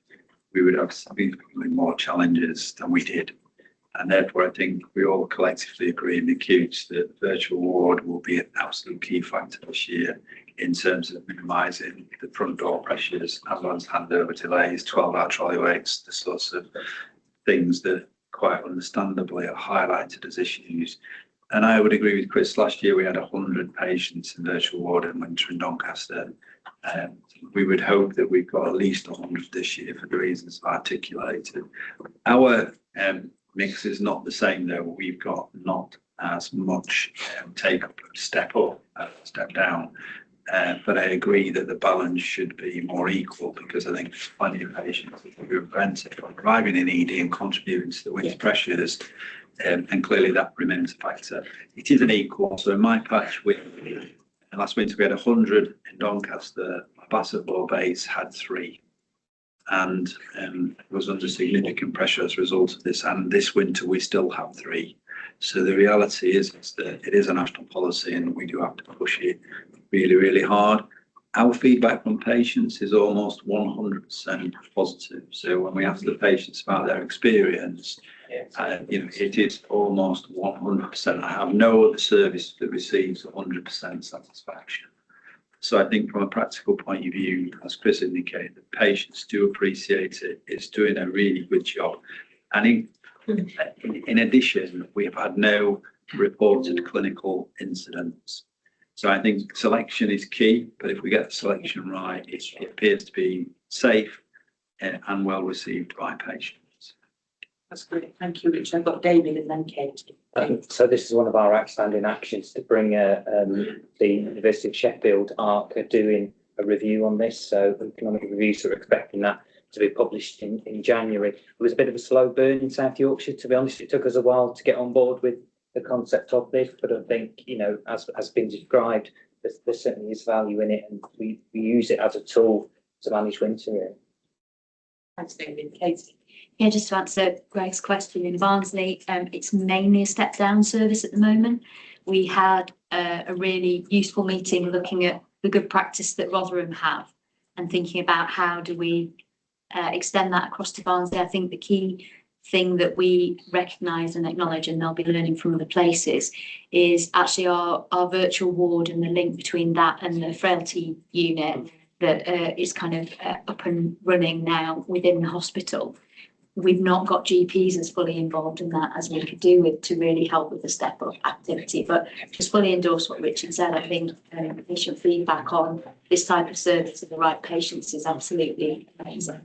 we would have significantly more challenges than we did. And therefore, I think we all collectively agree in the acutes that virtual ward will be an absolute key factor this year in terms of minimising the front door pressures, ambulance handover delays, 12-hour trolley waits, the sorts of things that quite understandably are highlighted as issues. And I would agree with Chris, last year we had 100 patients in virtual ward in Winter and Doncaster. We would hope that we've got at least 100 this year for the reasons articulated. Our mix is not the same though. We've got not as much take up of step up as step down. But I agree that the balance should be more equal, because I think there's plenty of patients who are prevented from arriving in ED and contributing to the winter pressures. And clearly that remains a factor. It isn't equal. So in my patch, last winter we had 100 in Doncaster. Bassett-Law base had 3, and was under significant pressure as a result of this. And this winter we still have 3. So the reality is that it is a national policy, and we do have to push it really, really hard. Our feedback from patients is almost 100% positive. So when we ask the patients about their experience, it is almost 100%. I have no other service that receives 100% satisfaction. So I think from a practical point of view, as Chris indicated, the patients do appreciate it. It's doing a really good job. And in addition, we have had no reported clinical incidents. So I think selection is key, but if we get the selection right, it appears to be safe and well received by patients. That's great. Thank you, Richard. I've got David and then Kate. So this is one of our outstanding actions to bring the University of Sheffield are doing a review on this. So economic reviews are expecting that to be published in January. It was a bit of a slow burn in South Yorkshire, to be honest. It took us a while to get on board with the concept of this, but I think, you know, as been described, there certainly is value in it, and we use it as a tool to manage winter. Thanks, David. Kate. Yeah, just to answer Greg's question, in Barnsley, it's mainly a step down service at the moment. We had a really useful meeting looking at the good practice that Rotherham have and thinking about how do we extend that across to Barnsley. I think the key thing that we recognise and acknowledge, and they'll be learning from other places, is actually our virtual ward and the link between that and the frailty unit that is kind of up and running now within the hospital. We've not got GPs as fully involved in that as we could do with to really help with the step up activity, but just fully endorse what Richard said. I think patient feedback on this type of service to the right patients is absolutely amazing.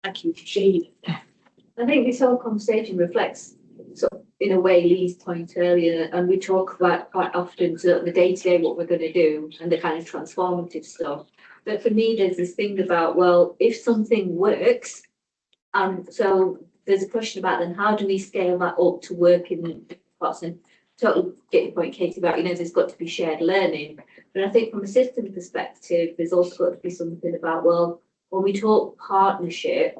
Thank you, Shahid. I think this whole conversation reflects, sort of, in a way, Lee's point earlier, and we talk about quite often sort of the day-to-day what we're going to do and the kind of transformative stuff. But for me, there's this thing about, well, if something works, so there's a question about then how do we scale that up to work in the parts, and totally get your point, Katie, about, you know, there's got to be shared learning. But I think from a system perspective, there's also got to be something about, well, when we talk partnership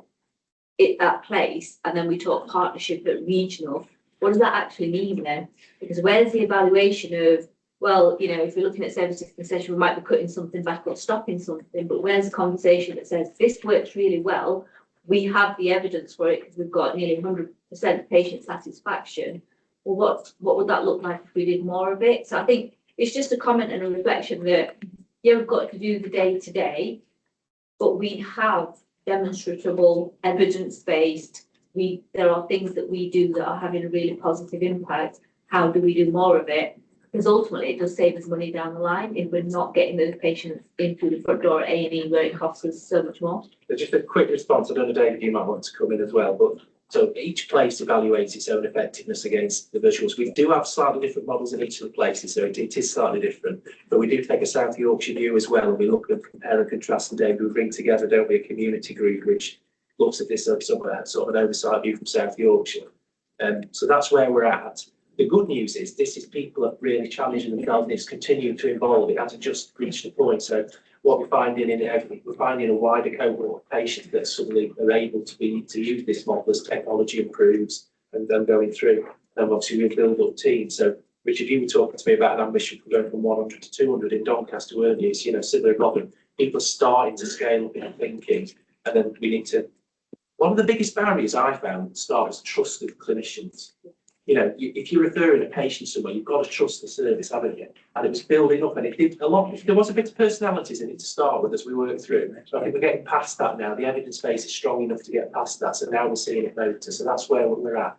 at place, and then we talk partnership at regional, what does that actually mean then? Because where's the evaluation of, well, you know, if we're looking at services concession, we might be cutting something back or stopping something, but where's the conversation that says this works really well, we have the evidence for it because we've got nearly 100% patient satisfaction. Well, what would that look like if we did more of it? So I think it's just a comment and a reflection that, yeah, we've got to do the day-to-day, but we have demonstrable, evidence-based, there are things that we do that are having a really positive impact. How do we do more of it? Because ultimately it does save us money down the line if we're not getting those patients in through the front door at A&E where it costs us so much more. Just a quick response. I don't know, David, you might want to come in as well, but so each place evaluates its own effectiveness against the visuals. We do have slightly different models in each of the places, so it is slightly different. But we do take a South Yorkshire view as well, and we look at compare and contrast, and David, we bring together, don't we, a community group which looks at this as sort of an oversight view from South Yorkshire. So that's where we're at. The good news is this is people that really challenging themselves, and it's continuing to evolve. It hasn't just reached a point. So what we're finding we're finding a wider cohort of patients that suddenly are able to use this model as technology improves and then going through. And obviously we build up teams. So Richard, you were talking to me about an ambition for going from 100 to 200 in Doncaster, weren't you? You know, similar model. People are starting to scale up in thinking, and then we need to. One of the biggest barriers I found at the start is trust with clinicians. You know, if you're referring a patient somewhere, you've got to trust the service, haven't you? And it was building up, and it did a lot. There was a bit of personalities in it to start with as we worked through. So I think we're getting past that now. The evidence base is strong enough to get past that. So now we're seeing it later. So that's where we're at.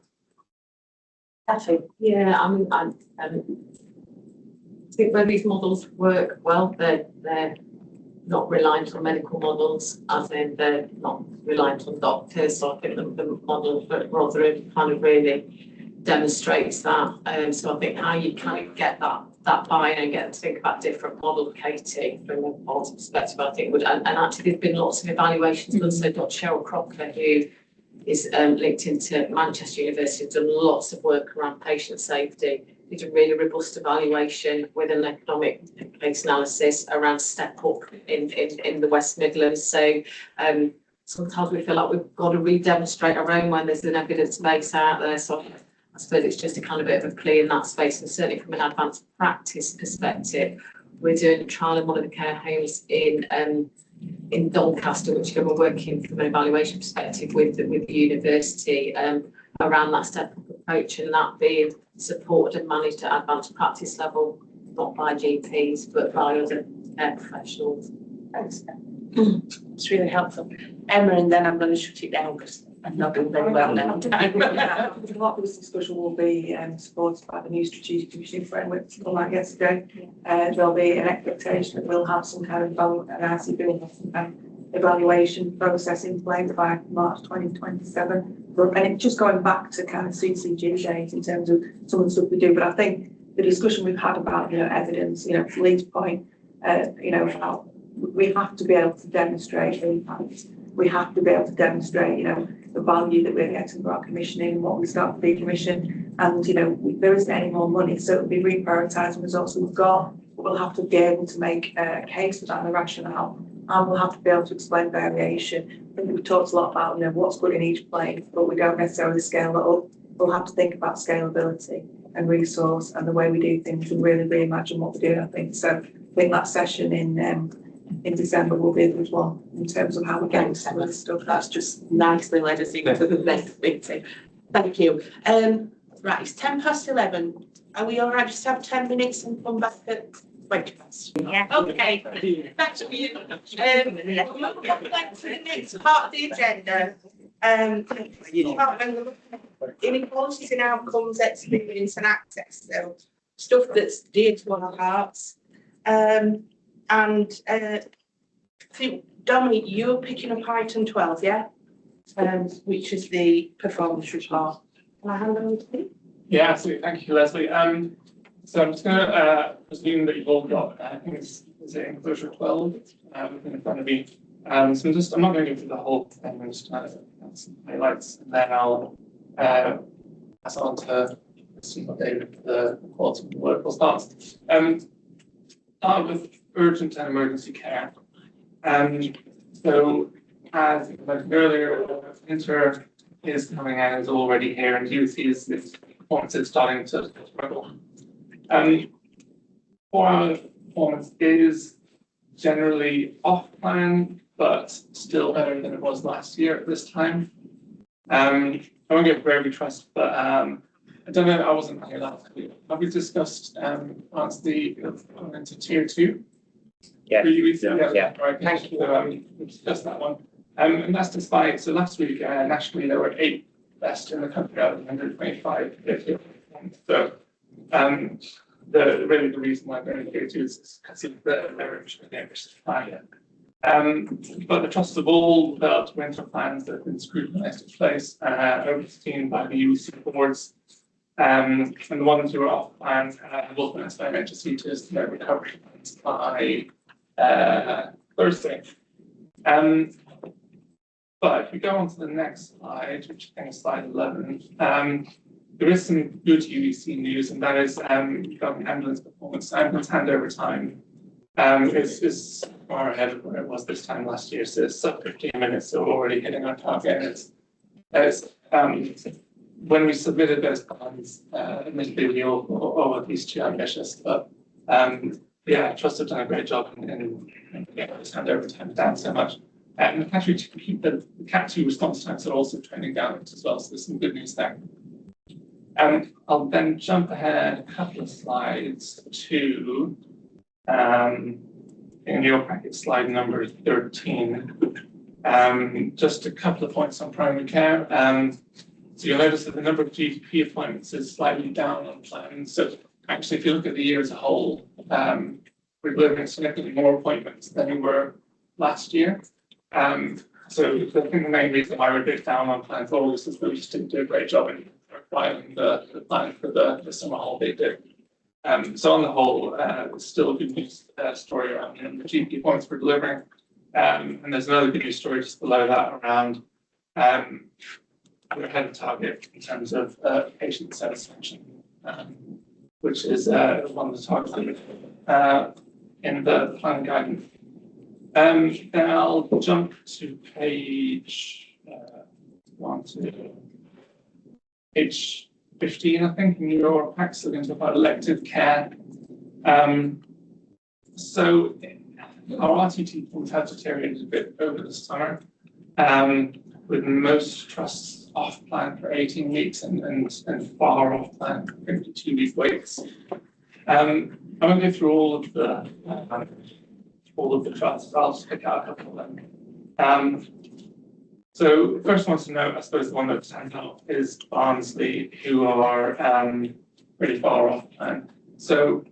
Yeah, I mean, I think where these models work well, they're not reliant on medical models, as in they're not reliant on doctors. So I think the model that Rotherham kind of really demonstrates that. So I think how you kind of get that buy-in and get them to think about different models, Katie, from a policy perspective, I think would, and actually there's been lots of evaluations, but so Dr. Cheryl Crocker, who is linked into Manchester University, has done lots of work around patient safety. Did a really robust evaluation with an economic case analysis around step up in the West Midlands. So sometimes we feel like we've got to re-demonstrate our own when there's an evidence base out there. So I suppose it's just a kind of bit of a plea in that space, and certainly from an advanced practice perspective, we're doing a trial in one of the care homes in Doncaster, which we're working from an evaluation perspective with the university around that step-up approach, and that being supported and managed at advanced practice level, not by GPs, but by other care professionals. Thanks. It's really helpful. Emma, and then I'm going to shut it down because I'm not doing very well now. A lot of this discussion will be supported by the new strategic commissioning framework to come out yesterday. There'll be an expectation that we'll have some kind of an ICB will have some kind of evaluation process in place by March 2027. And it's just going back to kind of CCG days in terms of some of the stuff we do, but I think the discussion we've had about, evidence, Lee's point, about we have to be able to demonstrate impact. We have to be able to demonstrate, the value that we're getting for our commissioning and what we start to decommission. And, there isn't any more money, so it'll be reprioritising resources we've got. We'll have to be able to make a case for that and the rationale, and we'll have to be able to explain variation. I think we've talked a lot about, what's good in each place, but we don't necessarily scale it up. We'll have to think about scalability and resource and the way we do things and really reimagine what we're doing, I think. So I think that session in December will be a good one in terms of how we get into some of this stuff. That's just nicely led us into the next meeting. Thank you. Right, it's 11:10. Are we all right just to have 10 minutes and come back at 20 past? Yeah. Okay, thanks for you. We'll move on to the next part of the agenda. Inequalities in outcomes, experience and access. So stuff that's dear to our hearts. I think, Dominic, you're picking up item 12, yeah? Which is the performance report. Can I hand over to you? Yeah, absolutely. Thank you, Leslie. So I'm just going to presume that you've all got, I think it's enclosure 12 in front of me. So I'm not going to go through the whole thing. I'm just going to add some highlights, and then I'll pass on to David for the quality of the work. We'll start with urgent and emergency care. So as I mentioned earlier, winter is coming and is already here, and you see its performance is starting to struggle. 4-hour performance is generally off plan, but still better than it was last year at this time. I won't get where we trust, but I don't know, I wasn't here last week. Have we discussed once going into tier 2? Yeah. Yeah. Right. Thank you. We discussed that one. And that's despite, so last week, nationally, there were 8 best in the country out of 125. So, the reason why they're in tier 2 is because of their ambitious plan. But the trust of all developed winter plans that have been scrutinised in place, overseen by the UC boards, and the ones who are off plan have all been assigned to see to their recovery plans by Thursday. But if we go on to the next slide, which I think is slide 11, there is some good UEC news, and that is ambulance performance. Ambulance handover time is far ahead of where it was this time last year. So it's sub 15 minutes, so we're already hitting our target. When we submitted those plans, admittedly we all at least too ambitious, but yeah, Trust have done a great job in getting this handover time down so much. And actually to keep the Cat 2 response times are also trending downwards as well, so there's some good news there. I'll then jump ahead a couple of slides to in your packet, slide number 13. Just a couple of points on primary care. So you'll notice that the number of GP appointments is slightly down on plan. So actually, if you look at the year as a whole, we're delivering significantly more appointments than we were last year. So I think the main reason why we're a bit down on plan for August is that we just didn't do a great job in acquiring the plan for the summer holiday dip. So on the whole, it's still a good news story around the GP points we're delivering. And there's another good news story just below that around we're ahead of target in terms of patient satisfaction, which is one of the targets in the plan guidance. Then I'll jump to page page 15, I think, in your pack, so going to about elective care. So our RTT forms have deteriorated a bit over the summer, with most trusts off plan for 18 weeks and far off plan for 52-week waits. I won't go through all of the trusts, I'll just pick out a couple of them. So the first one to note, I suppose the one that stands out is Barnsley, who are really far off plan. So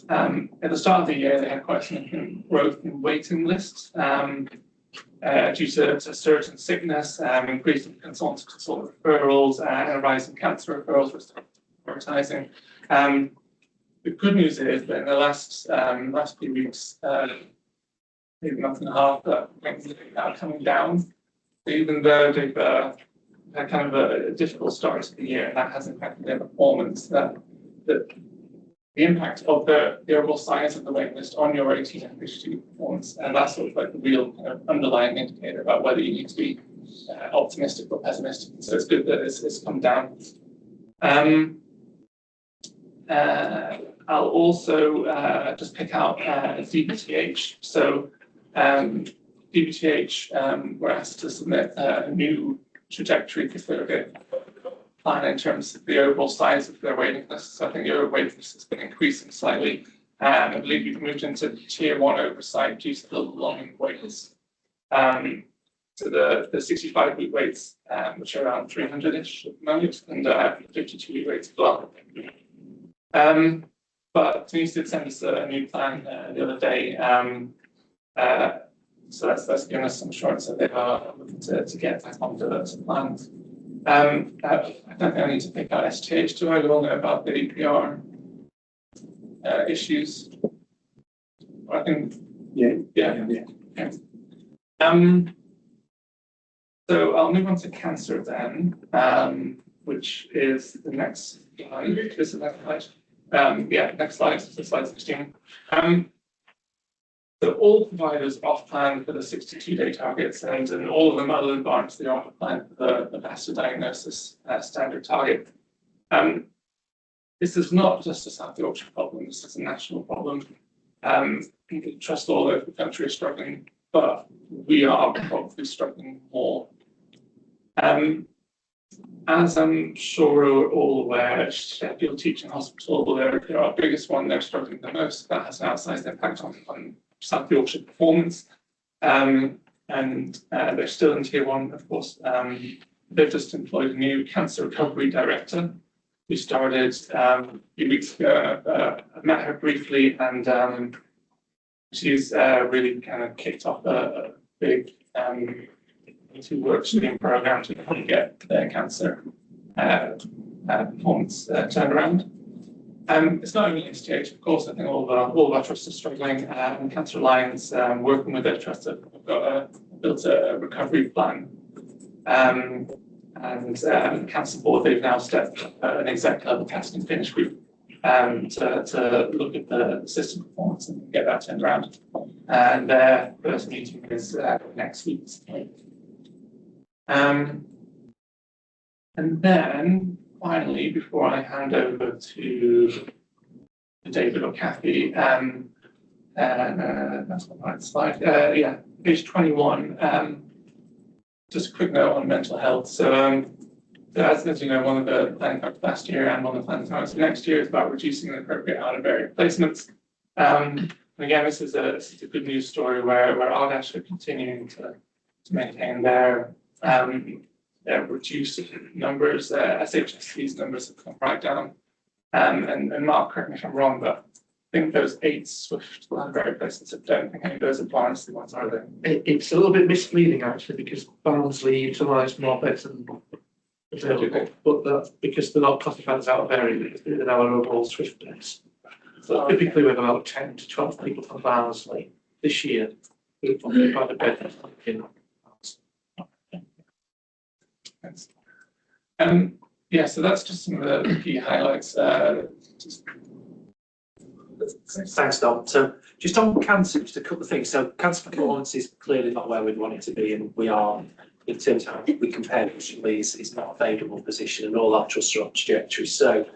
at the start of the year, they had quite significant growth in waiting lists. due to certain sickness, increasing consultant referrals, and a rise in cancer referrals, we're prioritising. The good news is that in the last few weeks, maybe month and a half, that things are coming down. Even though they've had kind of a difficult start to the year, and that has impacted their performance, that the impact of the overall size of the waiting list on your 18 and 52 performance, and that's sort of like the real kind of underlying indicator about whether you need to be optimistic or pessimistic. So it's good that it's come down. I'll also just pick out DBTH. So DBTH were asked to submit a new trajectory for their plan in terms of the overall size of their waiting list. So I think the overall waiting list has been increasing slightly. I believe we've moved into tier 1 oversight due to the long wait list. So the 65-week waits, which are around 300-ish at the moment, and 52-week waits as well. But Denise did send us a new plan the other day. So that's given us some assurance that they are looking to get back onto the plan. I don't think I need to pick out STH, do I? We all know about the EPR issues. I think, yeah. So I'll move on to cancer then, which is the next slide. This is the next slide. Next slide, so slide 16. So all providers are off plan for the 62-day targets, and all of them other than Barnes, they are off plan for the faster diagnosis standard target. This is not just a South Yorkshire problem, this is a national problem. Trust all over the country are struggling, but we are probably struggling more. As I'm sure we're all aware, Sheffield Teaching Hospital, they're our biggest one, they're struggling the most. That has an outsized impact on South Yorkshire performance. And they're still in tier 1, of course. They've just employed a new cancer recovery director who started a few weeks ago. I met her briefly, and she's really kind of kicked off a big work stream program to get their cancer performance turned around. It's not only STH, of course. I think all of our trusts are struggling. Cancer Alliance, working with their trusts, have built a recovery plan. And Cancer Board, they've now stepped up an exec level test and finish group to look at the system performance and get that turned around. And their first meeting is next week. And then finally, before I hand over to David or Kathy, that's the right slide. Page 21. Just a quick note on mental health. So, as you know, one of the planning targets last year and one of the planning targets for next year is about reducing the appropriate out-of-area placements. And again, this is a good news story where Ardash are continuing to maintain their reduced numbers. SHSC's numbers have come right down. And Mark, correct me if I'm wrong, but I think those 8 Swift out-of-area placements, I don't think any of those are Barnsley ones, are they? It's a little bit misleading actually, because Barnsley utilised more beds than available, but that's because they're not classified as out of area, because they're our overall Swift beds. So typically we have about 10 to 12 people from Barnsley. This year, we've occupied a bed in so that's just some of the key highlights. Thanks, Dom. So just on cancer, just a couple of things. So cancer performance is clearly not where we'd want it to be, and we are, in terms of how we compare nationally, is not a favourable position, and all our trusts are on trajectory. So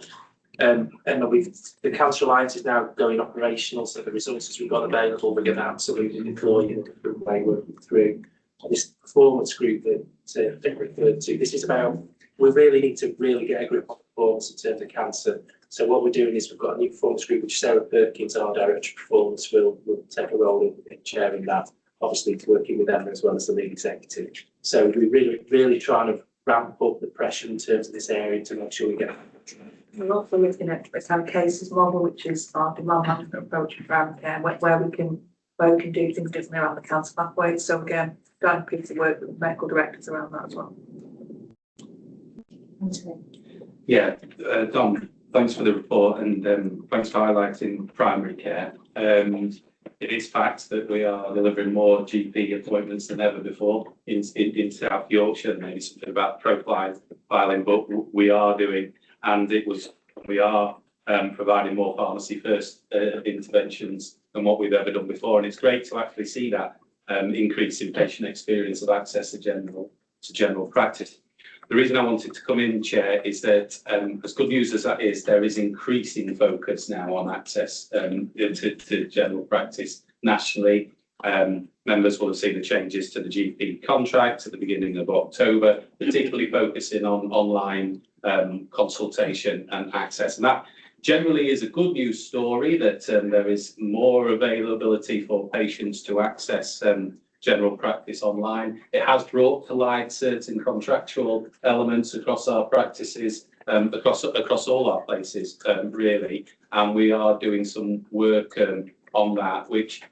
and the Cancer Alliance is now going operational, so the resources we've got available, we're going to absolutely deploy in a different way, working through. And this performance group that Dick referred to, this is about, we really need to really get a grip on performance in terms of cancer. So what we're doing is we've got a new performance group, which Sarah Perkins, our Director of Performance, will take a role in chairing that, obviously working with them as well as the lead executive. So we're really trying to ramp up the pressure in terms of this area to make sure we get. We're also looking at our cases model, which is our demand management approach around care, where we can where we can do things differently around the council pathways. So again, going people to work with medical directors around that as well. Yeah, Dom, thanks for the report and thanks for highlighting primary care. It is fact that we are delivering more GP appointments than ever before in South Yorkshire. Maybe something about profiling, but we are doing, and we are providing more pharmacy first interventions than what we've ever done before. And it's great to actually see that increase in patient experience of access to general practice. The reason I wanted to come in, Chair, is that as good news as that is, there is increasing focus now on access to general practice nationally. Members will have seen the changes to the GP contract at the beginning of October, particularly focusing on online consultation and access. And that generally is a good news story that there is more availability for patients to access general practice online. It has brought to light certain contractual elements across our practices, across all our places, really. And we are doing some work on that, which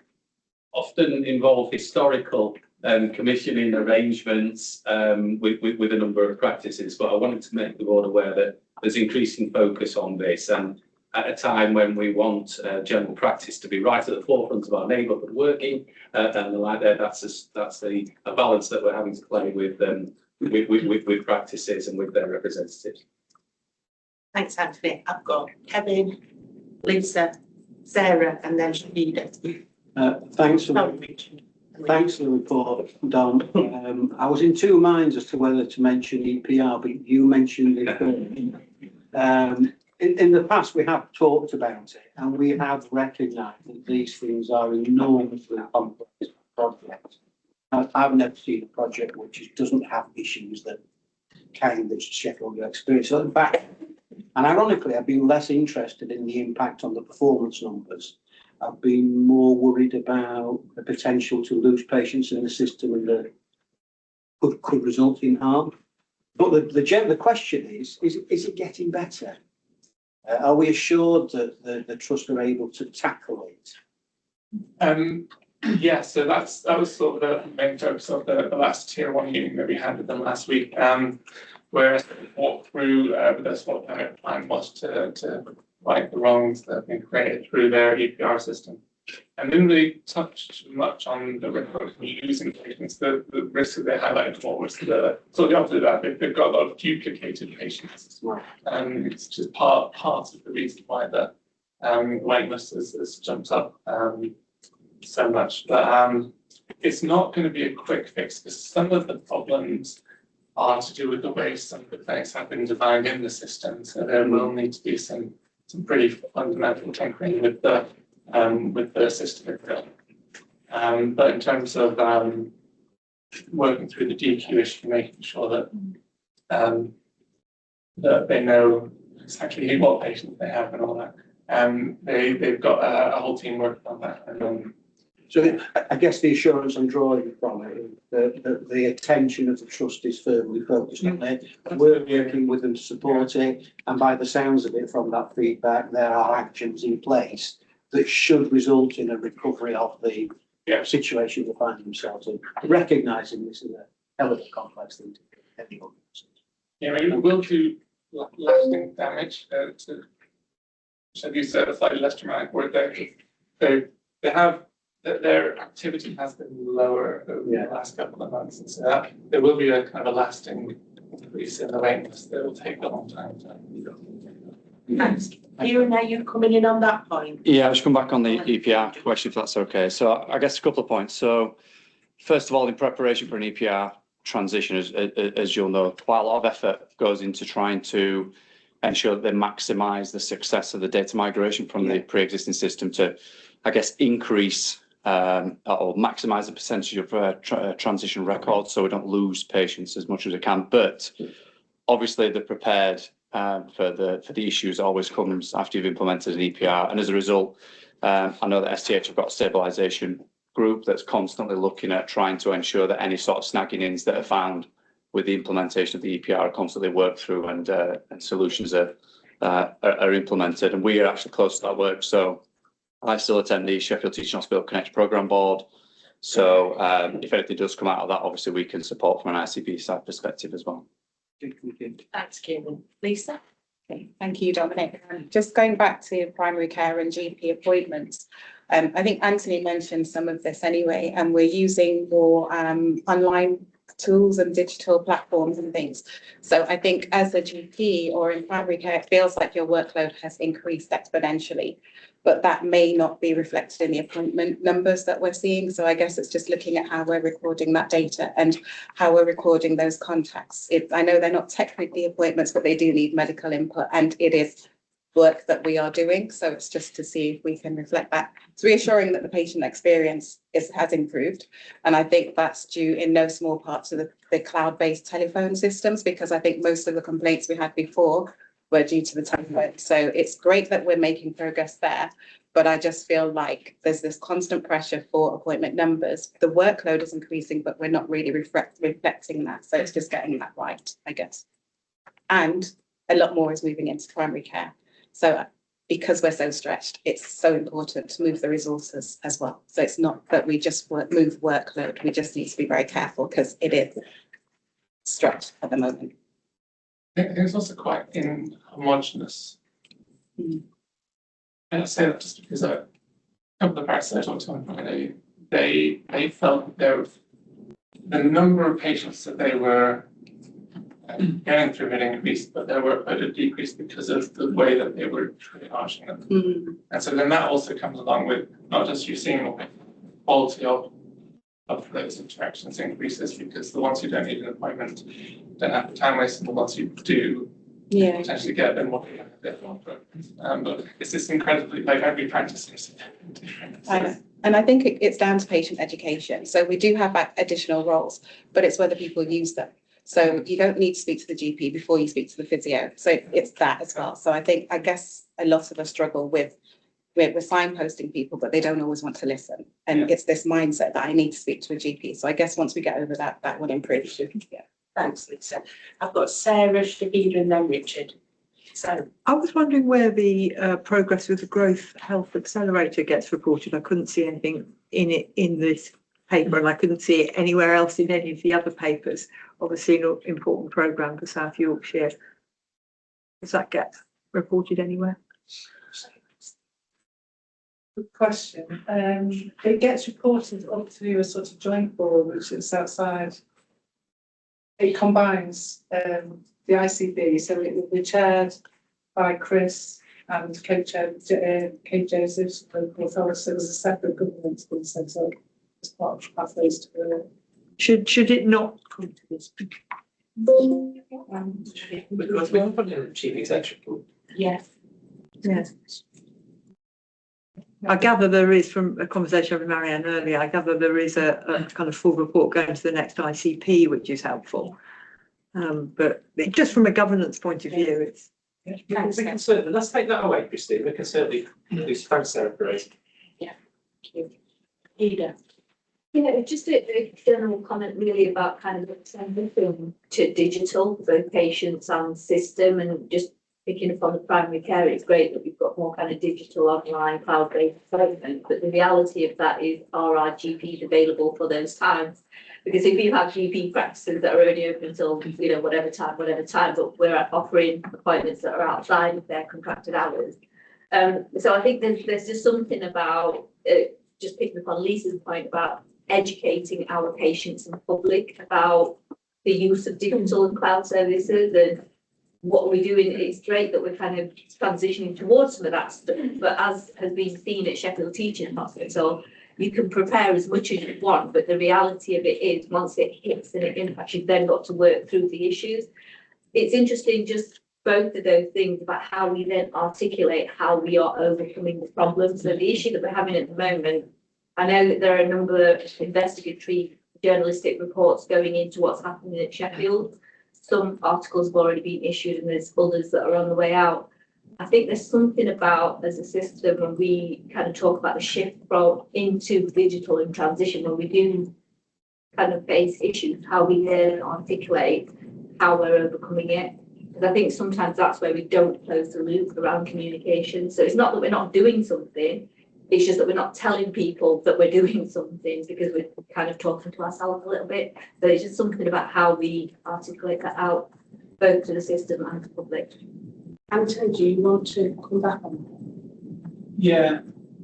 often involve historical commissioning arrangements with a number of practices. But I wanted to make the board aware that there's increasing focus on this, and at a time when we want general practice to be right at the forefront of our neighbourhood working, and the like there, that's a balance that we're having to play with practices and with their representatives. Thanks, Anthony. I've got Kevin, Lisa, Sarah, and then Shahida. Thanks for the report, Don. I was in two minds as to whether to mention EPR, but you mentioned it. In the past, we have talked about it, and we have recognised that these things are enormously complex projects. I've never seen a project which doesn't have issues that Sheffield experience. So in fact, and ironically, I've been less interested in the impact on the performance numbers. I've been more worried about the potential to lose patients in the system and that could result in harm. But the question is it getting better? Are we assured that the trust are able to tackle it? Yeah, so that was sort of the main focus of the last tier 1 meeting that we had with them last week, where I walked through with us what their plan was to right the wrongs that have been created through their EPR system. And didn't really touch much on the risk of losing patients. The risk that they highlighted more was the opposite of that. They've got a lot of duplicated patients. It's just part of the reason why the waiting list has jumped up so much. But it's not going to be a quick fix, because some of the problems are to do with the way some of the clinics have been designed in the system. So there will need to be some pretty fundamental tinkering with the system itself. But in terms of working through the DQ issue, making sure that that they know exactly what patients they have and all that, they've got a whole team working on that. And so I guess the assurance I'm drawing from it is that the attention of the trust is firmly focused on it. We're working with them to support it, and by the sounds of it, from that feedback, there are actions in place that should result in a recovery of the situation they find themselves in. Recognising this is a hell of a complex thing to do. Yeah, I mean, it will do lasting damage to use a slightly less dramatic word there. They have their activity has been lower over the last couple of months, and so there will be a kind of a lasting increase in the waiting list that will take a long time to. Thanks. Kieran, are you coming in on that point? Yeah, I'll just come back on the EPR question, if that's okay. So I guess a couple of points. So first of all, in preparation for an EPR transition, as you'll know, quite a lot of effort goes into trying to ensure that they maximise the success of the data migration from the pre-existing system to, I guess, increase or maximise the percentage of transition records, so we don't lose patients as much as we can. But obviously, they're prepared for the issues that always comes after you've implemented an EPR, and as a result, I know that STH have got a stabilisation group that's constantly looking at trying to ensure that any sort of snagging ins that are found with the implementation of the EPR are constantly worked through, and solutions are implemented. And we are actually close to that work, so I still attend the Sheffield Teaching Hospital Connect Programme Board. So if anything does come out of that, obviously we can support from an ICB side perspective as well. Thanks, Kieran. Lisa? Okay, thank you, Dominic. Just going back to primary care and GP appointments, I think Anthony mentioned some of this anyway, and we're using more online tools and digital platforms and things. So I think as a GP or in primary care, it feels like your workload has increased exponentially, but that may not be reflected in the appointment numbers that we're seeing. So I guess it's just looking at how we're recording that data and how we're recording those contacts. I know they're not technically appointments, but they do need medical input, and it is work that we are doing. So it's just to see if we can reflect that. It's reassuring that the patient experience has improved. And I think that's due in no small part to the cloud-based telephone systems, because I think most of the complaints we had before were due to the telephone. So it's great that we're making progress there, but I just feel like there's this constant pressure for appointment numbers. The workload is increasing, but we're not really reflecting that. So it's just getting that right, I guess. And a lot more is moving into primary care. So because we're so stretched, it's so important to move the resources as well. So it's not that we just move workload. We just need to be very careful because it is stretched at the moment. It's also quite inhomogeneous. And I say that just because a couple of practices I talked to on Friday, they felt the number of patients that they were getting through had increased, but their workload had decreased because of the way that they were triaging them. And so then that also comes along with not just you seeing more quality of those interactions increases, because the ones who don't need an appointment don't have the time waste, and the ones who do potentially get them more programs. But it's just incredibly, like every practice seems to be different. I know. And I think it's down to patient education. So we do have additional roles, but it's whether people use them. So you don't need to speak to the GP before you speak to the physio. So it's that as well. So I guess a lot of us struggle with we're signposting people, but they don't always want to listen. And it's this mindset that I need to speak to a GP. So I guess once we get over that, that will improve. Yeah. Thanks, Lisa. I've got Sarah, Shahida, and then Richard. So I was wondering where the progress with the Growth Health Accelerator gets reported. I couldn't see anything in it in this paper, and I couldn't see it anywhere else in any of the other papers. Obviously, an important programme for South Yorkshire. Does that get reported anywhere? Good question. It gets reported up to a sort of joint board, which is outside. It combines the ICB, so it will be chaired by Chris and co-chaired Kate Joseph's local authority. So there's a separate governance being set up as part of pathways to the. Should it not come to this? Because we have a chief executive. Yes. Yes. I gather there is, from a conversation with Marianne earlier, I gather there is a kind of full report going to the next ICP, which is helpful. But just from a governance point of view, it's. We can certainly, let's take that away, Christine. We can certainly do. Thanks, Sarah, for it. Yeah. Thank you. Ida. Yeah, just a general comment really about kind of the transition to digital, both patients and system, and just picking up on the primary care, it's great that we've got more kind of digital, online, cloud-based development, but the reality of that is, are our GPs available for those times? Because if you have GP practices that are only open until, you know, whatever time, but we're offering appointments that are outside of their contracted hours. So I think there's just something about, just picking up on Lisa's point about educating our patients and public about the use of digital and cloud services and what are we doing. It's great that we're kind of transitioning towards some of that stuff, but as has been seen at Sheffield Teaching Hospital, you can prepare as much as you want, but the reality of it is once it hits and it impacts, you've then got to work through the issues. It's interesting, just both of those things about how we then articulate how we are overcoming the problem. So the issue that we're having at the moment, I know that there are a number of investigatory journalistic reports going into what's happening at Sheffield. Some articles have already been issued and there's others that are on the way out. I think there's something about, as a system, when we kind of talk about the shift from into digital and transition, when we do kind of face issues, how we then articulate how we're overcoming it. Because I think sometimes that's where we don't close the loop around communication. So it's not that we're not doing something, It's just that we're not telling people that we're doing something because we're kind of talking to ourselves a little bit. But it's just something about how we articulate that out, both to the system and to the public. Anthony, do you want to come back on that? Yeah,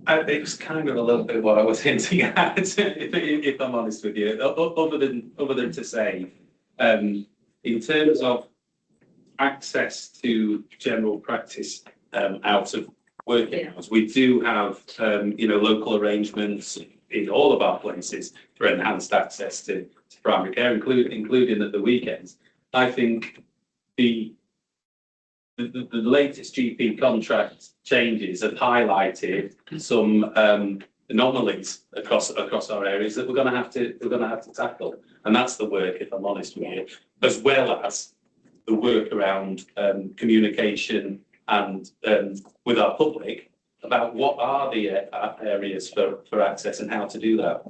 it was kind of a little bit what I was hinting at, if I'm honest with you, other than to say, in terms of access to general practice out of working hours, we do have, local arrangements in all of our places for enhanced access to primary care, including at the weekends. I think the latest GP contract changes have highlighted some anomalies across our areas that we're going to have to tackle, and that's the work, if I'm honest with you, as well as the work around communication and with our public about what are the areas for access and how to do that.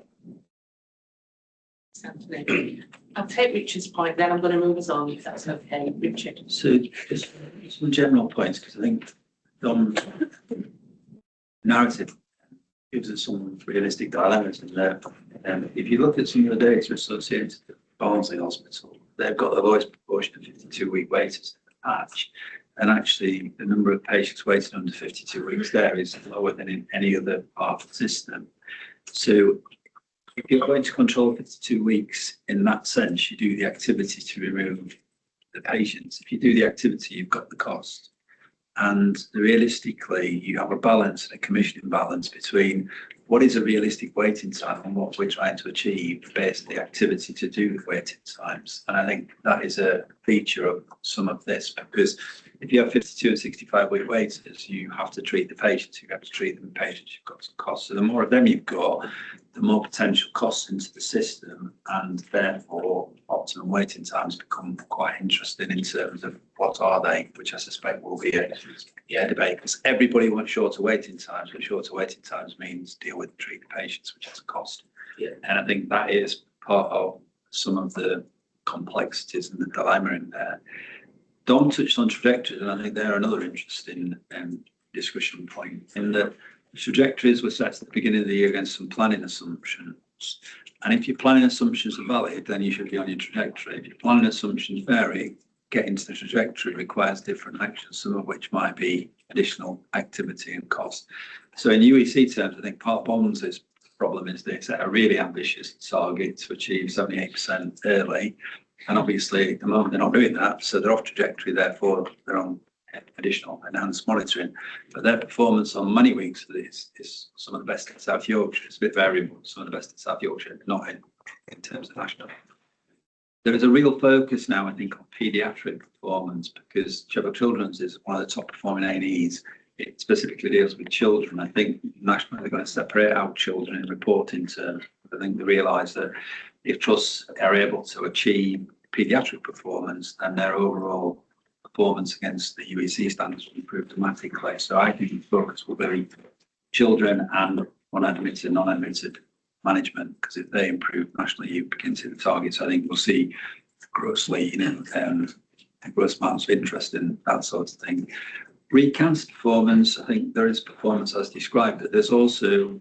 Anthony, I'll take Richard's point, then I'm going to move us on, if that's okay, Richard. So just some general points, because I think narrative gives us some realistic dilemmas in there. If you look at some of the data associated with Barnsley Hospital, they've got the lowest proportion of 52-week waiters in the patch. And actually, the number of patients waiting under 52 weeks there is lower than in any other part of the system. So if you're going to control 52 weeks, in that sense, you do the activity to remove the patients. If you do the activity, you've got the cost. And realistically, you have a balance, a commissioning balance between what is a realistic waiting time and what we're trying to achieve based on the activity to do with waiting times. And I think that is a feature of some of this, because if you have 52 and 65-week waiters, you have to treat the patients, you have to treat them patients, you've got some costs. So the more of them you've got, the more potential costs into the system, and therefore optimum waiting times become quite interesting in terms of what are they, which I suspect will be a debate, because everybody wants shorter waiting times, but shorter waiting times means deal with and treat the patients, which has a cost. Yeah. And I think that is part of some of the complexities and the dilemma in there. Dom touched on trajectories, and I think they're another interesting discussion point, in that trajectories were set at the beginning of the year against some planning assumptions. And if your planning assumptions are valid, then you should be on your trajectory. If your planning assumptions vary, getting to the trajectory requires different actions, some of which might be additional activity and cost. So in UEC terms, I think Part Bonds' problem is they set a really ambitious target to achieve 78% early. And obviously, at the moment, they're not doing that. So they're off trajectory, therefore, they're on additional enhanced monitoring. But their performance on many weeks is some of the best in South Yorkshire. It's a bit variable, some of the best in South Yorkshire, not in terms of national. There is a real focus now, I think, on paediatric performance, because Sheffield Children's is one of the top performing A&Es. It specifically deals with children. I think nationally they're going to separate out children in reporting terms. I think they realise that if trusts are able to achieve paediatric performance, then their overall performance against the UEC standards will improve dramatically. So I think the focus will be children and unadmitted and non-admitted management, because if they improve nationally, you begin to the targets. I think we'll see grossly, gross amounts of interest in that sort of thing. Re-cancer performance, I think there is performance as described, but there's also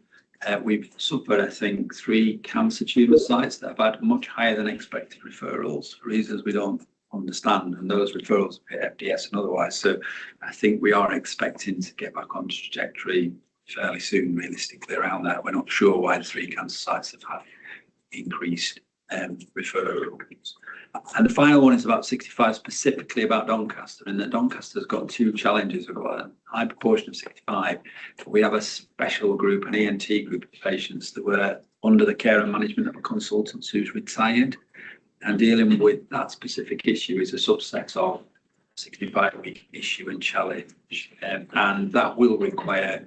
we've suffered, I think, 3 cancer tumour sites that have had much higher than expected referrals for reasons we don't understand, and those referrals are FDS and otherwise. So I think we are expecting to get back on trajectory fairly soon, realistically, around that. We're not sure why the 3 cancer sites have had increased referrals. And the final one is about 65, specifically about Doncaster, and that Doncaster's got 2 challenges. We've got a high proportion of 65, but we have a special group, an ENT group of patients that were under the care and management of a consultant who's retired, and dealing with that specific issue is a subset of 65-week issue and challenge, and that will require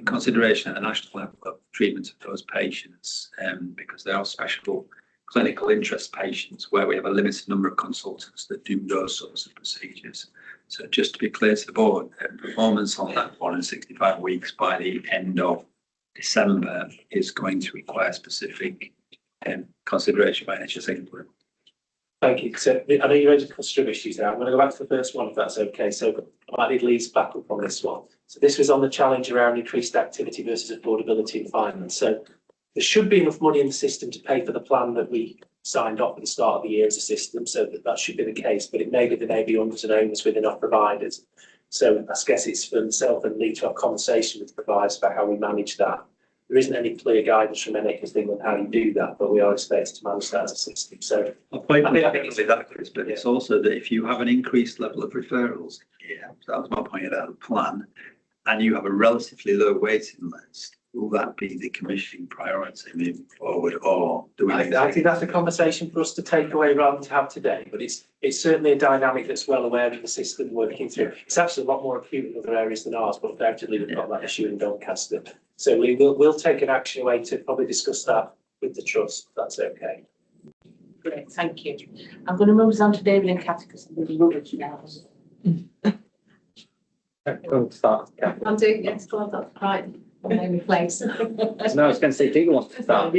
consideration at the national level of treatment of those patients, because they are special clinical interest patients where we have a limited number of consultants that do those sorts of procedures. So just to be clear to the board, performance on that one in 65 weeks by the end of December is going to require specific consideration by NHS England. Thank you. So I know you raised a cluster of issues there. I'm going to go back to the first one, if that's okay. So I might need Lee's back up on this one. So this was on the challenge around increased activity versus affordability and finance. So there should be enough money in the system to pay for the plan that we signed off at the start of the year as a system, so that should be the case, but it may be there may be unders and overs within our providers. So I guess it's for myself and Lee to have a conversation with the providers about how we manage that. There isn't any clear guidance from NHS on how you do that, but we are expected to manage that as a system. So I think it's that, Chris, but it's also that if you have an increased level of referrals, that was my point about the plan, and you have a relatively low waiting list, will that be the commissioning priority moving forward, or do we? I think that's a conversation for us to take away rather than to have today, but it's certainly a dynamic that's well aware of the system working through. It's actually a lot more acute in other areas than ours, but undoubtedly we've got that issue in Doncaster. So we'll take an action away to probably discuss that with the trust, if that's okay. Great, thank you. I'm going to move us on to David and Cathy because I'm really rubbish now. Don't start. I'm doing, yes, well, that's right. Name place. No, I was going to say, do you want to start?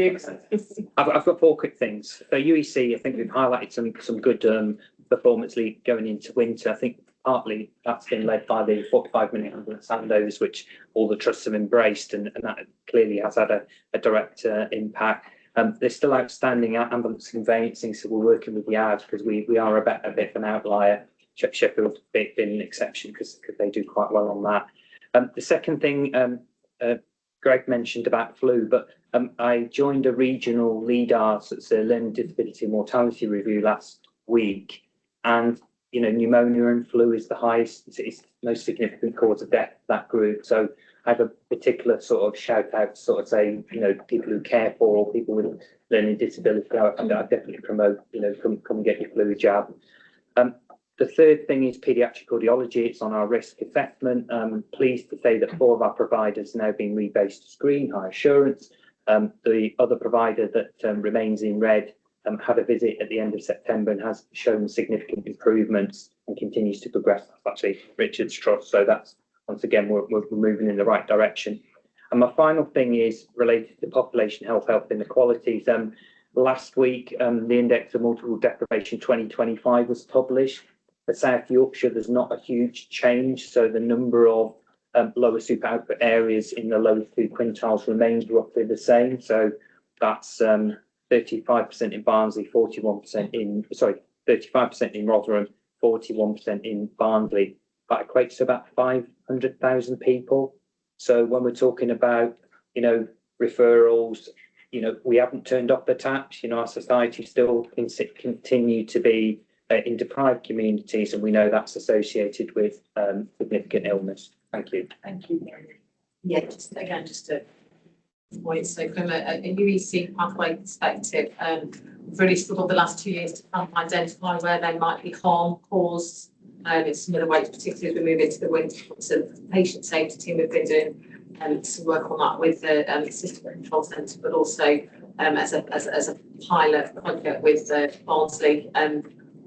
I've got 4 quick things. For UEC, I think we've highlighted some good performance lead going into winter. I think partly that's been led by the 45-minute ambulance handovers, which all the trusts have embraced, and that clearly has had a direct impact. There's still outstanding ambulance conveyancing, so we're working with the ads because we are a bit of an outlier. Sheffield been an exception because they do quite well on that. The second thing, Greg mentioned about flu, but I joined a regional LEADARS, that's a learning disability mortality review last week, and pneumonia and flu is the highest, it's the most significant cause of death for that group. So I have a particular sort of shout out to sort of say, people who care for or people with learning disability, I definitely promote, come get your flu jab. The third thing is paediatric cardiology. It's on our risk assessment. Pleased to say that 4 of our providers now being rebased to screen, high assurance. The other provider that remains in red had a visit at the end of September and has shown significant improvements and continues to progress. That's actually Richard's Trust. So that's, once again, we're moving in the right direction. And my final thing is related to population health inequalities. Last week, the Index of Multiple Deprivation 2025 was published. For South Yorkshire, there's not a huge change. So the number of lower super output areas in the lowest 2 quintiles remains roughly the same. So that's 35% in Barnsley, 35% in Rotherham, 41% in Barnsley. That equates to about 500,000 people. So when we're talking about, referrals, we haven't turned off the taps. Our society still continue to be in deprived communities, and we know that's associated with significant illness. Thank you. Thank you. Yeah, just to point, so from a UEC pathway perspective, we've really struggled the last 2 years to kind of identify where there might be harm caused in some of the ways, particularly as we move into the winter. So the patient safety team have been doing some work on that with the System Control Centre, but also as a pilot project with the Barnsley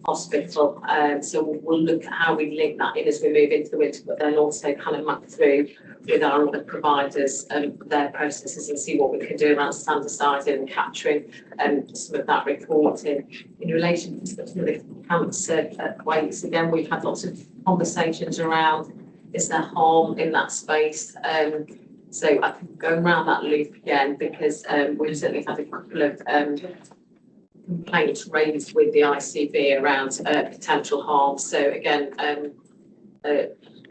Hospital. So we'll look at how we link that in as we move into the winter, but then also kind of map through with our other providers their processes and see what we can do around standardising and capturing some of that reporting. In relation to some of the cancer weights, again, we've had lots of conversations around, is there harm in that space? So I can go around that loop again because we've certainly had a couple of complaints raised with the ICB around potential harm. So again,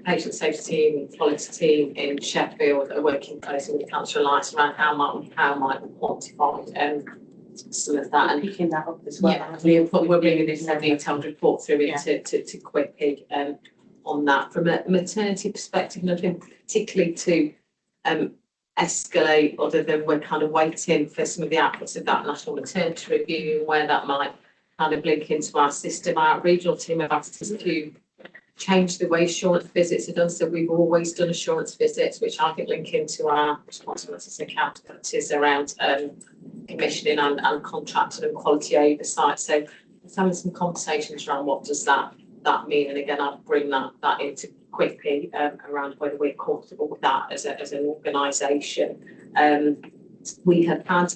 patient safety team, quality team in Sheffield are working closely with the Cancer Alliance around how might we quantify some of that, and picking that up as well. Yeah, we're bringing this detailed report through to Quippy on that. From a maternity perspective, nothing particularly to escalate other than we're kind of waiting for some of the outputs of that national maternity review and where that might kind of link into our system. Our regional team have asked us to change the way assurance visits are done. So we've always done assurance visits, which I think link into our responsibilities and accountabilities around commissioning and contracting and quality oversight. So we're having some conversations around what does that mean, and again I'll bring that into Quippy around whether we're comfortable with that as an organisation. We have had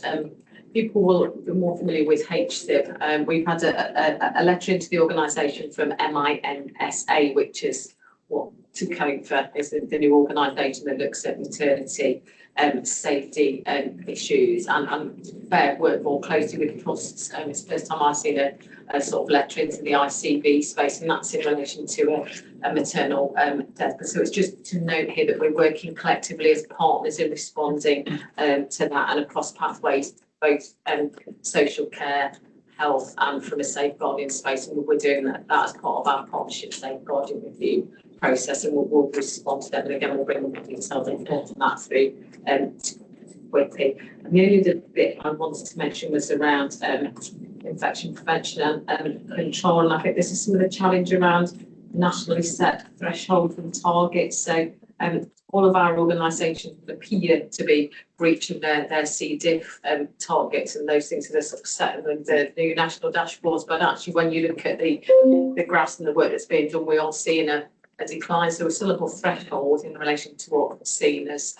people will be more familiar with HSIB. We've had a letter into the organisation from MINSA, which is what to cope for is the new organisation that looks at maternity safety issues and work more closely with trusts. It's the first time I've seen a sort of letter into the ICB space, and that's in relation to a maternal death. So it's just to note here that we're working collectively as partners in responding to that and across pathways, both social care, health, and from a safeguarding space. And we're doing that as part of our partnership safeguarding review process, and we'll respond to them. And again, we'll bring more details in that through quickly. And the only other bit I wanted to mention was around infection prevention and control. And I think this is some of the challenge around nationally set thresholds and targets. So all of our organisations appear to be breaching their C. diff targets and those things that are sort of set in the new national dashboards. But actually, when you look at the graphs and the work that's being done, we are seeing a decline. So we're still above threshold in relation to what's seen as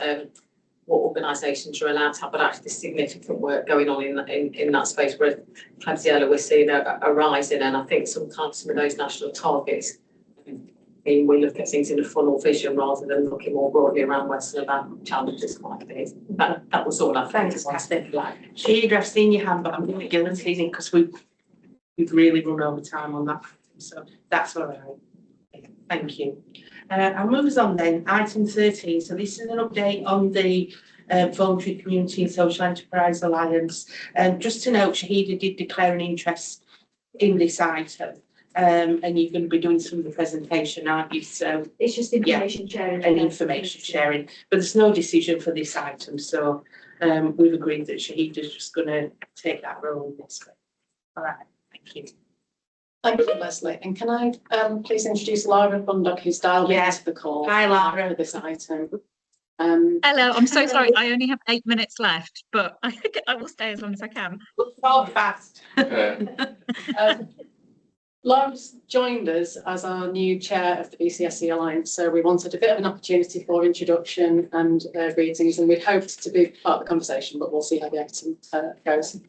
what organisations are allowed to have, but actually there's significant work going on in that space. Whereas Klebsiella, we're seeing a rise in, and I think sometimes some of those national targets, we look at things in a funnel vision rather than looking more broadly around where some of our challenges might be. That was all I think. Thanks, Cathy. Shahid, I've seen your hand, but I'm really guilty because we've really run over time on that. So that's all right. Thank you. I'll move us on then. Item 13. So this is an update on the Voluntary Community and Social Enterprise Alliance. Just to note, Shahida did declare an interest in this item. And you're going to be doing some of the presentation, aren't you? So it's just information sharing. And information sharing. But there's no decision for this item. So we've agreed that Shahida's just going to take that role in this way. All right. Thank you. Thank you, Leslie. And can I please introduce Lara Bundock, who's dialed into the call. Hi, Lara. For this item. Hello, I'm so sorry. I only have 8 minutes left, but I think I will stay as long as I can. Talk fast. Laura's joined us as our new chair of the BCSE Alliance, so we wanted a bit of an opportunity for introduction and greetings, and we'd hoped to be part of the conversation, but we'll see how the item goes.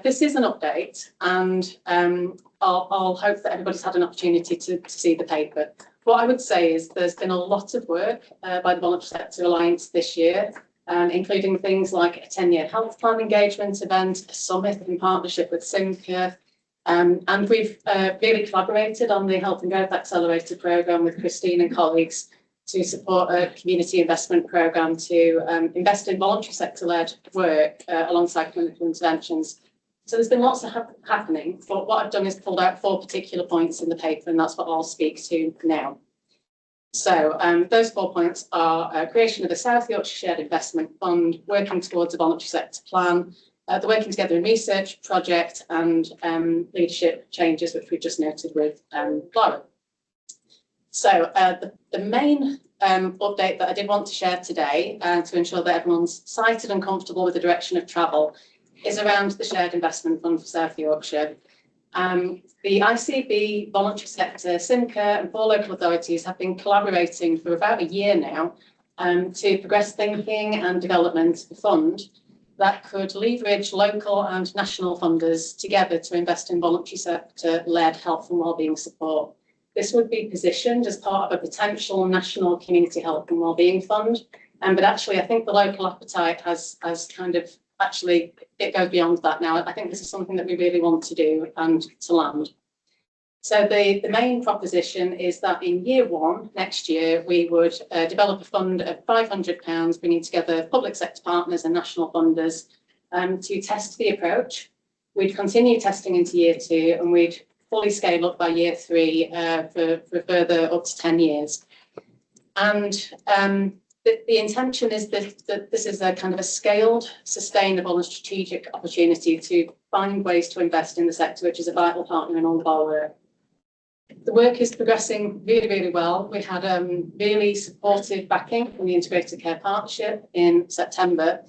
This is an update, and I'll hope that everybody's had an opportunity to see the paper. What I would say is there's been a lot of work by the Voluntary Sector Alliance this year, including things like a 10-year health plan engagement event, a summit in partnership with Simca, and we've really collaborated on the Health and Growth Accelerator programme with Christine and colleagues to support a community investment programme to invest in voluntary sector-led work alongside clinical interventions. So there's been lots of happening, but what I've done is pulled out 4 particular points in the paper, and that's what I'll speak to now. So those 4 points are creation of a South Yorkshire Shared Investment Fund, working towards a voluntary sector plan, the working together in research project, and leadership changes, which we've just noted with Laura. So the main update that I did want to share today to ensure that everyone's sighted and comfortable with the direction of travel is around the Shared Investment Fund for South Yorkshire. The ICB, voluntary sector, Simca and 4 local authorities have been collaborating for about a year now to progress thinking and development of a fund that could leverage local and national funders together to invest in voluntary sector-led health and wellbeing support. This would be positioned as part of a potential national community health and wellbeing fund, but actually I think the local appetite has kind of actually, it goes beyond that now. I think this is something that we really want to do and to land. So the main proposition is that in year 1, next year, we would develop a fund of £500, bringing together public sector partners and national funders to test the approach. We'd continue testing into year 2, and we'd fully scale up by year 3 for further up to 10 years. And the intention is that this is a kind of a scaled, sustainable and strategic opportunity to find ways to invest in the sector, which is a vital partner in all of our work. The work is progressing really, really well. We had really supportive backing from the Integrated Care Partnership in September,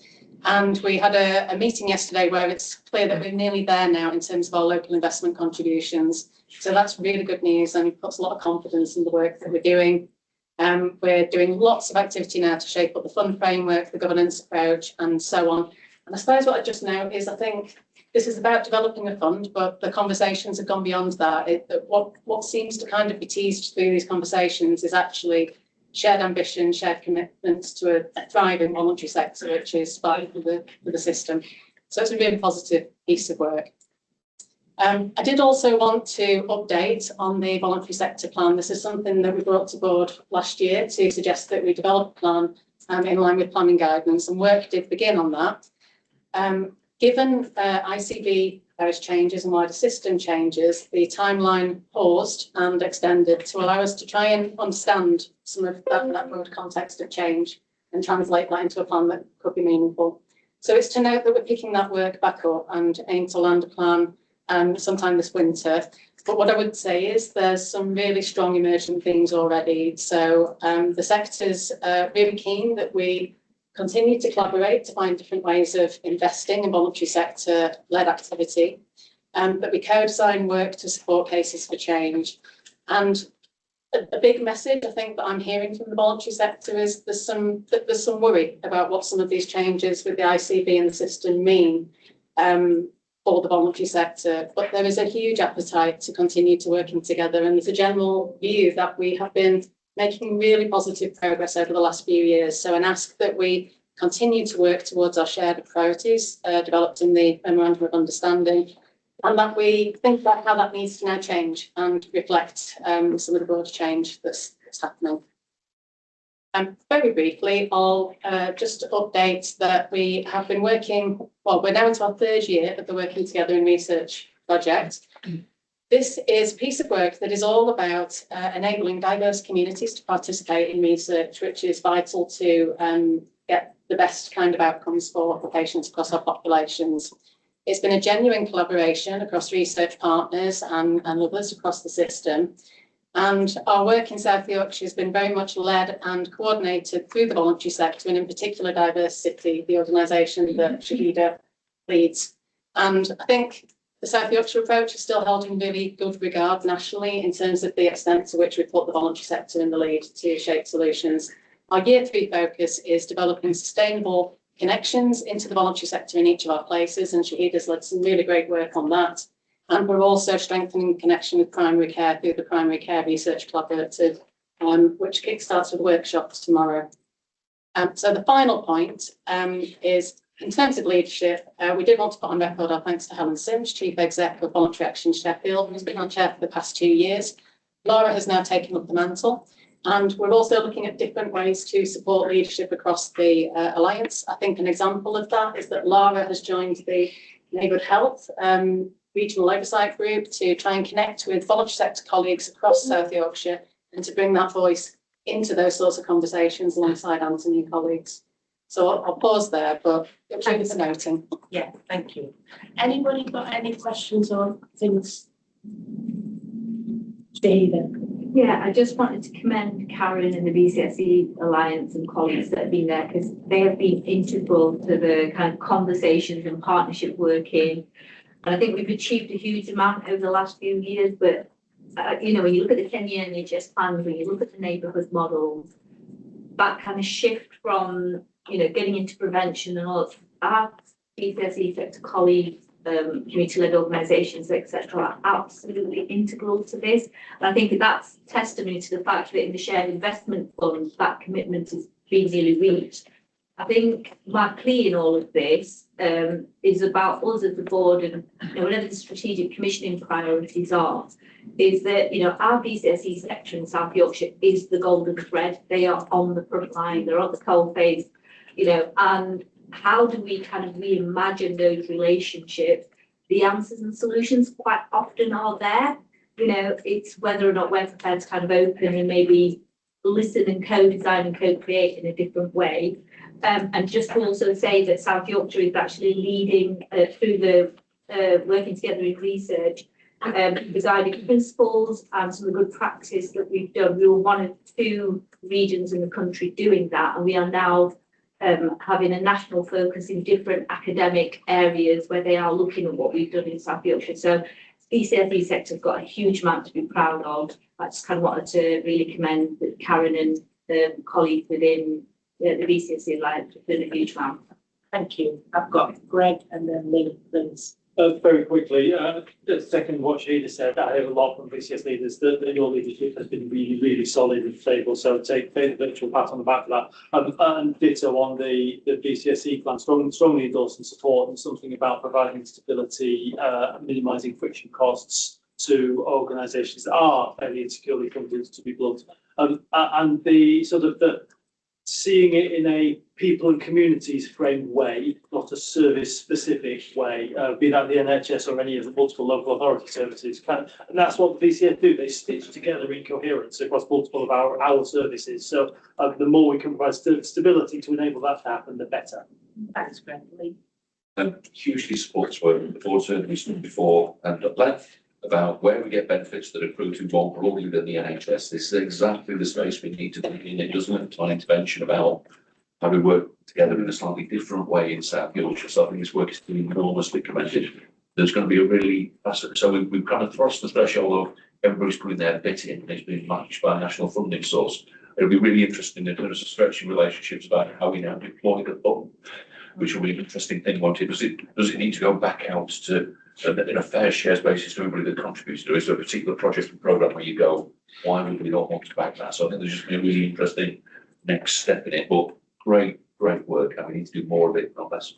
and we had a meeting yesterday where it's clear that we're nearly there now in terms of our local investment contributions. So that's really good news and puts a lot of confidence in the work that we're doing. We're doing lots of activity now to shape up the fund framework, the governance approach, and so on. And I suppose what I just know is I think this is about developing a fund, but the conversations have gone beyond that. What seems to kind of be teased through these conversations is actually shared ambition, shared commitments to a thriving voluntary sector, which is vital for the system. So it's a really positive piece of work. I did also want to update on the voluntary sector plan. This is something that we brought to board last year to suggest that we develop a plan in line with planning guidance, and work did begin on that. Given ICB various changes and wider system changes, the timeline paused and extended to allow us to try and understand some of that broad context of change and translate that into a plan that could be meaningful. So it's to note that we're picking that work back up and aim to land a plan sometime this winter. But what I would say is there's some really strong emerging things already. So the sector's really keen that we continue to collaborate to find different ways of investing in voluntary sector-led activity, that we co-design work to support cases for change. And a big message I think that I'm hearing from the voluntary sector is there's some worry about what some of these changes with the ICB and the system mean for the voluntary sector, but there is a huge appetite to continue to working together, and there's a general view that we have been making really positive progress over the last few years. So an ask that we continue to work towards our shared priorities developed in the Memorandum of Understanding, and that we think about how that needs to now change and reflect some of the broader change that's happening. Very briefly, I'll just update that we have been working, well, we're now into our third year of the Working Together in Research project. This is a piece of work that is all about enabling diverse communities to participate in research, which is vital to get the best kind of outcomes for patients across our populations. It's been a genuine collaboration across research partners and others across the system. And our work in South Yorkshire has been very much led and coordinated through the voluntary sector, and in particular Diversity, the organisation that Shahida leads. And I think the South Yorkshire approach is still held in really good regard nationally in terms of the extent to which we put the voluntary sector in the lead to shape solutions. Our year 3 focus is developing sustainable connections into the voluntary sector in each of our places, and Shahida's led some really great work on that. And we're also strengthening connection with primary care through the Primary Care Research Collaborative, which kickstarts with workshops tomorrow. So the final point is, in terms of leadership, we did want to put on record our thanks to Helen Sims, Chief Exec of Voluntary Action Sheffield, who's been our chair for the past 2 years. Laura has now taken up the mantle, and we're also looking at different ways to support leadership across the Alliance. I think an example of that is that Laura has joined the Neighbourhood Health Regional Oversight Group to try and connect with voluntary sector colleagues across South Yorkshire and to bring that voice into those sorts of conversations alongside Anthony and colleagues. So I'll pause there, but it was really for noting. Yeah, thank you. Anybody got any questions or things? Yeah, I just wanted to commend Karen and the BCSE Alliance and colleagues that have been there, because they have been integral to the kind of conversations and partnership working. And I think we've achieved a huge amount over the last few years, but you know, when you look at the 10-year NHS plans, when you look at the neighbourhood models, that kind of shift from, you know, getting into prevention and all, our BCSE sector colleagues, community-led organisations, etc., are absolutely integral to this. And I think that's testimony to the fact that in the shared investment fund, that commitment has been nearly reached. I think my plea in all of this is about us as the board, and you know, whatever the strategic commissioning priorities are, is that, you know, our BCSE sector in South Yorkshire is the golden thread. They are on the front line, they're on the coalface, you know, and how do we kind of reimagine those relationships? The answers and solutions quite often are there. You know, it's whether or not we're prepared to kind of open and maybe listen and co-design and co-create in a different way. And just to also say that South Yorkshire is actually leading through the Working Together in Research, the guiding principles and some of the good practice that we've done. We were one of 2 regions in the country doing that, and we are now having a national focus in different academic areas where they are looking at what we've done in South Yorkshire. So the BCSE sector's got a huge amount to be proud of. I just kind of wanted to really commend Karen and the colleagues within the BCSE Alliance for doing a huge amount. Thank you. I've got Greg and then Lee, please. Very quickly, second what Sheila said, I hear a lot from BCS leaders that your leadership has been really, really solid and stable. So take the virtual pat on the back for that. And ditto on the BCSE plan, strongly endorse and support, and something about providing stability, minimising friction costs to organisations that are fairly insecurely funded, to be blunt. And the sort of the seeing it in a people and communities framed way, not a service specific way, be that the NHS or any of the multiple local authority services. And that's what the BCS do. They stitch together in coherence across multiple of our services. So the more we can provide stability to enable that to happen, the better. Thanks, Bradley. Hugely supports what the board certainly stood before and at length about where we get benefits that accrue to more broadly than the NHS. This is exactly the space we need to be in. It doesn't have an intervention about how we work together in a slightly different way in South Yorkshire. So I think this work is being enormously commended. There's going to be a really fast, so we've kind of thrust the threshold of everybody's putting their bit in and it's being matched by a national funding source. It'll be really interesting in terms of stretching relationships about how we now deploy the fund, which will be an interesting thing, won't it? Does it need to go back out to in a fair shares basis to everybody that contributes to it? Is there a particular project and programme where you go, why would we not want to back that? So I think there's just been a really interesting next step in it, but great work, and we need to do more of it, not less.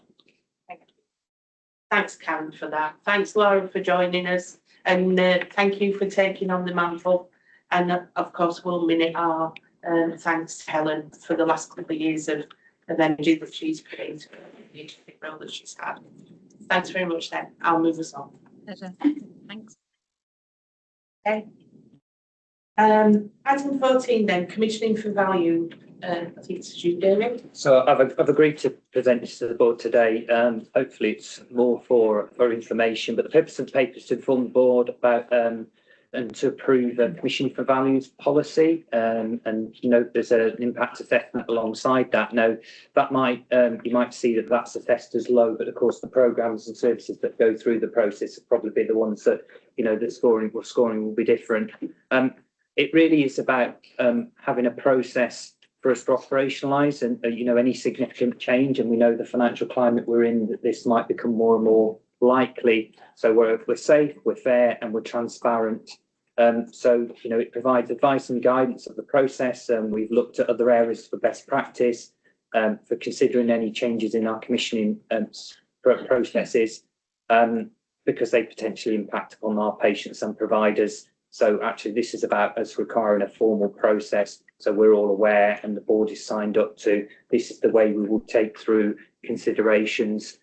Thanks, Karen, for that. Thanks, Laura, for joining us, and thank you for taking on the mantle. And of course, we'll minute our thanks to Helen for the last couple of years of energy that she's put into the leadership role that she's had. Thanks very much then. I'll move us on. Pleasure. Thanks. Okay. Item 14 then, commissioning for value. I think it's you, David. So I've agreed to present this to the board today. Hopefully it's more for information, but the purpose of the paper is to inform the board about and to approve a commission for values policy. And you know, there's an impact assessment alongside that. Now, that might you might see that that's assessed as low, but of course the programmes and services that go through the process will probably be the ones that, you know, the scoring will be different. It really is about having a process for us to operationalise and you know, any significant change, and we know the financial climate we're in, that this might become more and more likely. So we're safe, we're fair, and we're transparent. So you know, it provides advice and guidance of the process, and we've looked at other areas for best practice for considering any changes in our commissioning processes because they potentially impact upon our patients and providers. So actually this is about us requiring a formal process, so we're all aware and the board is signed up to. This is the way we will take through considerations,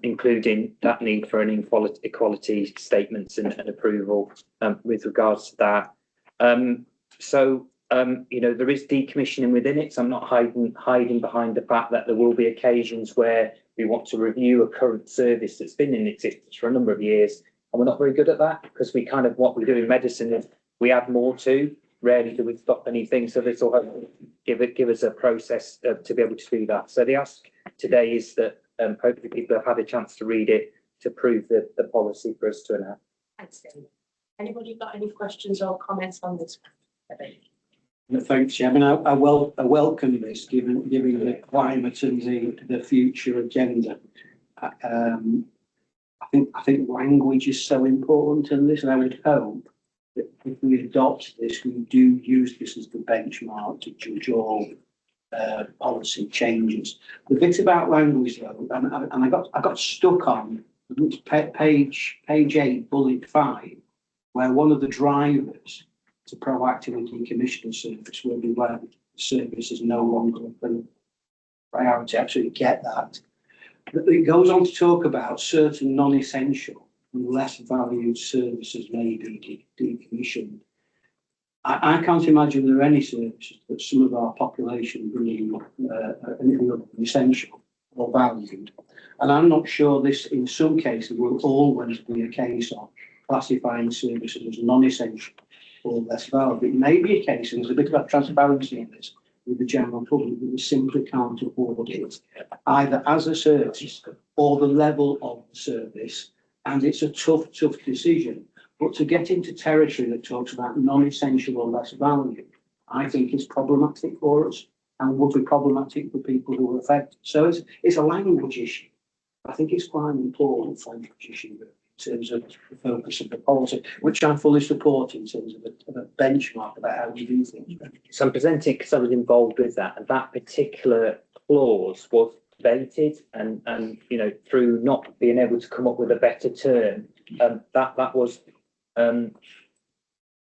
including that need for an equality statements and approval with regards to that. You know, there is decommissioning within it, so I'm not hiding behind the fact that there will be occasions where we want to review a current service that's been in existence for a number of years. And we're not very good at that because we kind of, what we do in medicine is we add more to, rarely do we stop anything. So this will hopefully give us a process to be able to do that. So the ask today is that hopefully people have had a chance to read it to prove the policy for us to enact. Thanks, David. Anybody got any questions or comments on this? Thanks, Chairman. I welcome this, given the climate and the future agenda. I think language is so important in this, and I would hope that if we adopt this, we do use this as the benchmark to judge all policy changes. The bit about language, though, and I got stuck on page 8, bullet 5, where one of the drivers to proactively decommission service will be where the service is no longer a priority. I absolutely get that. But it goes on to talk about certain non-essential and less valued services may be decommissioned. I can't imagine there are any services that some of our population really essential or valued. And I'm not sure this, in some cases, will always be a case of classifying services as non-essential or less valued. It may be a case, and there's a bit about transparency in this, with the general public, that we simply can't afford it, either as a service or the level of the service. And it's a tough decision. But to get into territory that talks about non-essential or less value, I think is problematic for us and would be problematic for people who are affected. So it's a language issue. I think it's quite important for the issue in terms of the focus of the policy, which I fully support in terms of a benchmark about how we do things. So I'm presenting because I was involved with that, and that particular clause was debated and you know, through not being able to come up with a better term, that was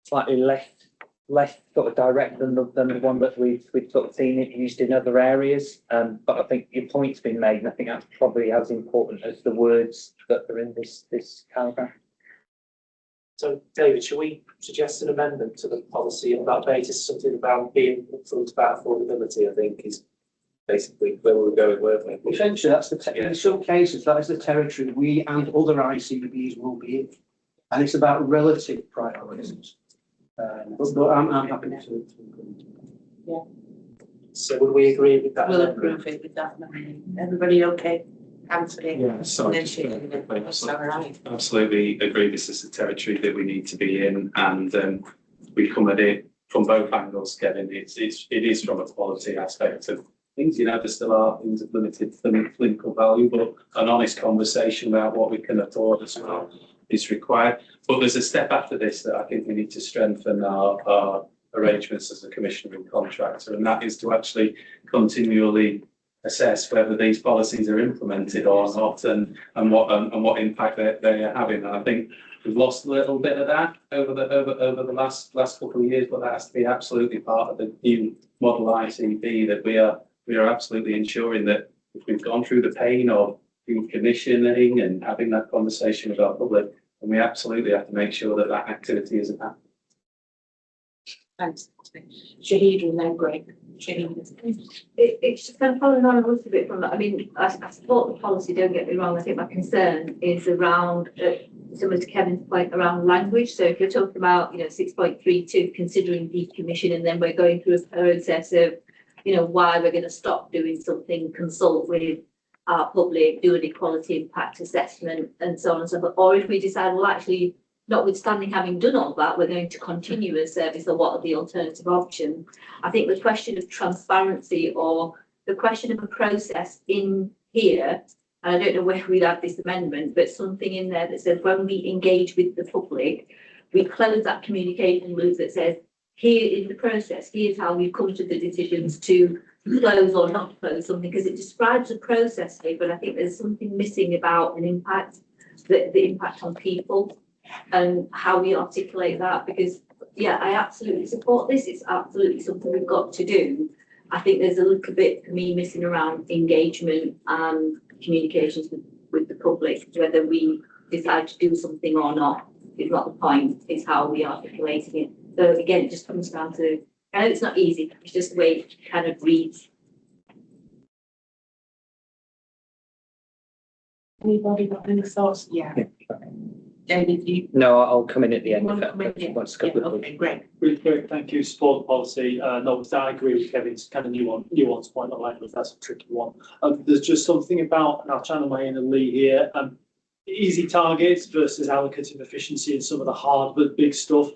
slightly less sort of direct than the one that we've sort of seen it used in other areas. But I think your point's been made, and I think that's probably as important as the words that are in this paragraph. So, David, should we suggest an amendment to the policy on that basis? Something about being upfront about affordability, I think, is basically where we're going, weren't we? Essentially, that's in some cases, that is the territory we and other ICBs will be in. And it's about relative priorities. But I'm happy to. Yeah. So would we agree with that? We'll approve it with that. Everybody okay? Cancelling. Yeah, sorry. Absolutely agree. This is the territory that we need to be in, and we come at it from both angles, Kevin. It is from a quality aspect of things. You know, there still are things of limited clinical value, but an honest conversation about what we can afford as well is required. But there's a step after this that I think we need to strengthen our arrangements as a commissioner and contractor, and that is to actually continually assess whether these policies are implemented or not, and what impact they are having. And I think we've lost a little bit of that over the last couple of years, but that has to be absolutely part of the new model ICB, that we are absolutely ensuring that if we've gone through the pain of commissioning and having that conversation with our public, and we absolutely have to make sure that that activity isn't happening. Thanks. Shahid and then Greg. It's just kind of following on a little bit from that. I mean, I support the policy, don't get me wrong. I think my concern is around, similar to Kevin's point, around language. So if you're talking about, 6.32, considering decommission, and then we're going through a process of, why we're going to stop doing something, consult with our public, do an equality impact assessment, and so on and so forth. Or if we decide, well, actually, notwithstanding having done all that, we're going to continue a service, or what are the alternative options? I think the question of transparency, or the question of a process in here, and I don't know where we'd add this amendment, but something in there that says when we engage with the public, we close that communication loop that says, here is the process, here's how we've come to the decisions to close or not close something, because it describes a process here, but I think there's something missing about an impact, the impact on people, and how we articulate that. Because I absolutely support this. It's absolutely something we've got to do. I think there's a little bit for me missing around engagement and communications with the public. Whether we decide to do something or not is not the point, it's how we articulating it. So again, it just comes down to, I know it's not easy, it's just the way it kind of reads. Anybody got any thoughts? Yeah. David, you? No, I'll come in at the end You of want to that. come in? Once Yeah, okay, great. Really quick, thank you. Support the policy. No, I agree with Kevin's kind of nuanced point. I like that. That's a tricky one. There's just something about, and I'll channel my inner Lee here, easy targets versus allocative efficiency and some of the hard but big stuff.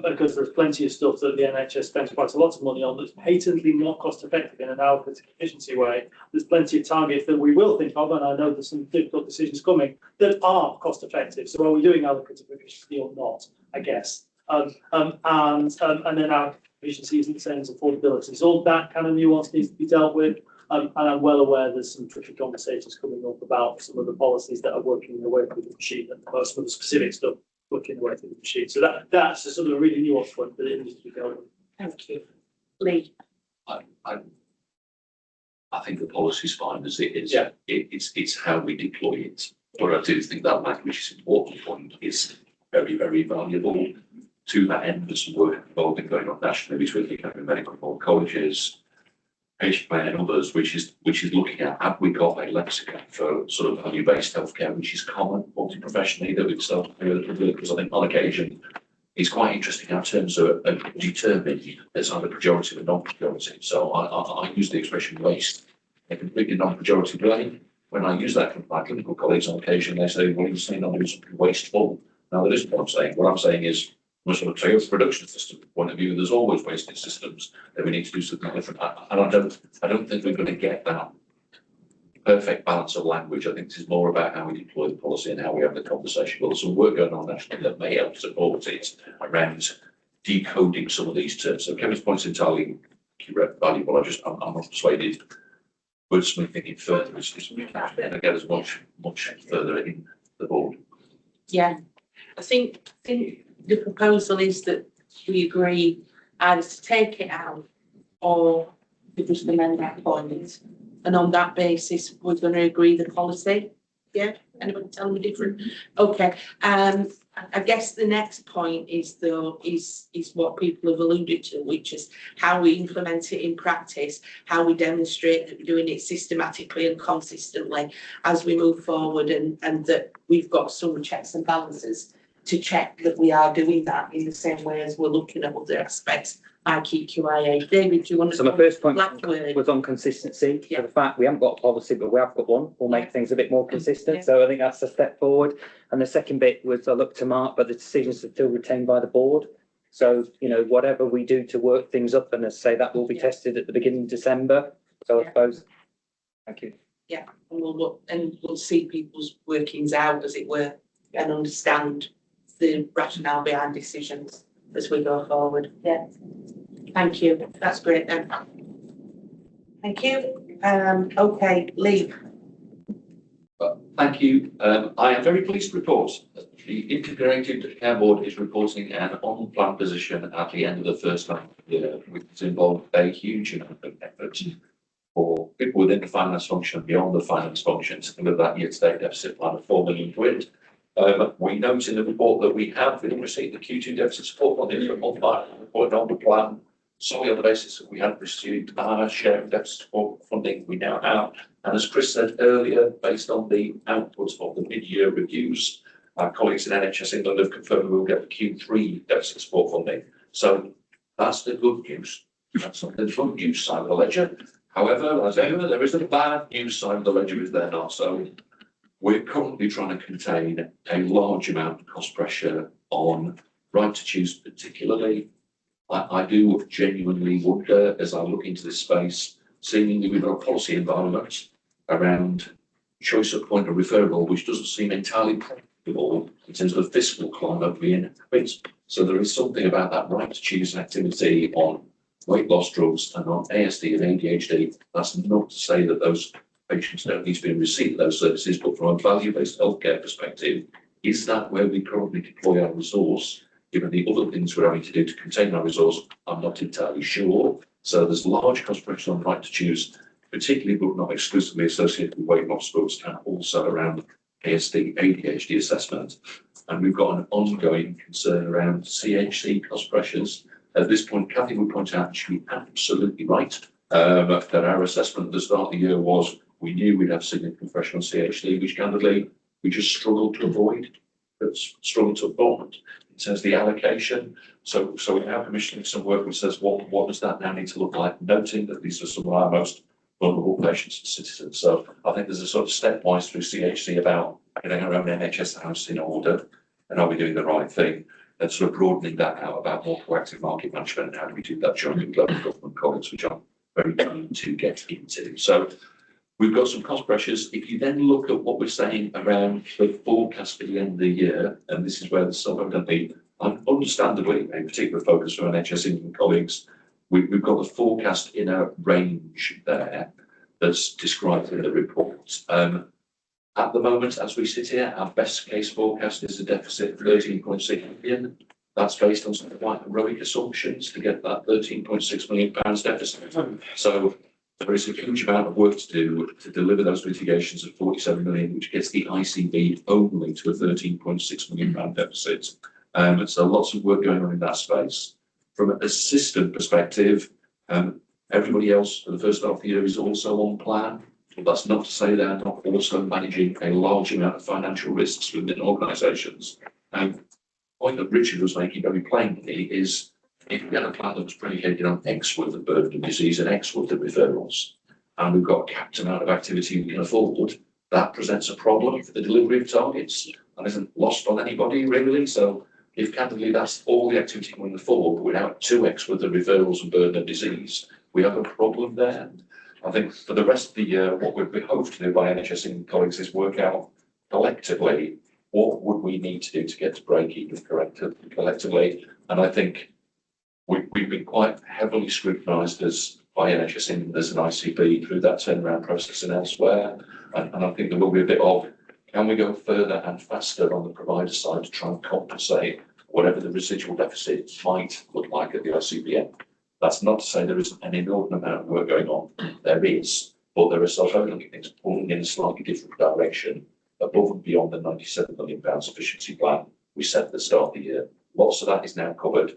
Because there's plenty of stuff that the NHS spends quite a lot of money on that's patently not cost effective in an allocative efficiency way. There's plenty of targets that we will think of, and I know there's some difficult decisions coming that are cost effective. So are we doing allocative efficiency or not? I guess. And then our efficiency isn't the same as affordability. So all that kind of nuance needs to be dealt with. And I'm well aware there's some tricky conversations coming up about some of the policies that are working their way through the machine, and some of the specific stuff working their way through the machine. So that's a sort of a really nuanced point, but it needs to be dealt with. Thank you. Lee. I think the policy's fine as it is. Yeah. It's how we deploy it. But I do think that language is important point, is very, very valuable. To that end, there's some work involved in going on nationally between the academy medical colleges, patient care and others, which is looking at, have we got a lexicon for sort of value-based healthcare, which is common multi-professionally, that we've started because I think on occasion it's quite interesting in terms of determining there's either pejorative and non-pejorative. So I use the expression waste in a completely non-pejorative way. When I use that from my clinical colleagues on occasion, they say, well, you're saying I'm doing something wasteful. Now, that isn't what I'm saying. What I'm saying is, from a sort of sales production system point of view, there's always wasted systems that we need to do something different. And I don't think we're going to get that perfect balance of language. I think this is more about how we deploy the policy and how we have the conversation. But there's some work going on nationally that may help support it around decoding some of these terms. So Kevin's point's entirely valuable. I'm not persuaded wordsmithing it further is going to get us much further in the board. Yeah, I think the proposal is that we agree either to take it out or to just amend that point. And on that basis, we're going to agree the policy. Yeah, anyone tell me different? Okay, I guess the next point is what people have alluded to, which is how we implement it in practice, how we demonstrate that we're doing it systematically and consistently as we move forward, and that we've got some checks and balances to check that we are doing that in the same way as we're looking at other aspects like EQIA. David, do you want to? So my first point last word was on consistency. Yeah. For the fact we haven't got a policy, but we have got one, will make things a bit more consistent. Yeah. So I think that's a step forward. And the second bit was I looked to Mark, but the decisions are still retained by the board. So, you know, whatever we do to work things up, and as I say, that will be tested at the beginning of December. So I suppose, thank you. Yeah, and we'll look and we'll see people's workings out, as it were, and understand the rationale behind decisions as we go forward. Yeah. Thank you. That's great then. Thank you. Okay, Lee. Thank you. I am very pleased to report that the Integrated Care Board is reporting an on-plan position at the end of the first half of the year, which has involved a huge amount of effort for people within the finance function and beyond the finance function to deliver that year-to-date deficit plan of £4 million. We note in the report that we have been receiving the Q2 deficit support funding from reporting on the plan solely on the basis that we hadn't received our share of deficit support funding we now have. And as Chris said earlier, based on the outputs of the mid-year reviews, our colleagues in NHS England have confirmed we will get the Q3 deficit support funding. So that's the good news. That's not the good news side of the ledger. However, as ever, there is a bad news side of the ledger, is there not? So we're currently trying to contain a large amount of cost pressure on right to choose, particularly. I do genuinely wonder, as I look into this space, seemingly we've got a policy environment around choice of point of referral, which doesn't seem entirely practicable in terms of the fiscal climate we inhabit. So there is something about that right to choose an activity on weight loss drugs and on ASD and ADHD. That's not to say that those patients don't need to be in receipt of those services, but from a value-based healthcare perspective, is that where we currently deploy our resource? Given the other things we're having to do to contain our resource, I'm not entirely sure. So there's large cost pressure on the right to choose, particularly but not exclusively associated with weight loss drugs, and also around ASD, ADHD assessment. And we've got an ongoing concern around CHC cost pressures. At this point, Kathy would point out she'd be absolutely right, that our assessment at the start of the year was we knew we'd have significant pressure on CHC, which candidly we just struggled to avoid, struggled to avoid. In terms of the allocation, so we're now commissioning some work which says what does that now need to look like, noting that these are some of our most vulnerable patients and citizens. So I think there's a sort of stepwise through CHC about getting our own NHS house in order, and are we doing the right thing, and sort of broadening that out about more proactive market management and how do we do that jointly with local government colleagues, which I'm very keen to get into. So we've got some cost pressures. If you then look at what we're saying around the forecast for the end of the year, and this is where the self-evidently, understandably, a particular focus from NHS England colleagues, we've got the forecast in a range there that's described in the report. At the moment, as we sit here, our best case forecast is a deficit of 13.6 million. That's based on some quite heroic assumptions to get that 13.6 million pounds deficit. So there is a huge amount of work to do to deliver those mitigations of 47 million, which gets the ICB only to a 13.6 million pound deficit. So lots of work going on in that space. From a system perspective, everybody else for the first half of the year is also on plan. But that's not to say they're not also managing a large amount of financial risks within organisations. The point that Richard was making very plainly is if we had a plan that was predicated on X worth of burden of disease and X worth of referrals, and we've got a capped amount of activity we can afford, that presents a problem for the delivery of targets and isn't lost on anybody really. So if candidly that's all the activity going forward, but without 2x worth of referrals and burden of disease, we have a problem there. I think for the rest of the year, what we hope to do by NHS and colleagues is work out collectively what would we need to do to get to break even collectively. And I think we've been quite heavily scrutinised by NHS England as an ICB through that turnaround process and elsewhere. And I think there will be a bit of, can we go further and faster on the provider side to try and compensate whatever the residual deficit might look like at the ICBM? That's not to say there isn't an inordinate amount of work going on. There is, but there are self-evidently things pulling in a slightly different direction above and beyond the £97 million efficiency plan we set at the start of the year. Lots of that is now covered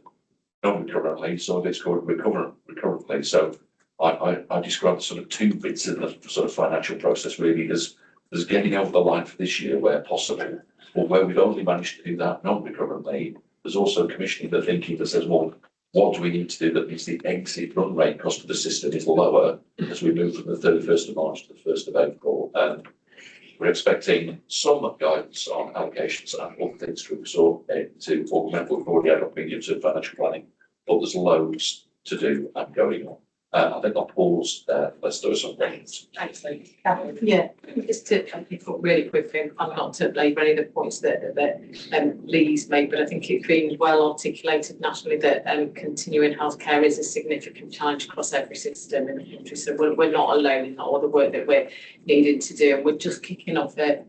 non-recurrently, some of it's covered recurrently. So I describe the sort of two bits of the sort of financial process really as getting over the line for this year where possible, or where we've only managed to do that non-recurrently. There's also commissioning the thinking that says, well, what do we need to do that means the exit run rate cost of the system is lower as we move from the 31st of March to the 1st of April? And we're expecting some guidance on allocations and other things to absorb to augment what we've already had on medium-term financial planning, but there's loads to do and going on. I think I'll pause there. Let's do some questions. Thanks, Lee. Yeah, just to pick up really quickly, I'm not to labour any of the points that Lee's made, but I think it's been well articulated nationally that continuing healthcare is a significant challenge across every system in the country. So we're not alone in all the work that we're needing to do, and we're just kicking off it.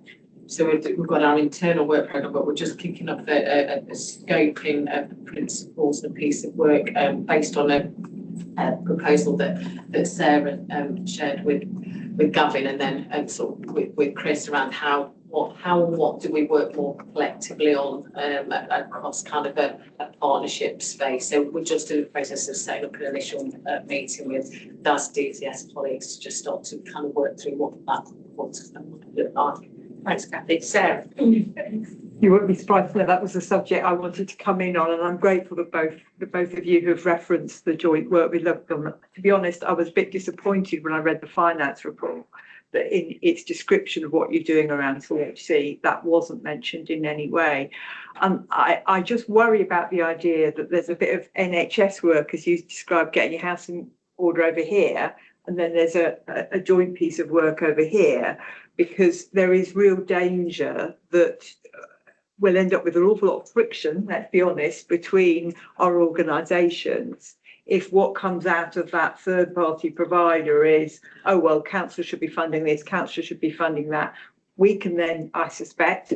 So we've got our internal work programme, but we're just kicking off a scoping of principles, a piece of work based on a proposal that Sarah shared with Gavin and then sort of with Chris around how and what do we work more collectively on across kind of a partnership space. So we're just in the process of setting up an initial meeting with DAS DCS colleagues to just start to kind of work through what that would look like. Thanks, Kathy. Sarah. You won't be surprised to know that was a subject I wanted to come in on, and I'm grateful that both of you have referenced the joint work with local. To be honest, I was a bit disappointed when I read the finance report that in its description of what you're doing around CHC, that wasn't mentioned in any way. I just worry about the idea that there's a bit of NHS work, as you described, getting your house in order over here, and then there's a joint piece of work over here, because there is real danger that we'll end up with an awful lot of friction, let's be honest, between our organisations if what comes out of that third party provider is, oh, well, council should be funding this, council should be funding that. We can then, I suspect,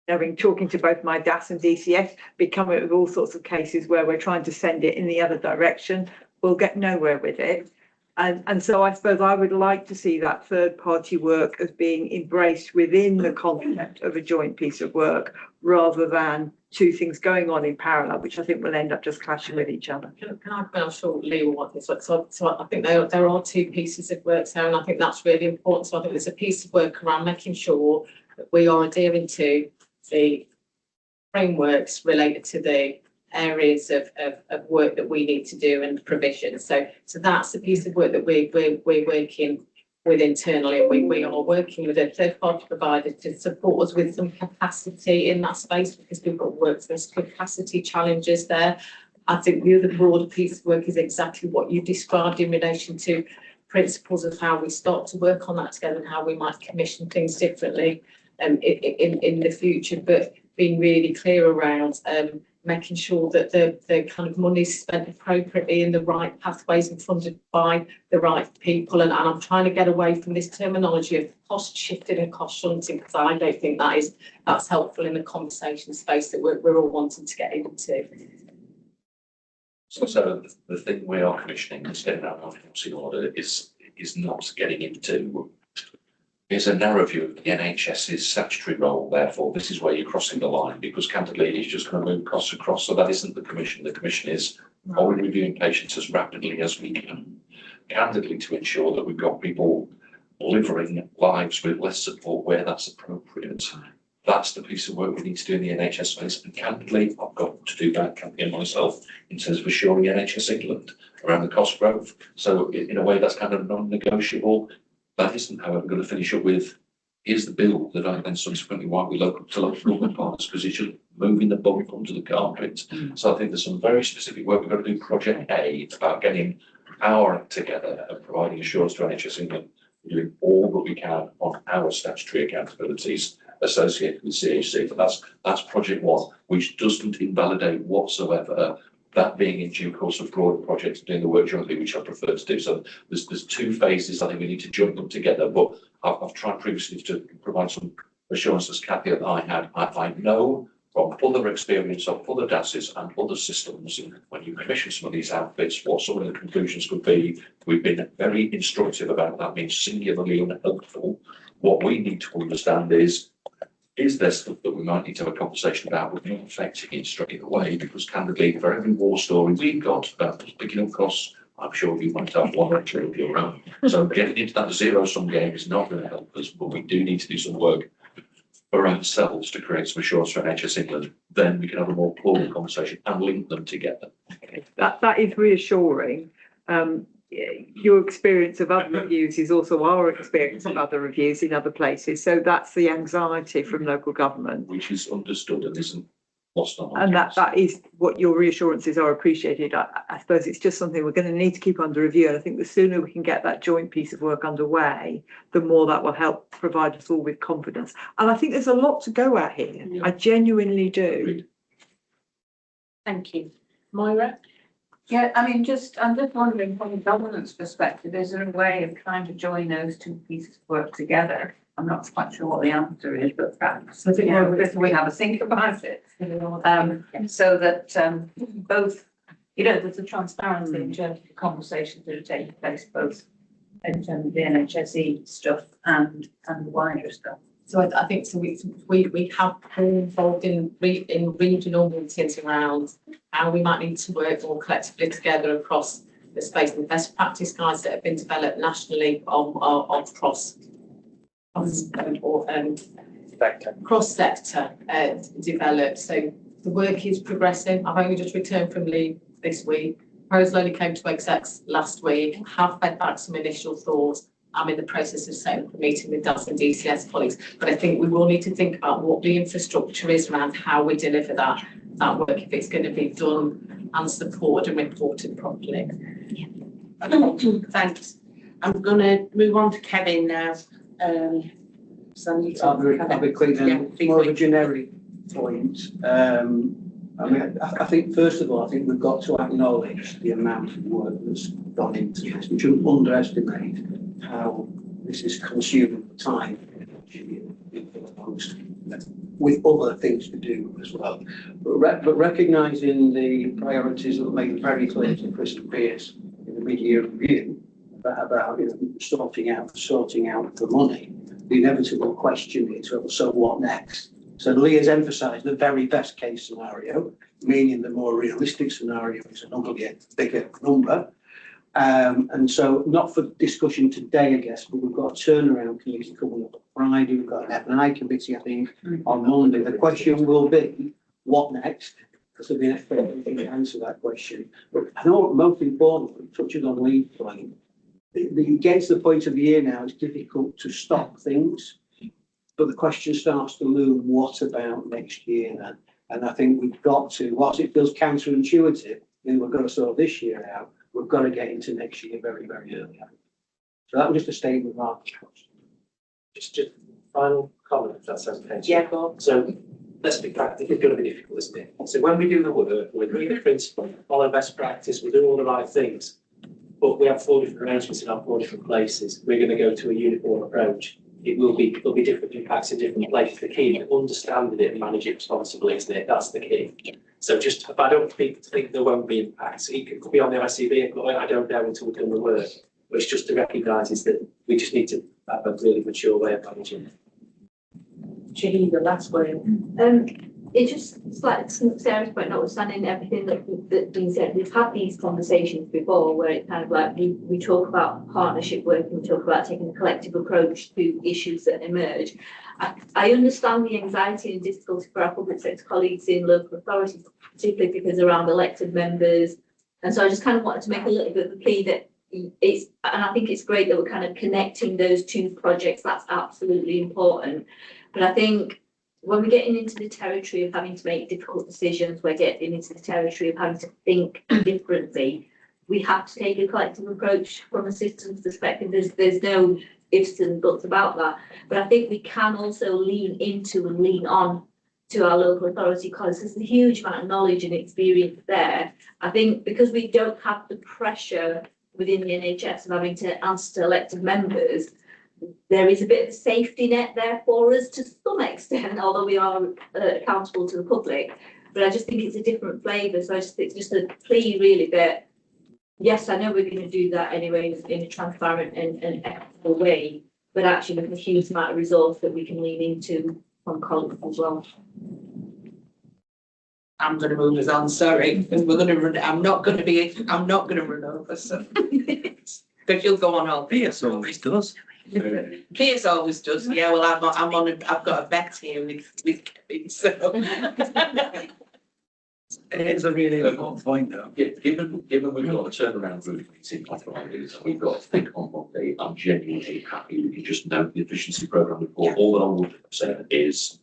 having talking to both my DAS and DCS, be coming with all sorts of cases where we're trying to send it in the other direction. We'll get nowhere with it. And so I suppose I would like to see that third party work as being embraced within the concept of a joint piece of work, rather than two things going on in parallel, which I think will end up just clashing with each other. Can I go short, Lee, or what this looks like? So I think there are two pieces of work there, and I think that's really important. So I think there's a piece of work around making sure that we are adhering to the frameworks related to the areas of work that we need to do and provision. So that's the piece of work that we're working with internally, and we are working with a third party provider to support us with some capacity in that space, because we've got workforce capacity challenges there. I think the other broader piece of work is exactly what you described in relation to principles of how we start to work on that together and how we might commission things differently in the future, but being really clear around making sure that the kind of money is spent appropriately in the right pathways and funded by the right people. And I'm trying to get away from this terminology of cost shifting and cost shunting, because I don't think that's helpful in the conversation space that we're all wanting to get into. So the thing we are commissioning is getting our house in order is not getting into. It's a narrow view of the NHS's statutory role, therefore this is where you're crossing the line, because candidly it's just going to move costs across. So that isn't the commission. The commission is, are we reviewing patients as rapidly as we can, candidly, to ensure that we've got people delivering lives with less support where that's appropriate. That's the piece of work we need to do in the NHS space, and candidly I've got to do that, Kathy and myself, in terms of assuring NHS England around the cost growth. So in a way that's kind of non-negotiable. That isn't, however, going to finish up with, here's the bill that I then subsequently want with local government partners, because it's just moving the bump onto the carpet. So I think there's some very specific work we've got to do. Project A, about getting our act together and providing assurance to NHS England, doing all that we can on our statutory accountabilities associated with CHC. But that's project one, which doesn't invalidate whatsoever that being in due course of broader projects doing the work jointly, which I prefer to do. So there's two phases. I think we need to join them together. But I've tried previously to provide some assurances, Kathy, that I know from other experience of other DASs and other systems, when you commission some of these outfits, what some of the conclusions could be. We've been very instructive about that being singularly unhelpful. What we need to understand is there stuff that we might need to have a conversation about with not affecting it straight away? Because candidly, for every war story we've got about picking up costs, I'm sure you might have one or two of your own. So getting into that zero-sum game is not going to help us, but we do need to do some work for ourselves to create some assurance for NHS England. Then we can have a more plural conversation and link them together. Okay. That is reassuring. Your experience of other reviews is also our experience of other reviews in other places. So that's the anxiety from local government. Which is understood and isn't lost on. And that is what your reassurances are appreciated. I suppose it's just something we're going to need to keep under review. And I think the sooner we can get that joint piece of work underway, the more that will help provide us all with confidence. And I think there's a lot to go at here. I genuinely do. Thank you. Moira? Yeah, I mean, I'm just wondering from a governance perspective, is there a way of trying to join those two pieces of work together? I'm not quite sure what the answer is, but perhaps we have a think about it. So that both, there's a transparency in terms of the conversations that are taking place, both in terms of the NHSE stuff and the wider stuff. So I think so we have been involved in regional meetings around how we might need to work more collectively together across the space and best practice guides that have been developed nationally on cross sector developed. So the work is progressing. I've only just returned from leave this week. Proposal only came to execs last week. Have fed back some initial thoughts. I'm in the process of setting up a meeting with DAS and DCS colleagues, but I think we will need to think about what the infrastructure is around how we deliver that work, if it's going to be done and supported and reported properly. Yeah. Thanks. I'm going to move on to Kevin now. I'll be quick then. Yeah, More of a generic point. I mean, I think first of all, I think we've got to acknowledge the amount of work that's gone into this. We shouldn't underestimate how this is consuming time with other things to do as well. But recognising the priorities that were made very clear to Chris and Pierce in the mid-year review about sorting out the money, the inevitable question is, well, so what next? So Lee has emphasised the very best case scenario, meaning the more realistic scenario is another bigger number. And so not for discussion today, I guess, but we've got a turnaround committee coming up on Friday. We've got an F&I committee, I think, on Monday. The question will be, what next? Because there'll be an expectation to answer that question. But I know most importantly, touching on Lee's point, it gets to the point of the year now, it's difficult to stop things. But the question starts to loom, what about next year then? And I think we've got to, whilst it feels counterintuitive, we've got to sort this year out, we've got to get into next year very, very early. So that was just a statement of our Just final comment, if that's okay. Yeah, go on. So let's be practical, it's going to be difficult, isn't it? So when we do the work, we read the principle, follow best practice, we do all the right things, but we have 4 different arrangements in our 4 different places. We're going to go to a uniform approach. There'll be different impacts in different places. The key is understanding it and manage it responsibly, isn't it? That's the key. Yeah. So just, if I don't want people to think there won't be impacts, it could be on the ICB, I don't know until we've done the work. But it's just to recognise is that we just need to have a really mature way of managing it. Shahid, the last word. It just, it's like Sarah's point, notwithstanding everything that's been said, we've had these conversations before where it's kind of like we talk about partnership work and we talk about taking a collective approach to issues that emerge. I understand the anxiety and difficulty for our public sector colleagues in local authorities, particularly because around elected members. And so I just kind of wanted to make a little bit of a plea that and I think it's great that we're kind of connecting those 2 projects. That's absolutely important. But I think when we're getting into the territory of having to make difficult decisions, we're getting into the territory of having to think differently. we have to take a collective approach from a systems perspective. There's no ifs and buts about that. But I think we can also lean into and lean on to our local authority colleagues. There's a huge amount of knowledge and experience there. I think because we don't have the pressure within the NHS of having to answer to elected members, there is a bit of a safety net there for us to some extent, although we are accountable to the public. But I just think it's a different flavour. So it's just a plea really that, yes, I know we're going to do that anyway in a transparent and equitable way, but actually with a huge amount of resource that we can lean into from colleagues as well. I'm going to move us on, sorry, because we're going to run, I'm not going to run over, so. Because you'll go on all. Pierce always does. Pierce always does, yeah, well, I've got a bet here with Kevin, so. It's a really important point though. Yeah, given we've got a turnaround group meeting on Friday, and we've got to think on Monday, I'm genuinely happy we can just note the efficiency programme report. All that I would say is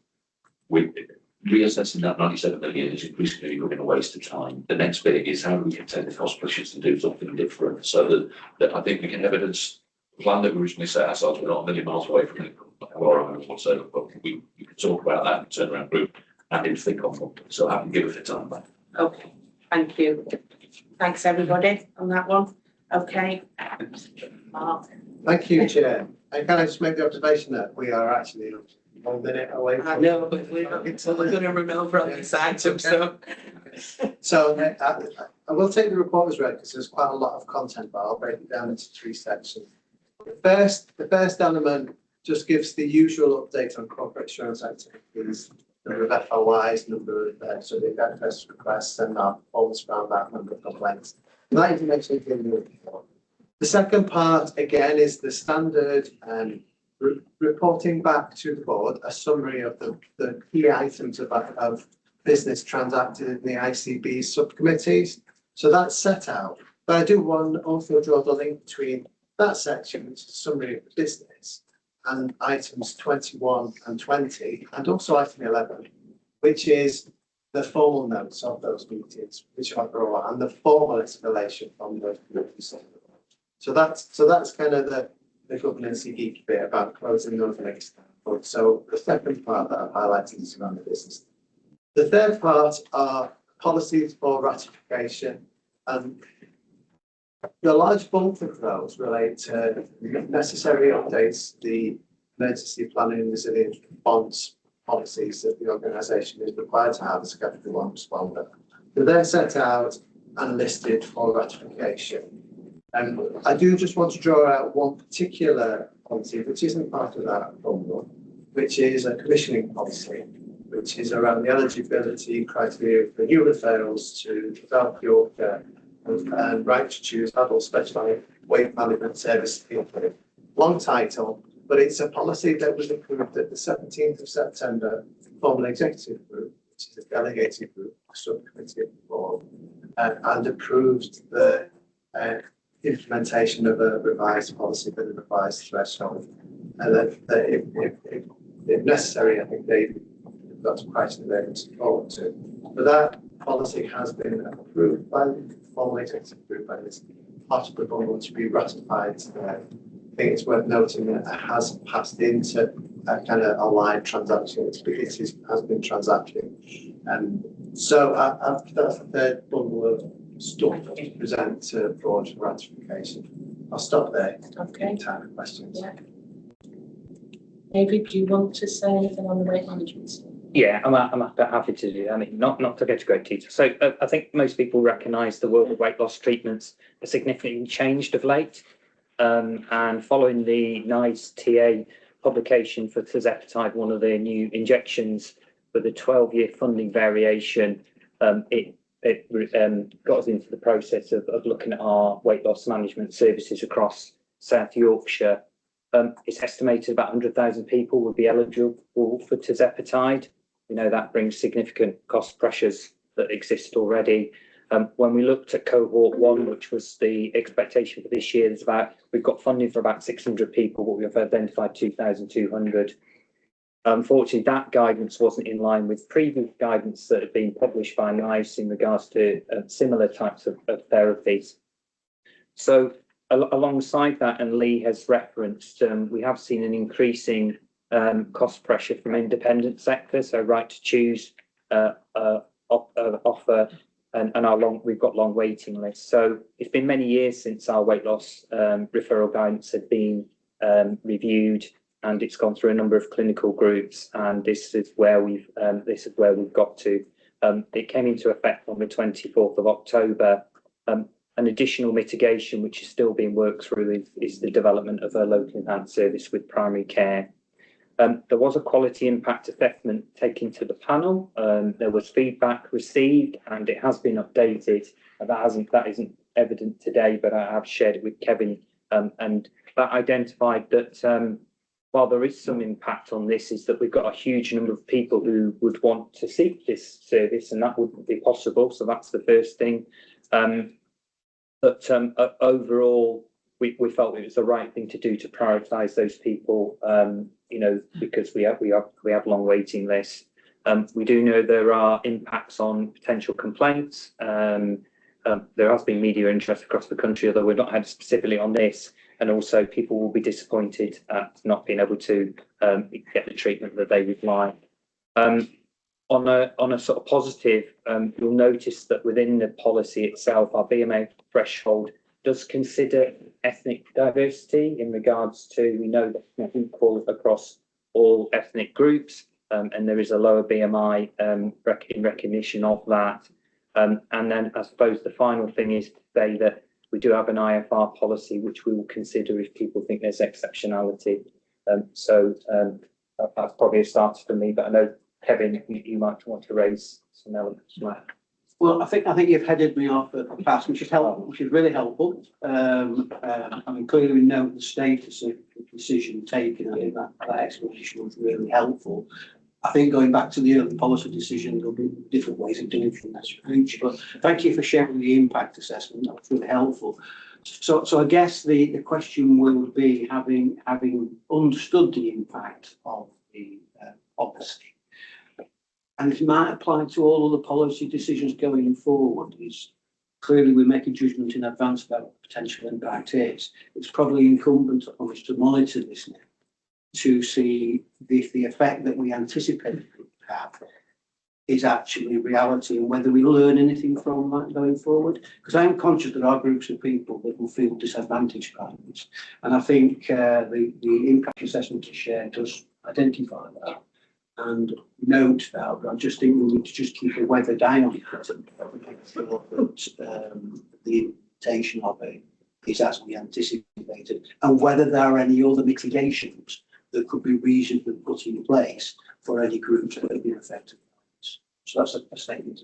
reassessing that 97 million is increasingly becoming a waste of time. The next bit is how do we contain the cost pressures to do something different, so that I think we can evidence the plan that we originally set ourselves. We're not a million miles away from it, whatsoever, but we can talk about that in turnaround group and in think on Monday. So I can give it a time back. Okay, thank you. Thanks, everybody, on that one. Okay. Mark. Thank you, Chair. And can I just make the observation that we are actually 1 minute away from. I know, but we're not going to run over on this item, so. So I will take the report as read because there's quite a lot of content, but I'll break it down into 3 sections. The first element just gives the usual update on corporate insurance activities, number of FLYs, number of so the access requests and our performance around that, number of complaints. That information is in the report. The second part again is the standard reporting back to the board, a summary of the key items of business transacted in the ICB subcommittees. So that's set out. But I do want to also draw the link between that section, which is a summary of the business, and items 21 and 20, and also item 11, which is the formal notes of those meetings, which I brought, and the formal escalation from those committees. So that's kind of the governance geek bit about closing those links. So the second part that I've highlighted is around the business. The third part are policies for ratification, and the large bulk of those relate to necessary updates, the emergency planning and resilience response policies that the organisation is required to have as a category 1 responder. So they're set out and listed for ratification. And I do just want to draw out one particular policy, which isn't part of that bundle, which is a commissioning policy, which is around the eligibility criteria for new referrals to South Yorkshire and right to choose adult specialised weight management service. Long title, but it's a policy that was approved at the 17th of September from an executive group, which is a delegated group, a subcommittee of the board, and approved the implementation of a revised policy with a revised threshold. And that if necessary, I think they've got some criteria they can support to. But that policy has been approved by the formal executive group and it's part of the bundle to be ratified today. I think it's worth noting that it has passed into a kind of a live transaction. It has been transacting. And so that's the third bundle of stuff to present to board for ratification. I'll stop there. Okay. Time for questions. Yeah. David, do you want to say anything on the weight management? Yeah, I'm happy to do that. I mean, not to go to great detail. So I think most people recognise the world of weight loss treatments have significantly changed of late. And following the NICE TA publication for tirzepatide, one of their new injections with a 12-year funding variation, it got us into the process of looking at our weight loss management services across South Yorkshire. It's estimated about 100,000 people would be eligible for tirzepatide. We know that brings significant cost pressures that exist already. When we looked at cohort 1, which was the expectation for this year, we've got funding for about 600 people, but we've identified 2,200. Unfortunately, that guidance wasn't in line with previous guidance that had been published by NICE in regards to similar types of therapies. So alongside that, and Lee has referenced, we have seen an increasing cost pressure from independent sector. So right to choose offer and we've got long waiting lists. So it's been many years since our weight loss referral guidance had been reviewed, and it's gone through a number of clinical groups, and this is where we've got to. It came into effect on the 24th of October. An additional mitigation which is still being worked through is the development of a local enhanced service with primary care. There was a quality impact assessment taken to the panel. There was feedback received, and it has been updated. That isn't evident today, but I have shared it with Kevin, and that identified that while there is some impact on this, is that we've got a huge number of people who would want to seek this service, and that wouldn't be possible. So that's the first thing. But overall, we felt it was the right thing to do to prioritise those people, because we have long waiting lists. We do know there are impacts on potential complaints. There has been media interest across the country, although we've not had specifically on this. And also, people will be disappointed at not being able to get the treatment that they would like. On a sort of positive, you'll notice that within the policy itself, our BMA threshold does consider ethnic diversity in regards to, we know that it's not equal across all ethnic groups, and there is a lower BMI in recognition of that. And then I suppose the final thing is to say that we do have an IFR policy, which we will consider if people think there's exceptionality. That's probably a start for me, but I know, Kevin, you might want to raise some elements from that. Well, I think you've headed me off at the pass, which is helpful, which is really helpful. I mean, clearly we note the status of the decision taken. I think that explanation was really helpful. I think going back to the early policy decision, there'll be different ways of doing things in the future. But thank you for sharing the impact assessment. That was really helpful. So I guess the question will be, having understood the impact of the policy, and it might apply to all other policy decisions going forward, is clearly we make a judgment in advance about what the potential impact is. It's probably incumbent on us to monitor this now to see if the effect that we anticipate it would have is actually reality, and whether we learn anything from that going forward. Because I am conscious there are groups of people that will feel disadvantaged by this, and I think the impact assessment to share does identify that and note that. But I just think we need to just keep a weathered eye on it and make sure that the implementation of it is as we anticipated, and whether there are any other mitigations that could be reasonably put in place for any groups that have been affected. So that's a statement.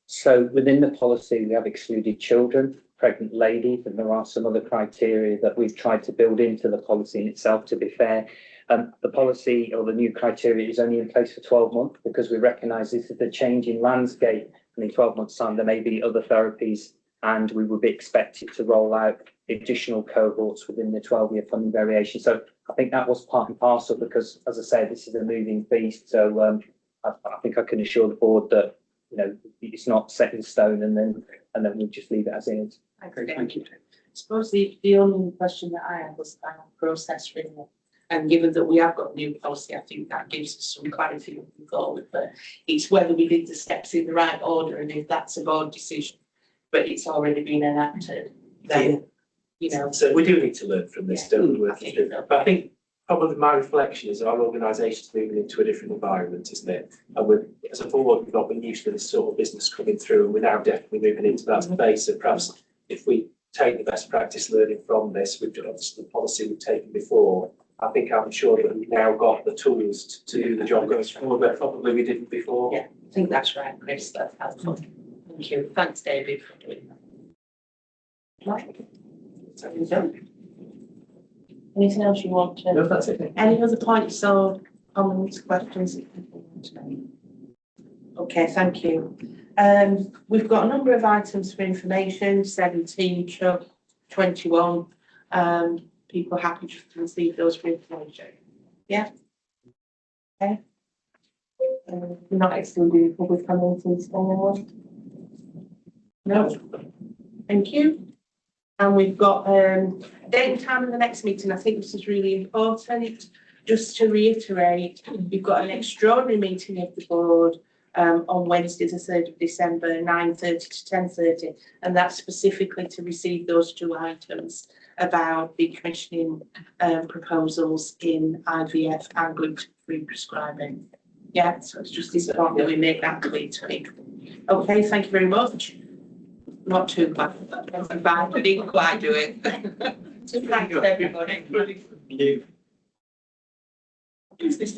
So within the policy, we have excluded children, pregnant ladies, and there are some other criteria that we've tried to build into the policy in itself, to be fair. The policy or the new criteria is only in place for 12 months because we recognise this is the changing landscape, and in 12 months' time there may be other therapies, and we would be expected to roll out additional cohorts within the 12-year funding variation. So I think that was part and parcel because, as I say, this is a moving feast. So I think I can assure the board that it's not set in stone, and then we'll just leave it as is. Thank you. I suppose the only question that I had was about process really. And given that we have got a new policy, I think that gives us some clarity moving forward. But it's whether we did the steps in the right order, and if that's a board decision, but it's already been enacted, then So we do need to learn from this, don't we? But I think probably my reflection is our organisation's moving into a different environment, isn't it? And as a board, we've not been used to this sort of business coming through, and we're now definitely moving into that space. And perhaps if we take the best practice learning from this, we've done obviously the policy we've taken before. I'm sure that we've now got the tools to do the job going forward, but probably we didn't before. Yeah, I think that's right, Chris. That's helpful. Thank you. Thanks, David, for doing that. Right. Anything else you want to? No, that's okay. Any other points or comments, questions that people want to make? Okay, thank you. We've got a number of items for information, 17 to 21. People happy to receive those for information? Yeah. Okay. Not excluding public comments and anyone? No. Thank you. And we've got date and time of the next meeting. I think this is really important. Just to reiterate, we've got an extraordinary meeting of the board on Wednesday, the 3rd of December, 9:30 to 10:30, and that's specifically to receive those two items about the commissioning proposals in IVF and gluten-free prescribing. Yeah, so it's just important that we make that clear to people. Okay, thank you very much. Not too bad, that wasn't bad, we didn't quite do it. Thanks everybody. You. Who's this?